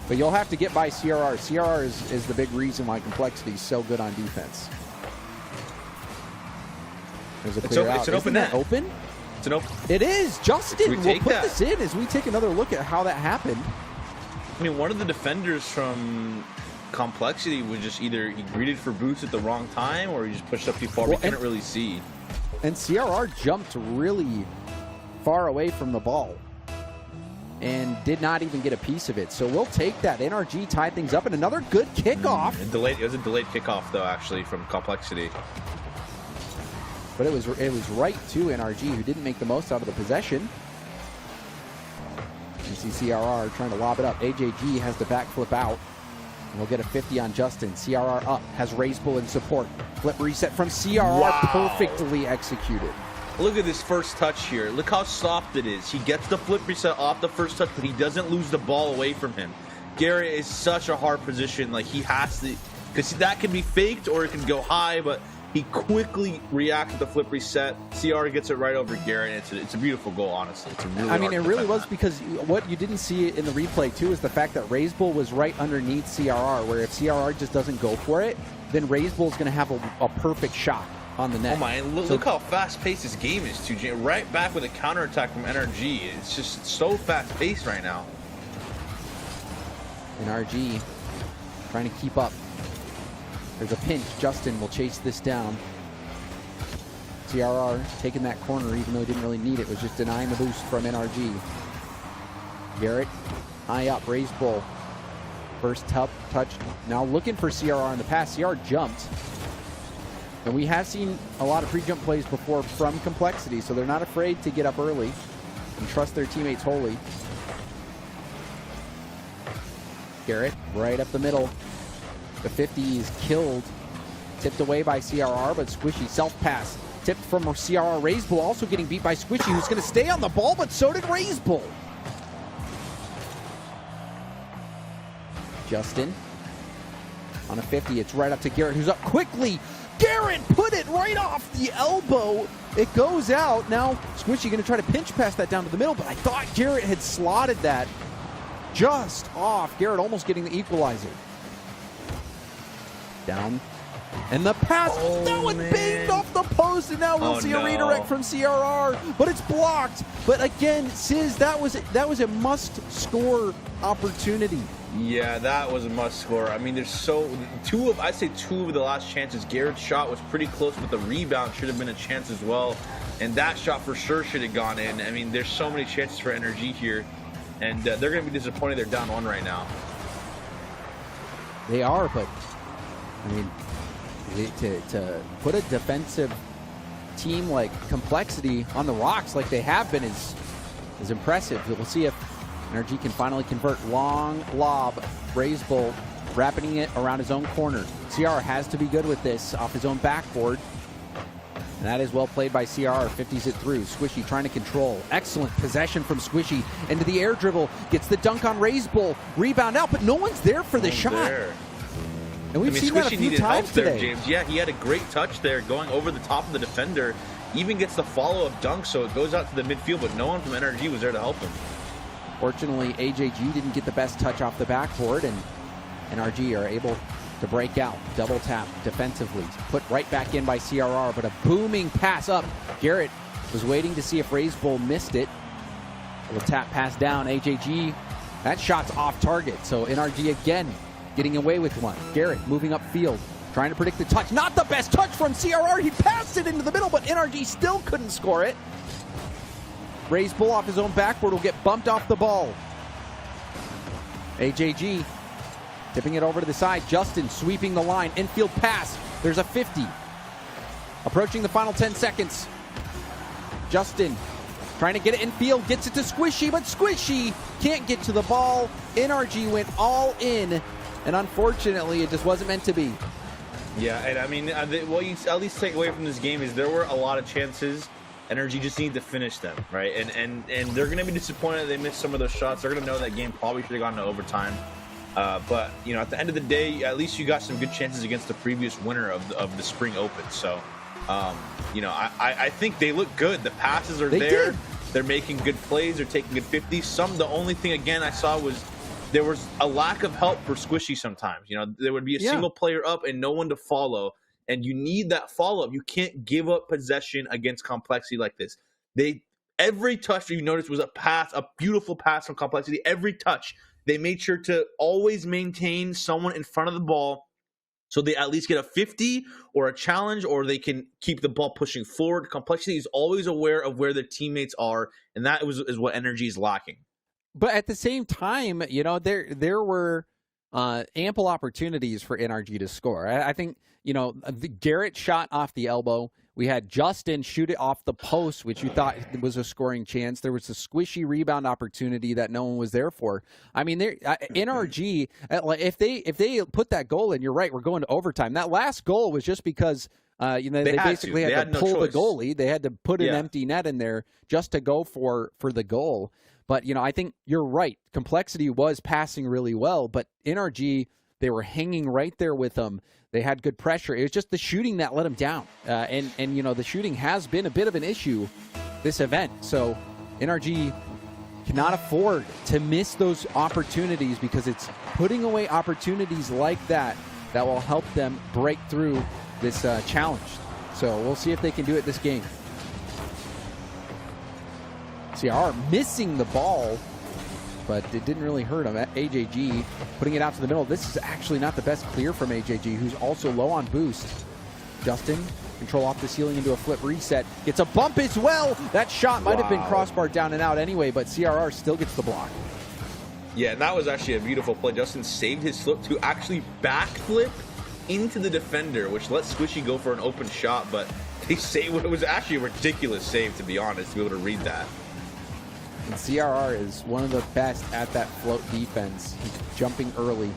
But you'll have to get by CRR. CRR is the big reason why Complexity is so good on defense. There's a clear out. It's an open net. Open? It's an open. It is. Justin will put that. this in as we take another look at how that happened. One of the defenders from Complexity was just either he greeted for boost at the wrong time or he just pushed up too far. We couldn't really see. And CRR jumped really far away from the ball and did not even get a piece of it. So we'll take that. NRG tied things up, and another good kickoff. It was a delayed kickoff, though, actually, from Complexity. But it was right to NRG, who didn't make the most out of the possession. You see CRR trying to lob it up. AJG has the backflip out. And we'll get a 50 on Justin. CRR up, has Raiseville in support. Flip reset from CRR, wow. Perfectly executed. Look at this first touch here. Look how soft it is. He gets the flip reset off the first touch, but he doesn't lose the ball away from him. Garrett is such a hard position. Like, he has to, because that can be faked or it can go high, but he quickly reacts with the flip reset. CR gets it right over Garrett. It's a beautiful goal, honestly. It's a really it really was, because what you didn't see in the replay, too, is the fact that Raiseville was right underneath CRR, where if CRR just doesn't go for it, then Raiseville is going to have a perfect shot. on the net. Oh my, look how fast-paced this game is, too. Right back with a counterattack from NRG. It's just so fast-paced right now. NRG trying to keep up. There's a pinch. Justin will chase this down. CRR taking that corner even though he didn't really need it. Was just denying the boost from NRG. Garrett, high up, raised bull. First touch. Now looking for CRR in the pass. CRR jumped. And we have seen a lot of pre-jump plays before from Complexity, so they're not afraid to get up early and trust their teammates wholly. Garrett right up the middle. The 50 is killed. Tipped away by CRR, but Squishy self-pass. Tipped from CRR. Raised Bull also getting beat by Squishy, who's going to stay on the ball, but so did Raised Bull. Justin on a 50. It's right up to Garrett, who's up quickly. Garrett put it right off the elbow. It goes out. Now Squishy going to try to pinch pass that down to the middle, but I thought Garrett had slotted that just off. Garrett almost getting the equalizer. Down. And the pass, that one banged off the post, and now we'll see a redirect from CRR, but it's blocked. But again, Sizz, that was a must-score opportunity. Yeah, that was a must-score. I mean, there's two of the last chances. Garrett's shot was pretty close, but the rebound should have been a chance as well, and that shot for sure should have gone in. I mean, there's so many chances for NRG here, and they're going to be disappointed they're down one right now. They are, but I mean, to put a defensive team like Complexity on the rocks like they have been is impressive. We'll see if NRG can finally convert. Long lob, Raised Bull, wrapping it around his own corner. CR has to be good with this off his own backboard. And that is well played by CR. 50s it through. Squishy trying to control. Excellent possession from Squishy. Into the air dribble. Gets the dunk on Raised Bull. Rebound out, but no one's there for the shot. There. And we've seen that a few times today. James. Yeah, he had a great touch there going over the top of the defender. Even gets the follow-up dunk, so it goes out to the midfield, but no one from NRG was there to help him. Fortunately, AJG didn't get the best touch off the backboard, and NRG are able to break out. Double tap defensively. Put right back in by CRR, but a booming pass up. Garrett was waiting to see if Raised Bull missed it. A little tap pass down. AJG, that shot's off target, so NRG again getting away with one. Garrett moving upfield, trying to predict the touch. Not the best touch from CRR. He passed it into the middle, but NRG still couldn't score it. Raised Bull off his own backboard will get bumped off the ball. AJG tipping it over to the side. Justin sweeping the line. Infield pass. There's a 50. Approaching the final 10 seconds. Justin trying to get it infield. Gets it to Squishy, but Squishy can't get to the ball. NRG went all in, and unfortunately, it just wasn't meant to be. Yeah, and I mean, what you at least take away from this game is there were a lot of chances. NRG just need to finish them, right? And they're going to be disappointed they missed some of those shots. They're going to know that game probably should have gone to overtime. But, you know, at the end of the day, at least you got some good chances against the previous winner of the Spring Open. So, you know, I think they look good. The passes are there. They're making good plays. They're taking good 50s. The only thing, again, I saw was there was a lack of help for Squishy sometimes. You know, there would be a single player up and no one to follow. And you need that follow-up. You can't give up possession against Complexity like this. Every touch you noticed was a pass, a beautiful pass from Complexity. Every touch, they made sure to always maintain someone in front of the ball so they at least get a 50 or a challenge, or they can keep the ball pushing forward. Complexity is always aware of where their teammates are, and that is what NRG is lacking. But at the same time, you know, there were ample opportunities for NRG to score. I think, you know, the Garrett shot off the elbow. We had Justin shoot it off the post, which you thought was a scoring chance. There was a Squishy rebound opportunity that no one was there for. I mean, NRG, if they put that goal in, you're right, we're going to overtime. That last goal was just because you know, they basically had to pull the goalie. They had to put an empty net in there just to go for the goal. But, you know, I think you're right. Complexity was passing really well, but NRG, they were hanging right there with them. They had good pressure. It was just the shooting that let them down. And you know, the shooting has been a bit of an issue this event. So NRG cannot afford to miss those opportunities, because it's putting away opportunities like that that will help them break through this challenge. So we'll see if they can do it this game. CRR missing the ball, but it didn't really hurt him. AJG putting it out to the middle. This is actually not the best clear from AJG, who's also low on boost. Justin, control off the ceiling into a flip reset. Gets a bump as well. That shot might have been crossbar down and out anyway, but CRR still gets the block. Yeah, and that was actually a beautiful play. Justin saved his flip to actually backflip into the defender, which let Squishy go for an open shot, but they saved it. Was actually a ridiculous save, to be honest, to be able to read that. And CRR is one of the best at that float defense, jumping early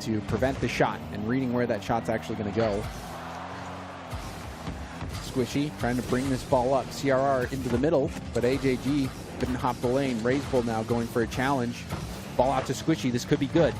to prevent the shot and reading where that shot's actually going to go. Squishy trying to bring this ball up. CRR into the middle, but AJG couldn't hop the lane. Razebull now going for a challenge. Ball out to Squishy. This could be good.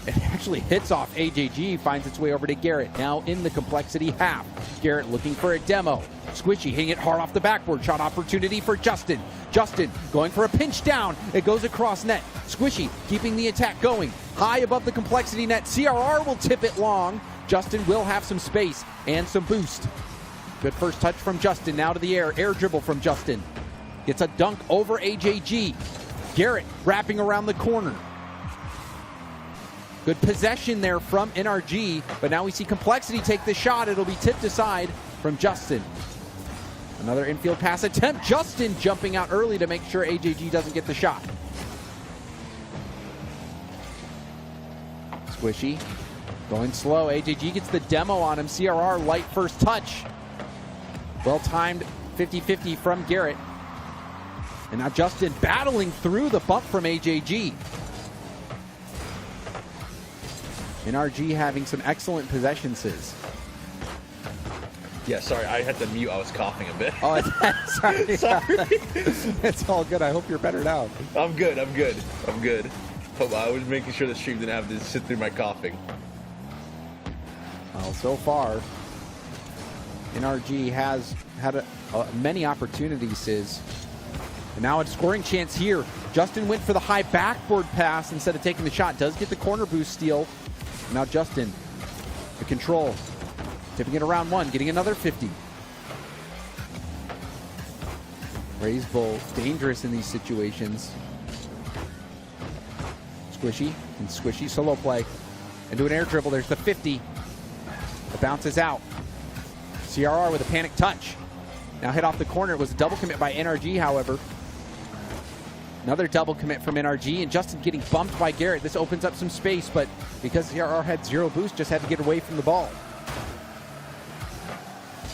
It actually hits off AJG, finds its way over to Garrett. Now in the complexity half. Garrett looking for a demo. Squishy hitting it hard off the backboard. Shot opportunity for Justin. Justin going for a pinch down. It goes across net. Squishy keeping the attack going. High above the complexity net. CRR will tip it long. Justin will have some space and some boost. Good first touch from Justin. Now to the air. Air dribble from Justin. Gets a dunk over AJG. Garrett wrapping around the corner. Good possession there from NRG, but now we see Complexity take the shot. It'll be tipped aside from Justin. Another infield pass attempt. Justin jumping out early to make sure AJG doesn't get the shot. Squishy going slow. AJG gets the demo on him. CRR light first touch. Well-timed 50-50 from Garrett. And now Justin battling through the bump from AJG. NRG having some excellent possession, Sis. Yeah, sorry, I had to mute. I was coughing a bit. Oh, sorry. Sorry. It's all good. I hope you're better now. I'm good. Hope I was making sure the stream didn't have to sit through my coughing. Well, so far, NRG has had many opportunities, Sis. And now a scoring chance here. Justin went for the high backboard pass instead of taking the shot. Does get the corner boost steal. Now Justin, the control, tipping it around one, getting another 50. Razebull, dangerous in these situations. Squishy, and Squishy solo play. Into an air dribble, there's the 50. It bounces out. CRR with a panic touch. Now hit off the corner. It was a double commit by NRG, however. Another double commit from NRG, and Justin getting bumped by Garrett. This opens up some space, but because CRR had zero boost, just had to get away from the ball.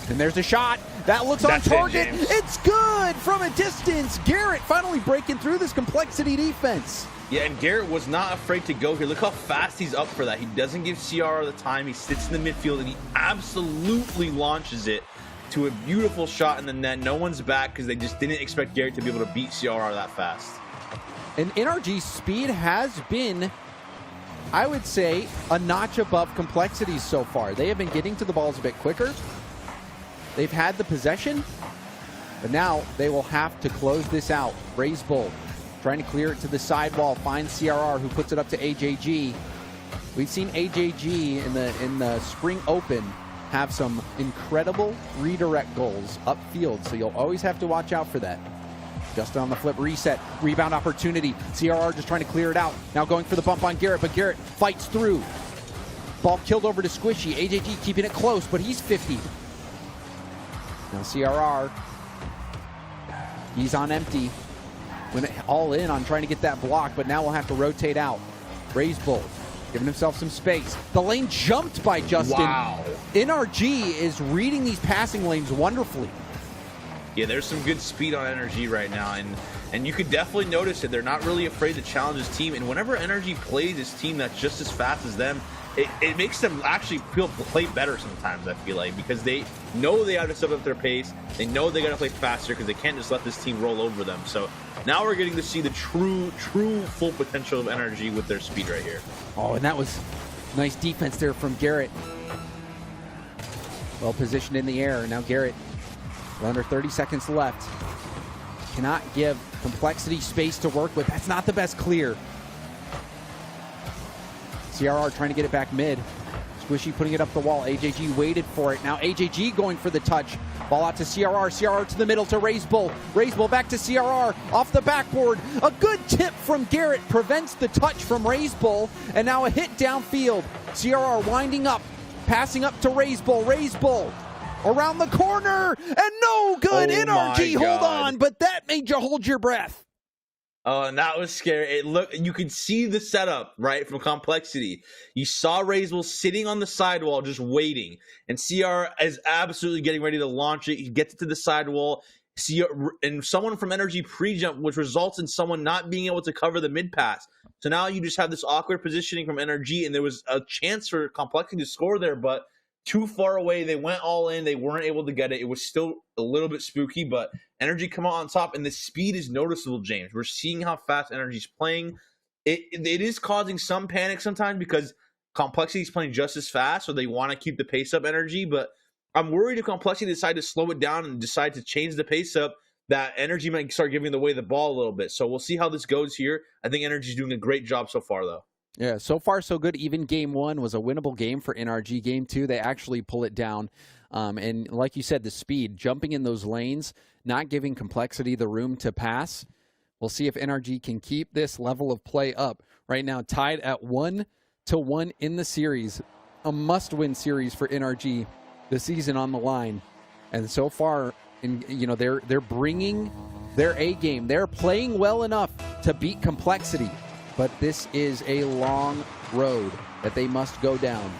And there's a shot. That looks on target. It's good from a distance. Garrett finally breaking through this complexity defense. Yeah, and Garrett was not afraid to go here. Look how fast he's up for that. He doesn't give CRR the time. He sits in the midfield, and he absolutely launches it to a beautiful shot in the net. No one's back because they just didn't expect Garrett to be able to beat CRR that fast. And NRG's speed has been, I would say, a notch above complexities so far. They have been getting to the balls a bit quicker. They've had the possession, but now they will have to close this out. Razebull trying to clear it to the sidewall, finds CRR, who puts it up to AJG. We've seen AJG in the Spring Open have some incredible redirect goals upfield, so you'll always have to watch out for that. Justin on the flip reset, rebound opportunity. CRR just trying to clear it out. Now going for the bump on Garrett, but Garrett fights through. Ball killed over to Squishy. AJG keeping it close, but he's 50. Now CRR, he's on empty. Went all in on trying to get that block, but now we'll have to rotate out. Razebull giving himself some space. The lane jumped by Justin. Wow. NRG is reading these passing lanes wonderfully. Yeah, there's some good speed on NRG right now, and you could definitely notice it. They're not really afraid to challenge this team, and whenever NRG plays this team that's just as fast as them, it makes them actually play better sometimes, I feel like, because they know they have to step up their pace. They know they got to play faster because they can't just let this team roll over them. So now we're getting to see the true full potential of NRG with their speed right here. Oh, and that was nice defense there from Garrett. Well positioned in the air. Now Garrett, under 30 seconds left. Cannot give complexity space to work with. That's not the best clear. CRR trying to get it back mid. Squishy putting it up the wall. AJG waited for it. Now AJG going for the touch. Ball out to CRR. CRR to the middle to RazeBull. RazeBull back to CRR. Off the backboard. A good tip from Garrett prevents the touch from RazeBull. And now a hit downfield. CRR winding up. Passing up to RazeBull. RazeBull around the corner. And no good. NRG, hold on. But that made you hold your breath. Oh, and that was scary. You could see the setup, right, from Complexity. You saw RazeBull sitting on the sidewall just waiting. And CR is absolutely getting ready to launch it. He gets it to the sidewall. And someone from NRG pre-jump, which results in someone not being able to cover the mid-pass. So now you just have this awkward positioning from NRG, and there was a chance for Complexity to score there, but too far away. They went all in. They weren't able to get it. It was still a little bit spooky, but NRG come out on top, and the speed is noticeable, James. We're seeing how fast NRG's playing. It is causing some panic sometimes because Complexity is playing just as fast, so they want to keep the pace up NRG, but I'm worried if Complexity decide to slow it down and decide to change the pace up, that NRG might start giving away the ball a little bit. So we'll see how this goes here. I think NRG's doing a great job so far, though. Yeah, so far so good. Even game 1 was a winnable game for NRG. Game 2, they actually pull it down. And like you said, the speed, jumping in those lanes, not giving Complexity the room to pass. We'll see if NRG can keep this level of play up. Right now, tied at 1-1 in the series. A must-win series for NRG. The season on the line. And so far, they're bringing their A game. They're playing well enough to beat Complexity. But this is a long road that they must go down.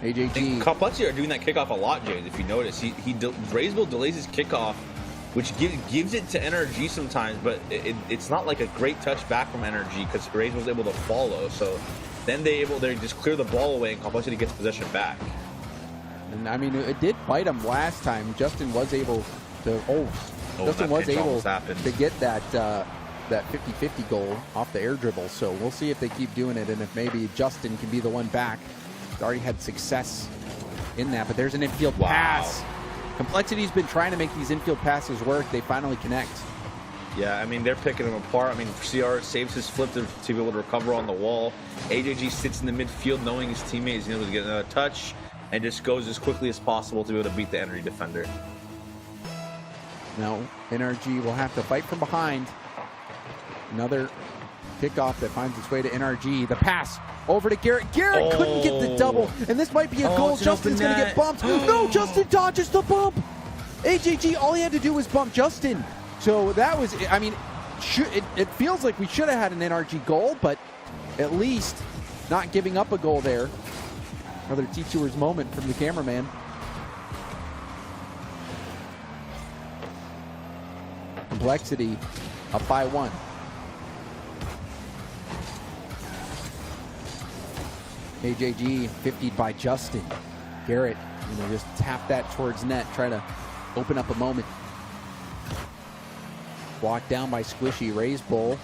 AJG. Complexity are doing that kickoff a lot, James. If you notice, RazeBull delays his kickoff, which gives it to NRG sometimes, but it's not like a great touch back from NRG because RazeBull's able to follow. So then they just clear the ball away and Complexity gets possession back. And I mean, it did bite him last time. Justin was able to. Justin was able to get that 50-50 goal off the air dribble. So we'll see if they keep doing it and if maybe Justin can be the one back. He's already had success in that, but there's an infield pass. Complexity's been trying to make these infield passes work. They finally connect. Yeah, I mean, they're picking him apart. I mean, CR saves his flip to be able to recover on the wall. AJG sits in the midfield knowing his teammate is able to get another touch and just goes as quickly as possible to be able to beat the NRG defender. Now, NRG will have to fight from behind. Another kickoff that finds its way to NRG. The pass over to Garrett. Garrett couldn't get the double, and this might be a goal. Justin's going to get bumped. No, Justin dodges the bump. AJG, all he had to do was bump Justin. So that was, I mean, it feels like we should have had an NRG goal, but at least not giving up a goal there. Another T-Tours moment from the cameraman. Complexity up by 1. AJG 50'd by Justin. Garrett, just tap that towards net, try to open up a moment. Blocked down by Squishy. RazeBull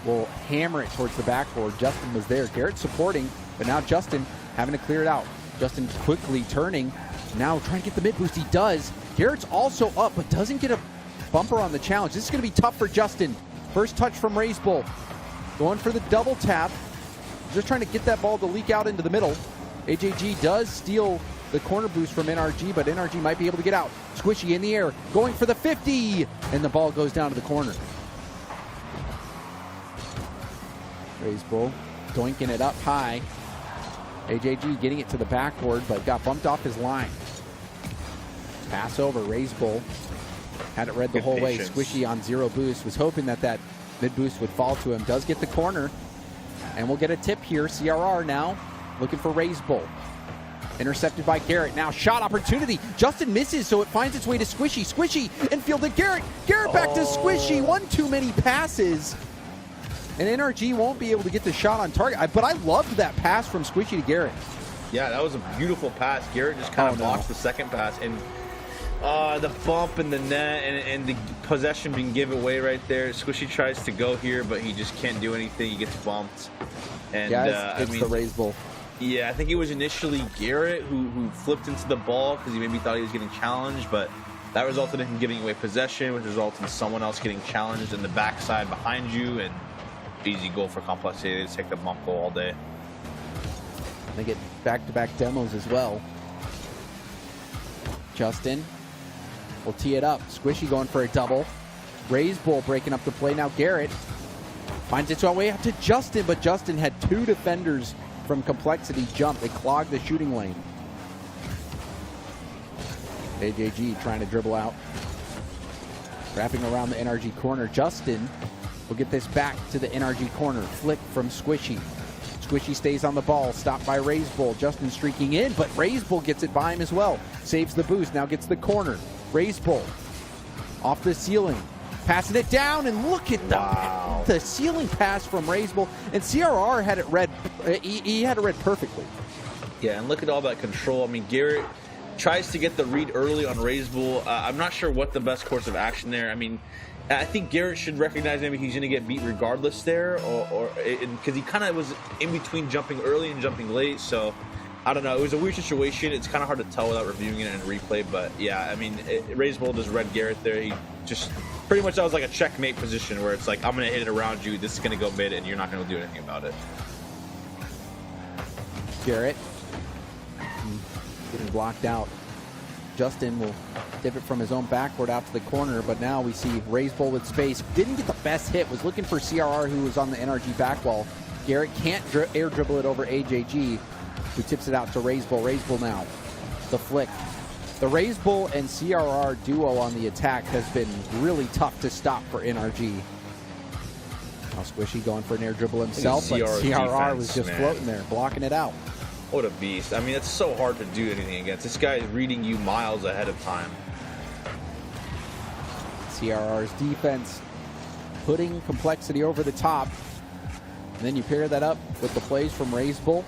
will hammer it towards the backboard. Justin was there. Garrett supporting, but now Justin having to clear it out. Justin quickly turning. Now trying to get the mid boost. He does. Garrett's also up, but doesn't get a bumper on the challenge. This is going to be tough for Justin. First touch from RazeBull. Going for the double tap. Just trying to get that ball to leak out into the middle. AJG does steal the corner boost from NRG, but NRG might be able to get out. Squishy in the air, going for the 50, and the ball goes down to the corner. RazeBull doinking it up high. AJG getting it to the backboard, but got bumped off his line. Pass over, RazeBull had it read the whole way. Squishy on 0 boost, was hoping that mid boost would fall to him. Does get the corner, and we'll get a tip here. CRR now looking for RazeBull. Intercepted by Garrett. Now shot opportunity. Justin misses, so it finds its way to Squishy. Squishy infield to Garrett. Garrett back to Squishy. One too many passes. And NRG won't be able to get the shot on target. But I loved that pass from Squishy to Garrett. Yeah, that was a beautiful pass. Garrett just kind of blocks the second pass. And the bump in the net and the possession being given away right there. Squishy tries to go here, but he just can't do anything. He gets bumped. And yeah, it's the RazeBull. Yeah, I think it was initially Garrett who flipped into the ball because he maybe thought he was getting challenged, but that resulted in him giving away possession, which resulted in someone else getting challenged in the backside behind you, and easy goal for Complexity. They just take the bump goal all day. They get back-to-back demos as well. Justin will tee it up. Squishy going for a double. Raise Bull breaking up the play. Now Garrett finds its way out to Justin, but Justin had 2 defenders from Complexity jump. They clogged the shooting lane. AJG trying to dribble out. Wrapping around the NRG corner. Justin will get this back to the NRG corner. Flick from Squishy. Squishy stays on the ball. Stopped by Raise Bull. Justin streaking in, but Raise Bull gets it by him as well. Saves the boost. Now gets the corner. Raise Bull off the ceiling. Passing it down, and look at the ceiling pass from Raise Bull. And CRR had it read. He had it read perfectly. Yeah, and look at all that control. I mean, Garrett tries to get the read early on Raise Bull. I'm not sure what the best course of action there. I mean, I think Garrett should recognize maybe he's going to get beat regardless there, or because he kind of was in between jumping early and jumping late. So I don't know. It was a weird situation. It's kind of hard to tell without reviewing it in replay. But yeah, I mean, Raise Bull just read Garrett there. He just pretty much, that was like a checkmate position where it's like, I'm going to hit it around you. This is going to go mid, and you're not going to do anything about it. Garrett getting blocked out. Justin will dip it from his own backboard out to the corner, but now we see Raise Bull with space. Didn't get the best hit. Was looking for CRR, who was on the NRG back wall. Garrett can't air dribble it over AJG, who tips it out to Raise Bull. Raise Bull now. The flick. The Raise Bull and CRR duo on the attack has been really tough to stop for NRG. Now Squishy going for an air dribble himself, but CRR was just floating there, blocking it out. What a beast. I mean, it's so hard to do anything against. This guy is reading you miles ahead of time. CRR's defense putting Complexity over the top. And then you pair that up with the plays from Raise Bull.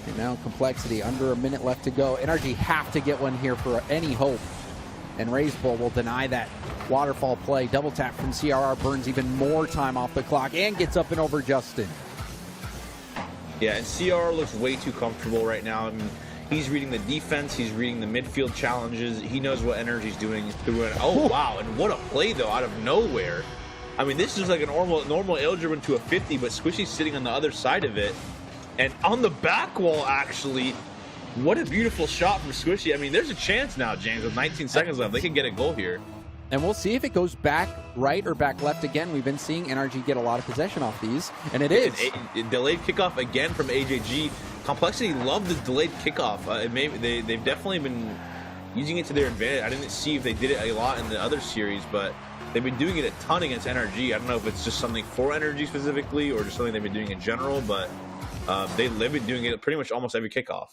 And now Complexity under a minute left to go. NRG have to get one here for any hope. And Raise Bull will deny that waterfall play. Double tap from CRR burns even more time off the clock and gets up and over Justin. Yeah, and CR looks way too comfortable right now. I mean, he's reading the defense. He's reading the midfield challenges. He knows what NRG's doing. Oh, wow. And what a play, though, out of nowhere. I mean, this is like a normal air dribble into a 50, but Squishy's sitting on the other side of it. And on the back wall, actually, what a beautiful shot from Squishy. I mean, there's a chance now, James, with 19 seconds left. They can get a goal here. And we'll see if it goes back right or back left again. We've been seeing NRG get a lot of possession off these, and it is. Delayed kickoff again from AJG. Complexity love the delayed kickoff. They've definitely been using it to their advantage. I didn't see if they did it a lot in the other series, but they've been doing it a ton against NRG. I don't know if it's just something for NRG specifically or just something they've been doing in general, but they've been doing it pretty much almost every kickoff.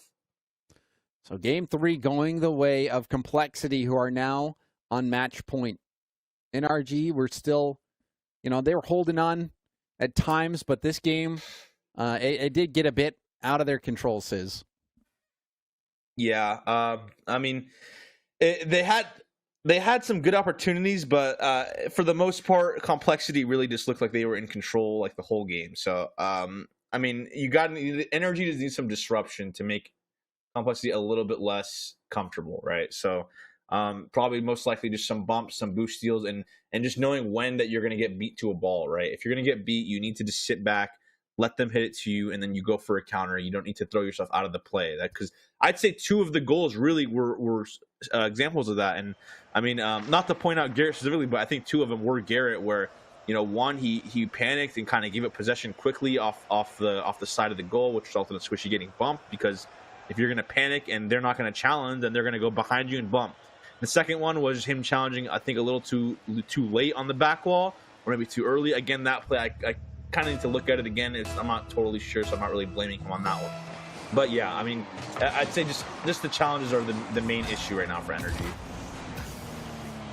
So game 3 going the way of Complexity, who are now on match point. NRG were still, they were holding on at times, but this game, it did get a bit out of their control, Sis. Yeah, I mean, they had some good opportunities, but for the most part, Complexity really just looked like they were in control like the whole game. So, I mean, NRG just needs some disruption to make Complexity a little bit less comfortable, right? So, probably most likely just some bumps, some boost steals, and just knowing when that you're going to get beat to a ball, right? If you're going to get beat, you need to just sit back, let them hit it to you, and then you go for a counter. You don't need to throw yourself out of the play. Because I'd say 2 of the goals really were examples of that. And I mean, not to point out Garrett specifically, but I think 2 of them were Garrett, where one he panicked and kind of gave up possession quickly off the side of the goal, which resulted in Squishy getting bumped. Because if you're going to panic and they're not going to challenge, then they're going to go behind you and bump. The second one was him challenging, I think, a little too late on the back wall, or maybe too early. Again, that play, I kind of need to look at it again. I'm not totally sure, so I'm not really blaming him on that one. But yeah, I mean, I'd say just the challenges are the main issue right now for NRG.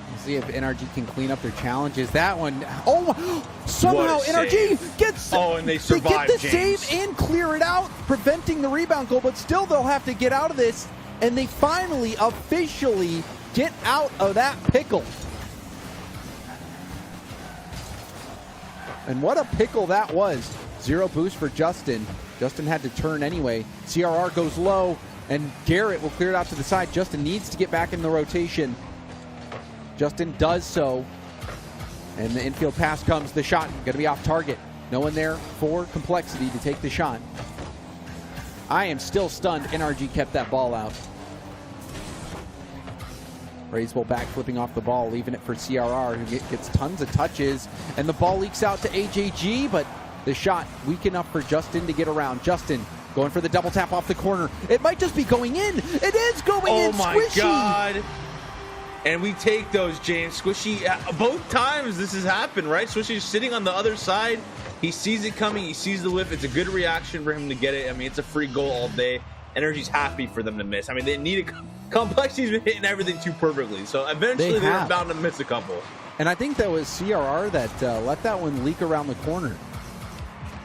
We'll see if NRG can clean up their challenges. That one, somehow NRG gets. Oh, and they survive. They get the save and clear it out, preventing the rebound goal. But still, they'll have to get out of this, and they finally officially get out of that pickle. And what a pickle that was. 0 boost for Justin. Justin had to turn anyway. CRR goes low, and Garrett will clear it out to the side. Justin needs to get back in the rotation. Justin does so. And the infield pass comes. The shot going to be off target. No one there for Complexity to take the shot. I am still stunned NRG kept that ball out. Raiseball back flipping off the ball, leaving it for CRR, who gets tons of touches. And the ball leaks out to AJG, but the shot weak enough for Justin to get around. Justin going for the double tap off the corner. It might just be going in. It is going in. Oh my God. And we take those, James. Squishy, both times this has happened, right? Squishy's sitting on the other side. He sees it coming. He sees the whiff. It's a good reaction for him to get it. I mean, it's a free goal all day. NRG's happy for them to miss. I mean, they need a Complexity's been hitting everything too perfectly. So eventually they're bound to miss a couple. And I think that was CRR that let that one leak around the corner.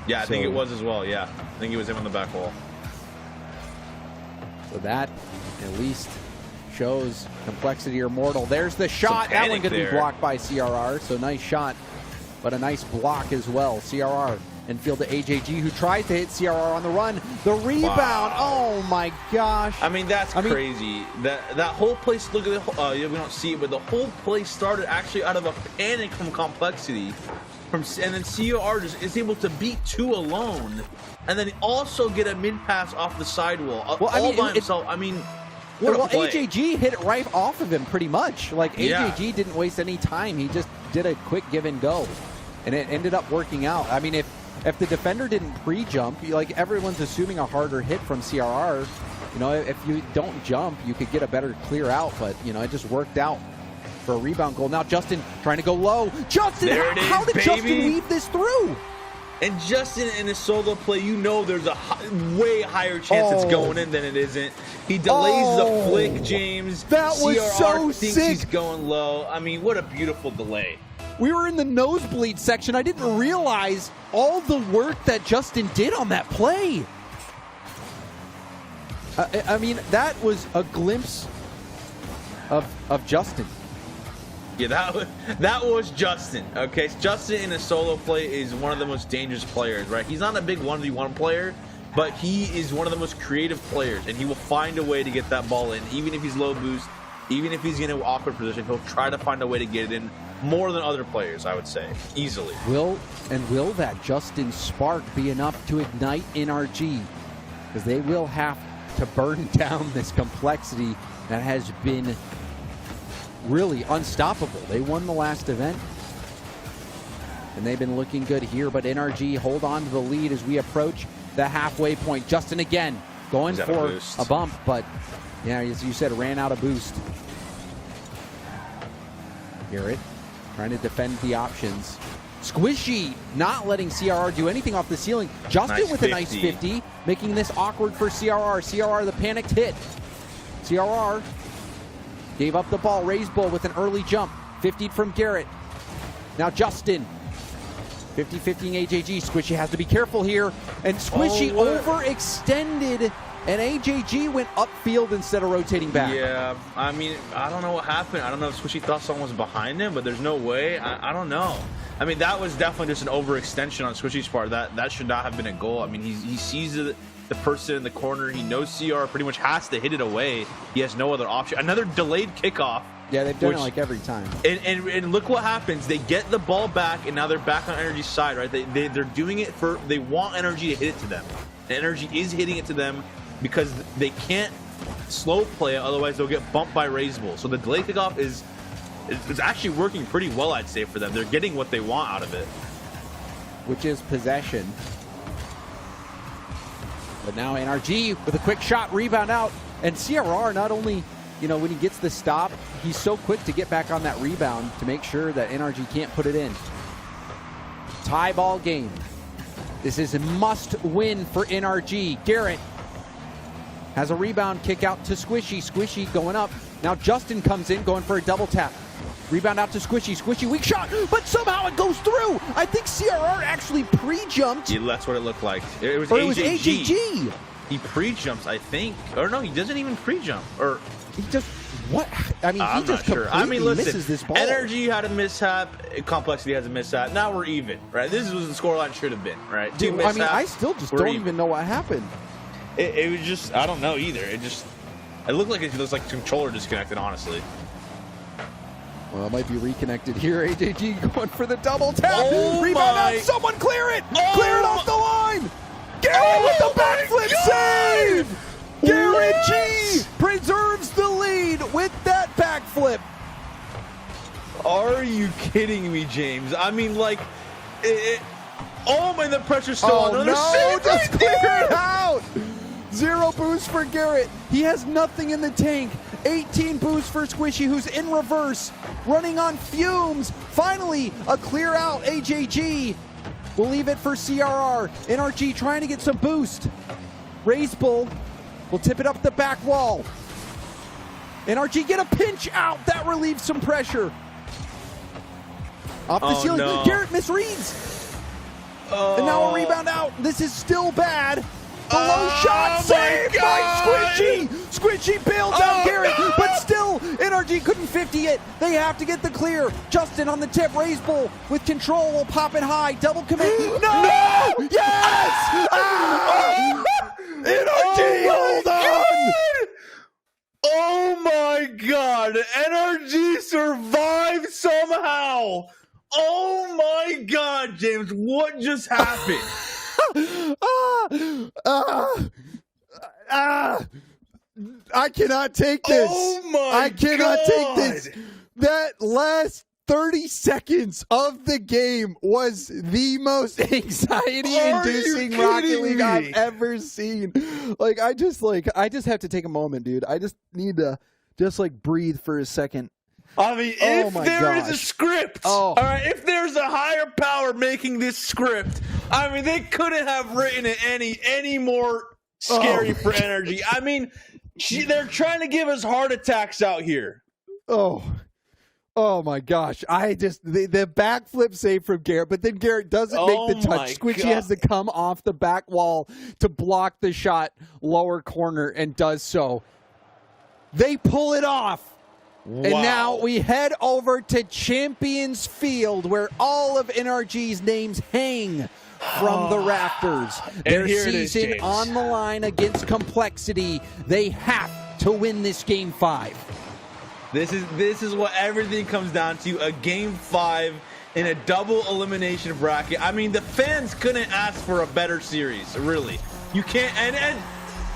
Yeah, I think it was as well. Yeah, I think it was him on the back wall. So that at least shows Complexity are mortal. There's the shot. That one going to be blocked by CRR. So nice shot, but a nice block as well. CRR and field to AJG, who tried to hit CRR on the run. The rebound. Wow. Oh my gosh. I mean, that's crazy. That whole place. Look at the. We don't see it, but the whole place started actually out of a panic from Complexity. And then CRR just is able to beat 2 alone, and then also get a mid pass off the sidewall all by himself. I mean, what a play. AJG hit it right off of him pretty much. Like AJG didn't waste any time. He just did a quick give and go, and it ended up working out. I mean, if the defender didn't pre-jump, like everyone's assuming a harder hit from CRR. You know, if you don't jump, you could get a better clear out, but you know, it just worked out for a rebound goal. Now Justin trying to go low. Justin, how did Justin weave this through? And Justin in his solo play, you know there's a way higher chance it's going in than it isn't. He delays the flick, James. That was CRR so thinks sick. He's going low. I mean, what a beautiful delay. We were in the nosebleed section. I didn't realize all the work that Justin did on that play. I mean, that was a glimpse of Justin. Yeah, that was Justin. Okay, Justin in a solo play is one of the most dangerous players, right? He's not a big 1v1 player, but he is one of the most creative players, and he will find a way to get that ball in, even if he's low boost, even if he's in an awkward position. He'll try to find a way to get it in more than other players, I would say, easily. Will that Justin spark be enough to ignite NRG? Because they will have to burn down this Complexity that has been really unstoppable. They won the last event, and they've been looking good here, but NRG hold on to the lead as we approach the halfway point. Justin again going for a bump, but yeah, as you said, ran out of boost. Garrett trying to defend the options. Squishy not letting CRR do anything off the ceiling. Justin with a nice 50, making this awkward for CRR. CRR the panicked hit. CRR gave up the ball. Raiseball with an early jump. 50'd from Garrett. Now Justin. 50-50 AJG. Squishy has to be careful here. And Squishy overextended. And AJG went upfield instead of rotating back. Yeah, I mean, I don't know what happened. I don't know if Squishy thought someone was behind him, but there's no way. I don't know. I mean, that was definitely just an overextension on Squishy's part. That should not have been a goal. I mean, he sees the person in the corner. He knows CR pretty much has to hit it away. He has no other option. Another delayed kickoff. Yeah, they've done it like every time. And look what happens. They get the ball back, and now they're back on NRG's side, right? They're doing it for, they want NRG to hit it to them. And NRG is hitting it to them because they can't slow play it, otherwise they'll get bumped by Raiseball. So the delayed kickoff is actually working pretty well, I'd say, for them. They're getting what they want out of it. Which is possession. But now NRG with a quick shot, rebound out. And CRR not only, you know, when he gets the stop, he's so quick to get back on that rebound to make sure that NRG can't put it in. Tie ball game. This is a must win for NRG. Garrett has a rebound, kick out to Squishy. Squishy going up. Now Justin comes in, going for a double tap. Rebound out to Squishy. Squishy, weak shot, but somehow it goes through. I think CRR actually pre-jumped. Yeah, that's what it looked like. It was AJG. He pre-jumps, I think. Or no, he doesn't even pre-jump. Or he just, what? I mean, I'm he just not sure. I mean, listen, misses this ball. NRG had a mishap. Complexity has a mishap. Now we're even, right? This was the scoreline should have been, right? Dude, I mean, I still just don't even know what happened. It was just, I don't know either. It looked like the controller disconnected, honestly. Well, it might be reconnected here. AJG going for the double tap. Oh Rebound my. out. Someone clear it. Oh Clear it off the line. Garrett with the backflip save. GarrettG preserves the lead with that backflip. Are you kidding me, James? I mean, like, oh my, the pressure's still on. Oh, Another no, save just right clear there. it out. 0 boost for Garrett. He has nothing in the tank. 18 boost for Squishy, who's in reverse, running on fumes. Finally, a clear out. AJG will leave it for CRR. NRG trying to get some boost. Raise Bull will tip it up the back wall. NRG get a pinch out. That relieves some pressure. Off the ceiling. No. Garrett misreads. And now a rebound out. This is still bad. Below shot saved by Squishy. Squishy bails out Garrett, but still NRG couldn't 50 it. They have to get the clear. Justin on the tip. Raise Bull with control will pop it high. Double commit. No! Yes! NRG, hold on! Oh my God! NRG survived somehow! Oh my God, James, what just happened? I cannot take this. Oh my I cannot take God. this. That last 30 seconds of the game was the most anxiety-inducing Rocket League I've ever seen. I just have to take a moment, dude. I just need to breathe for a second. I mean, if there is a script, all right, if there's a higher power making this script, I mean, they couldn't have written it any more scary for NRG. I mean, they're trying to give us heart attacks out here. Oh my gosh. The backflip save from Garrett, but then Garrett doesn't make the touch. Squishy has to come off the back wall to block the shot lower corner and does so. They pull it off. Wow. And now we head over to Champions Field where all of NRG's names hang from the rafters. Their season on the line against Complexity. They have to win this Game 5. This is what everything comes down to, a Game 5 in a double elimination bracket. I mean, the fans couldn't ask for a better series, really. You can't, and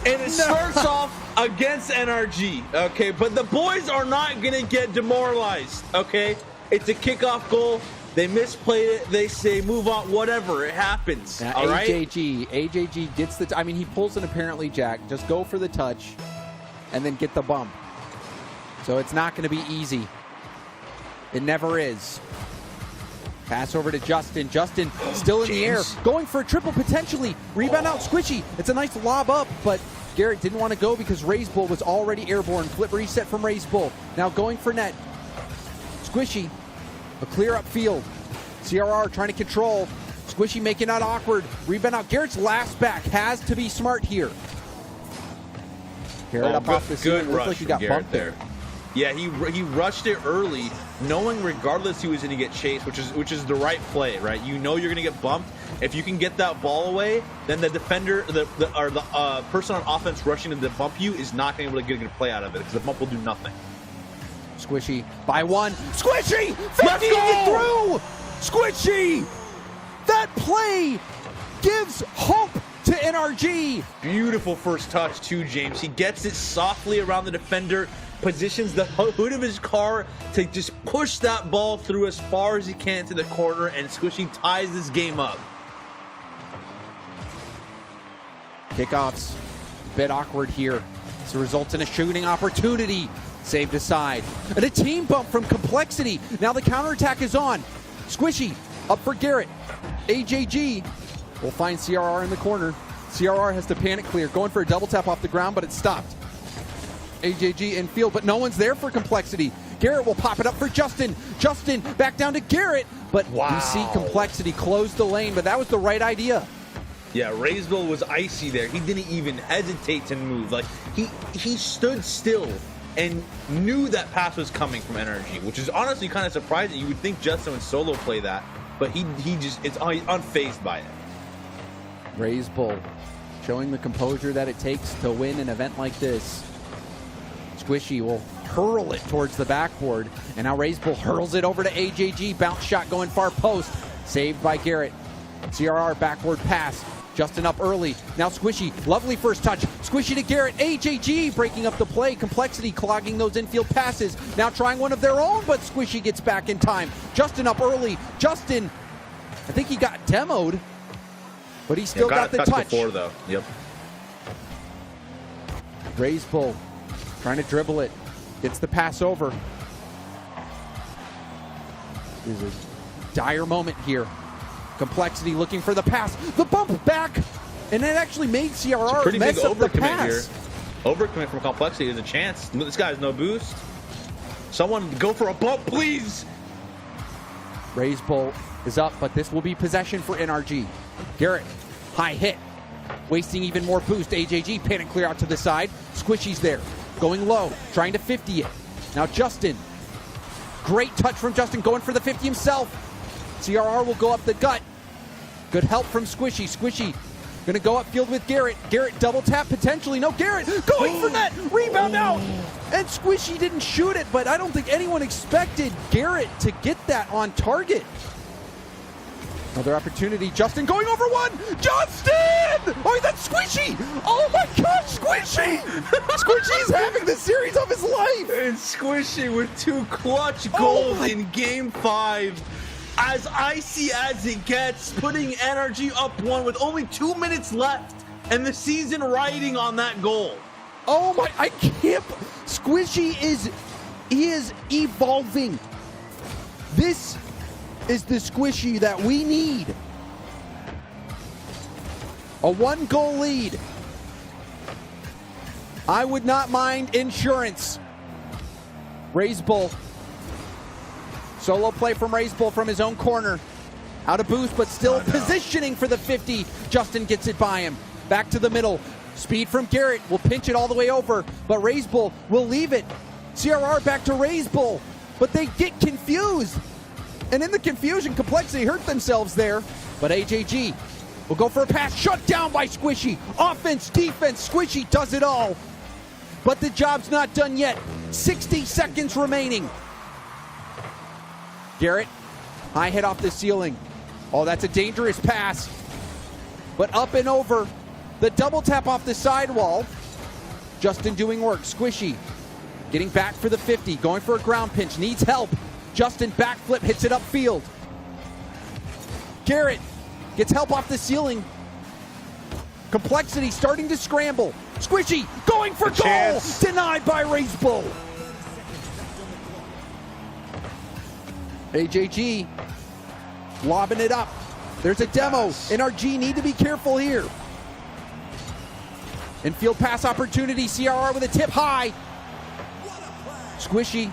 it starts off against NRG, okay? But the boys are not going to get demoralized, okay? It's a kickoff goal. They misplayed it. They say, move on, whatever. It happens, all right? AJG gets the... I mean, he pulls an apparently jack. Just go for the touch and then get the bump. So it's not going to be easy. It never is. Pass over to Justin. Justin still in the air. Going for a triple potentially. Rebound out Squishy. It's a nice lob up, but Garrett didn't want to go because Raise Bull was already airborne. Flip reset from Raise Bull. Now going for net. Squishy. A clear up field. CRR trying to control. Squishy making it awkward. Rebound out. Garrett's last back has to be smart here. Garrett up off the ceiling. Looks like he got bumped there. Yeah, he rushed it early, knowing regardless he was going to get chased, which is the right play, right? You know you're going to get bumped. If you can get that ball away, then the defender, the person on offense rushing to bump you is not going to be able to get a good play out of it because the bump will do nothing. Squishy by one. Squishy! 50 to get through! Squishy! That play gives hope to NRG. Beautiful first touch too, James. He gets it softly around the defender, positions the hood of his car to just push that ball through as far as he can to the corner, and Squishy ties this game up. Kickoffs, a bit awkward here. This results in a shooting opportunity. Saved aside. And a team bump from Complexity. Now the counterattack is on. Squishy up for Garrett. AJG will find CRR in the corner. CRR has to panic clear. Going for a double tap off the ground, but it's stopped. AJG in field, but no one's there for Complexity. Garrett will pop it up for Justin. Justin back down to Garrett, but we see Complexity close the lane, but that was the right idea. Yeah, Raiseville was icy there. He didn't even hesitate to move. Like, he stood still and knew that pass was coming from NRG, which is honestly kind of surprising. You would think Justin would solo play that, but he's unfazed by it. Raise Bull showing the composure that it takes to win an event like this. Squishy will hurl it towards the backboard. And now RazeBull hurls it over to AJG. Bounce shot going far post. Saved by Garrett. CRR backward pass. Justin up early. Now Squishy. Lovely first touch. Squishy to Garrett. AJG breaking up the play. Complexity clogging those infield passes. Now trying one of their own, but Squishy gets back in time. Justin up early. Justin, I think he got demoed, but he still got the touch. Before, though. Yep. RazeBull trying to dribble it. Gets the pass over. This is a dire moment here. Complexity looking for the pass. The bump back. And it actually made CRR mess up the pass. Here. Overcommit from Complexity is a chance. This guy has no boost. Someone go for a bump, please. RazeBull is up, but this will be possession for NRG. Garrett, high hit. Wasting even more boost. AJG, panic clear out to the side. Squishy's there. Going low, trying to 50 it. Now Justin. Great touch from Justin, going for the 50 himself. CRR will go up the gut. Good help from Squishy. Squishy going to go upfield with Garrett. Garrett double tap potentially. No, Garrett going for that. Rebound out. And Squishy didn't shoot it, but I don't think anyone expected Garrett to get that on target. Another opportunity. Justin going over one. Justin! Oh, that's Squishy! Oh my gosh, Squishy! Squishy's having the series of his life! And Squishy with 2 clutch goals in Game 5. As icy as it gets, putting NRG up 1 with only 2 minutes left and the season riding on that goal. Oh my, I can't. Squishy is evolving. This is the Squishy that we need. A 1-goal lead. I would not mind insurance. RazeBull. Solo play from RazeBull from his own corner. Out of boost, but still positioning for the 50. Justin gets it by him. Back to the middle. Speed from Garrett. Will pinch it all the way over, but RazeBull will leave it. CRR back to RazeBull, but they get confused. And in the confusion, Complexity hurt themselves there. But AJG will go for a pass. Shut down by Squishy. Offense, defense, Squishy does it all. But the job's not done yet. 60 seconds remaining. Garrett, high hit off the ceiling. Oh, that's a dangerous pass. But up and over. The double tap off the sidewall. Justin doing work. Squishy getting back for the 50. Going for a ground pinch. Needs help. Justin backflip, hits it upfield. Garrett gets help off the ceiling. Complexity starting to scramble. Squishy going for goal. Denied by RazeBull. AJG lobbing it up. There's a demo. NRG need to be careful here. Infield pass opportunity. CRR with a tip high. Squishy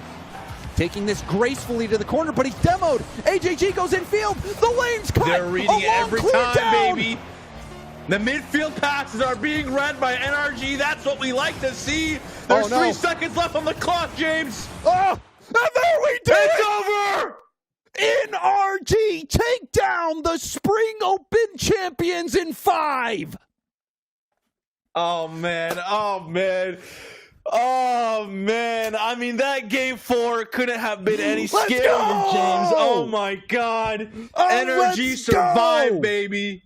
taking this gracefully to the corner, but he's demoed. AJG goes infield. The lane's cut. They're reading it every time, baby. The midfield passes are being read by NRG. That's what we like to see. There's 3 seconds left on the clock, James. Oh, and there we do It's over. NRG take down the Spring Open champions in 5. Oh, man. Oh, man. Oh, man. I mean, that Game 4 couldn't have been any scarier, James. Oh, my God. NRG survived, baby.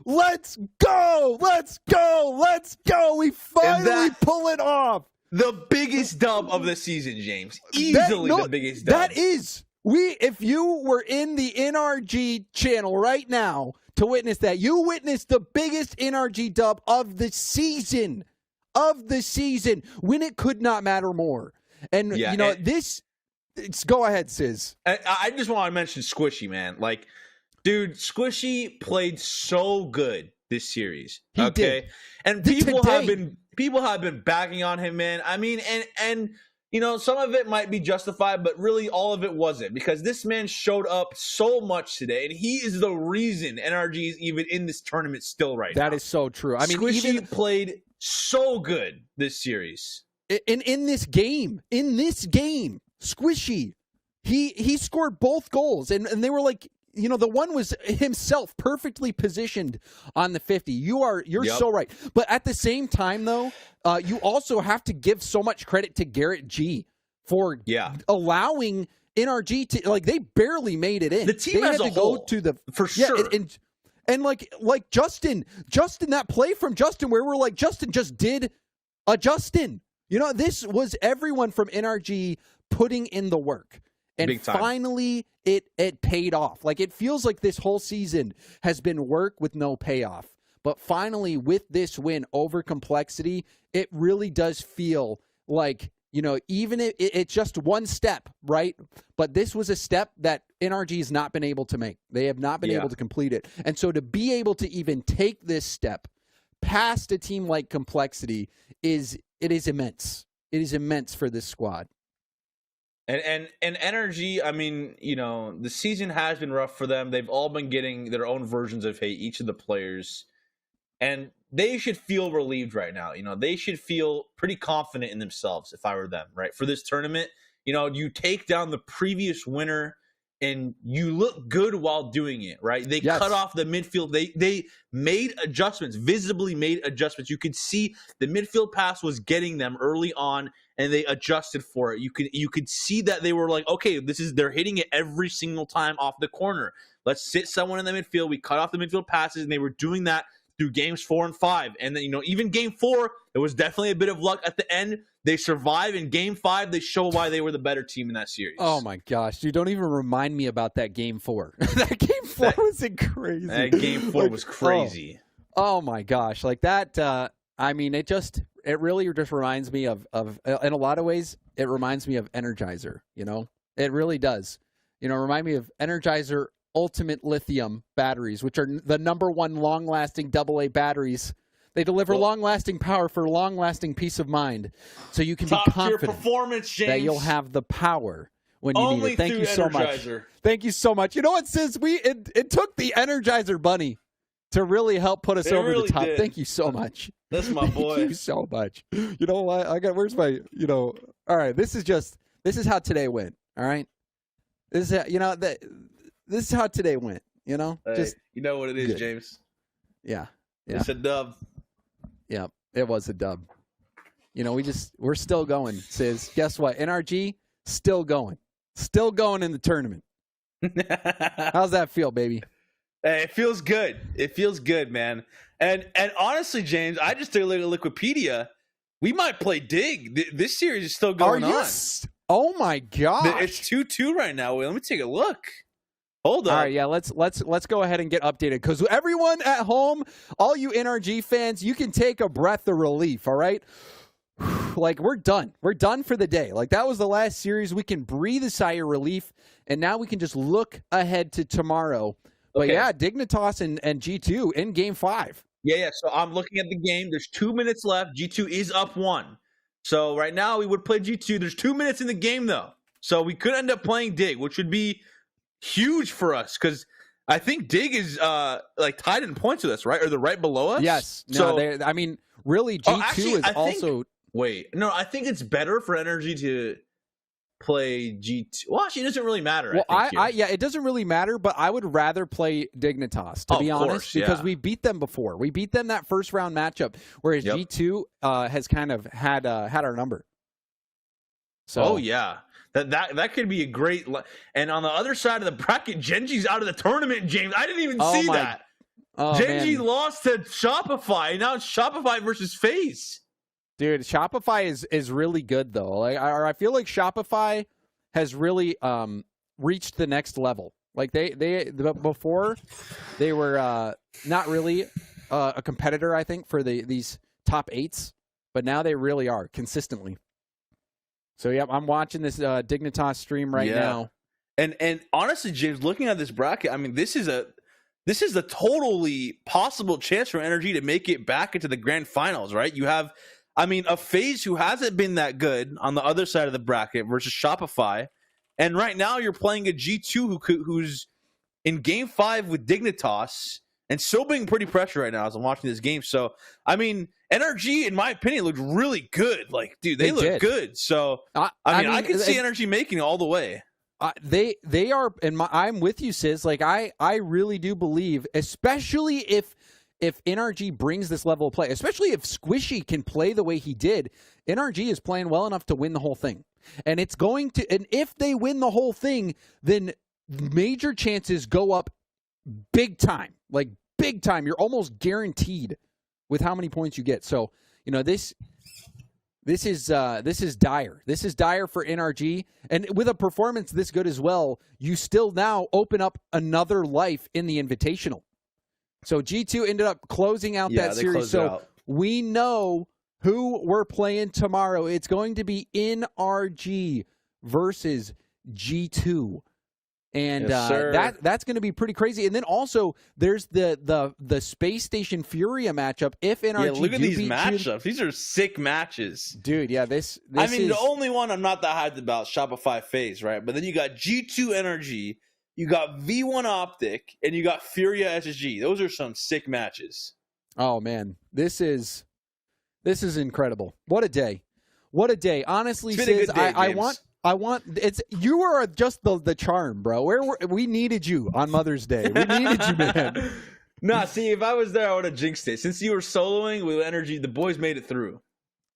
Let's go. Let's go. Let's go. We finally pull it off. The biggest dub of the season, James. Easily the biggest dub. That is. If you were in the NRG channel right now to witness that, you witnessed the biggest NRG dub of the season. When it could not matter more. And, Yeah, you know, go ahead, Sis. I just want to mention Squishy, man. Like, dude, Squishy played so good this series. He did. And people have been backing on him, man. I mean, and you know, some of it might be justified, but really all of it wasn't, because this man showed up so much today, and he is the reason NRG is even in this tournament still right now. That is so true. I mean, Squishy played so good this series. In this game, Squishy, he scored both goals, and they were like, the one was himself perfectly positioned on the 50. You're Yep. so right. But at the same time, though, you also have to give so much credit to GarrettG for allowing NRG to, like, they barely made it in. The team they as had a to whole, go to the for sure. And like Justin, that play from Justin where we're like, Justin just did a Justin. This was everyone from NRG putting in the work. And Big time. finally, it paid off. Like, it feels like this whole season has been work with no payoff. But finally, with this win over Complexity, it really does feel like, even if it's just one step, right? But this was a step that NRG has not been able to make. They have not been able to complete it. And so to be able to even take this step past a team like Complexity is immense. It is immense for this squad. And NRG, I mean, the season has been rough for them. They've all been getting their own versions of hate, each of the players. And they should feel relieved right now. They should feel pretty confident in themselves if I were them, right? For this tournament, you take down the previous winner and you look good while doing it, right? They cut off the midfield. They made adjustments, visibly made adjustments. You could see the midfield pass was getting them early on, and they adjusted for it. You could see that they were like, okay, they're hitting it every single time off the corner. Let's sit someone in the midfield. We cut off the midfield passes, and they were doing that through games 4 and 5. And then, even game 4, there was definitely a bit of luck at the end. They survive. In game 5, they show why they were the better team in that series. Oh my gosh, dude, don't even remind me about that game 4. That game 4 was crazy. That game 4 was crazy. Oh my gosh. Like that, I mean, it really just reminds me of in a lot of ways, it reminds me of Energizer, It really does. Remind me of Energizer Ultimate Lithium batteries, which are the #1 long-lasting AA batteries. They deliver long-lasting power for long-lasting peace of mind, so you can be confident performance, James, that you'll have the power when you only need it. Thank you so much. Energizer. Thank you so much. You know what, Sis? It took the Energizer Bunny to really help put us over really the top. did. Thank you so much. That's my boy. Thank you so much. You know what? Where's my, all right, this is how today went, all right? This is, this is how today went, Hey, just you know what it is, good. James? Yeah. It's a dub. Yeah, it was a dub. We're still going, Sis. Guess what? NRG, still going. Still going in the tournament. How's that feel, baby? Hey, it feels good. It feels good, man. And honestly, James, I just took a look at Wikipedia. We might play Dig. This series is still going on. Oh my gosh. It's 2-2 right now. Wait, let me take a look. Hold on. All right, yeah, let's go ahead and get updated, because everyone at home, all you NRG fans, you can take a breath of relief, all right? Like, we're done. We're done for the day. Like, that was the last series. We can breathe a sigh of relief, and now we can just look ahead to tomorrow. But yeah, Dignitas and G2 in game 5. Yeah. So I'm looking at the game. There's 2 minutes left. G2 is up 1. So right now we would play G2. There's 2 minutes in the game, though. So we could end up playing Dig, which would be huge for us, because I think Dig is tied in points with us, right? Or they're right below us? Yes. No, I mean, really, G2 is also... Wait. No, I think it's better for NRG to play G2. Well, actually, it doesn't really matter. Well, it doesn't really matter, but I would rather play Dignitas, to be honest, because we beat them before. We beat them that first round matchup, whereas G2 has kind of had our number. So, oh yeah, that could be a great. And on the other side of the bracket, Genji's out of the tournament. James, I didn't even see that. Oh, Genji man. lost to Shopify. Now it's Shopify versus FaZe. Dude, Shopify is really good though. Like, I feel like Shopify has really reached the next level. Like before they were not really a competitor, I think, for these top 8s, but now they really are consistently. So yeah, I'm watching this Dignitas stream right now. And honestly, James, looking at this bracket, I mean, this is a totally possible chance for NRG to make it back into the grand finals, right? You have, I mean, a FaZe who hasn't been that good on the other side of the bracket versus Shopify. And right now you're playing a G2 who's in game 5 with Dignitas and still being pretty pressure right now as I'm watching this game. So, I mean, NRG, in my opinion, looked really good. Like, dude, they look good. So, I mean, I can see NRG making it all the way. they are, and I'm with you, Sis. Like I really do believe, especially if NRG brings this level of play, especially if Squishy can play the way he did, NRG is playing well enough to win the whole thing. And it's going to, and if they win the whole thing, then major chances go up big time. Like big time. You're almost guaranteed with how many points you get. So, you know, this is dire. This is dire for NRG. And with a performance this good as well, you still now open up another life in the Invitational. So G2 ended up closing out that series. So we know who we're playing tomorrow. It's going to be NRG versus G2. And that's going to be pretty crazy. And then also there's the Space Station Furia matchup. If NRG look at these matchups. These are sick matches. Dude, yeah, this I mean, the only one I'm not that hyped about, Shopify FaZe, right? But then you got G2 NRG, you got V1 Optic, and you got Furia SSG. Those are some sick matches. Oh man, this is incredible. What a day. What a day. Honestly, Sis, I want it's you are just the charm, bro. We needed you on Mother's Day. We needed you, man. Nah, see, if I was there, I would have jinxed it. Since you were soloing with NRG, the boys made it through.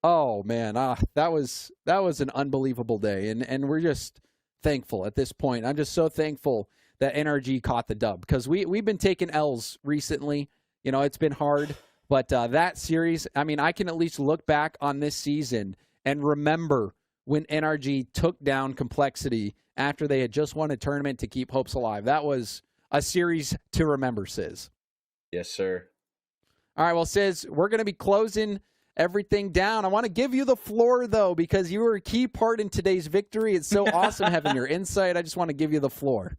Oh man, that was an unbelievable day, and we're just thankful at this point. I'm just so thankful that NRG caught the dub because we've been taking L's recently. You know, it's been hard, but that series, I mean, I can at least look back on this season and remember when NRG took down Complexity after they had just won a tournament to keep hopes alive. That was a series to remember, Sis. Yes, sir. All right, well, Sis, we're going to be closing everything down. I want to give you the floor, though, because you were a key part in today's victory. It's so awesome having your insight. I just want to give you the floor.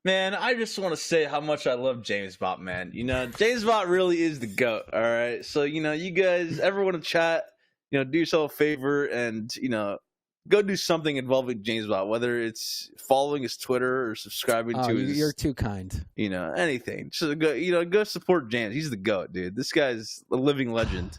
Man, I just want to say how much I love JamesBot, man. You know, JamesBot really is the GOAT, all right? So, you know, you guys, everyone in chat, you know, do yourself a favor and, you know, go do something involving JamesBot, whether it's following his Twitter or subscribing to his... You're too kind. You know, anything. So, go support James. He's the GOAT, dude. This guy's a living legend.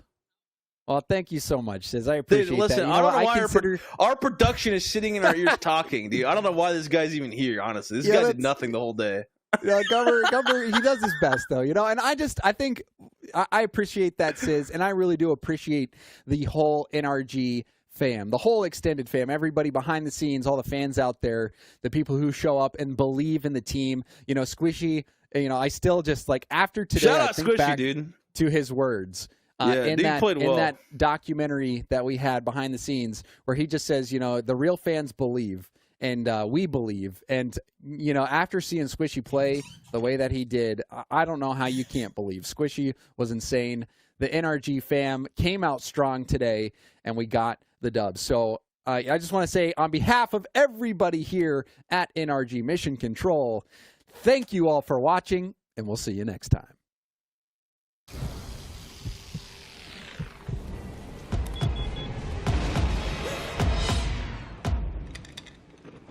Well, thank you so much, Sis. I appreciate dude, listen, that. You know, I don't know why our production is sitting in our ears talking, dude. I don't know why this guy's even here, honestly. This guy did nothing the whole day. Yeah, Gubber, he does his best, though, you know. And I think I appreciate that, Sis, and I really do appreciate the whole NRG fam, the whole extended fam, everybody behind the scenes, all the fans out there, the people who show up and believe in the team. You know, Squishy, you know, I still just, like, after today, Shout out I think Squishy, back dude. to his words. In that documentary that we had behind the scenes where he just says, you know, the real fans believe and we believe. And, you know, after seeing Squishy play the way that he did, I don't know how you can't believe. Squishy was insane. The NRG fam came out strong today and we got the dub. So I just want to say on behalf of everybody here at NRG Mission Control, thank you all for watching and we'll see you next time.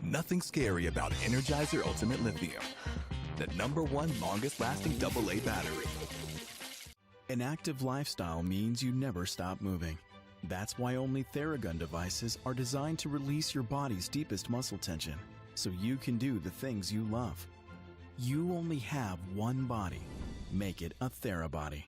Nothing scary about Energizer Ultimate Lithium, the #1 longest lasting AA battery. An active lifestyle means you never stop moving. That's why only Theragun devices are designed to release your body's deepest muscle tension, so you can do the things you love. You only have one body. Make it a TheraBody.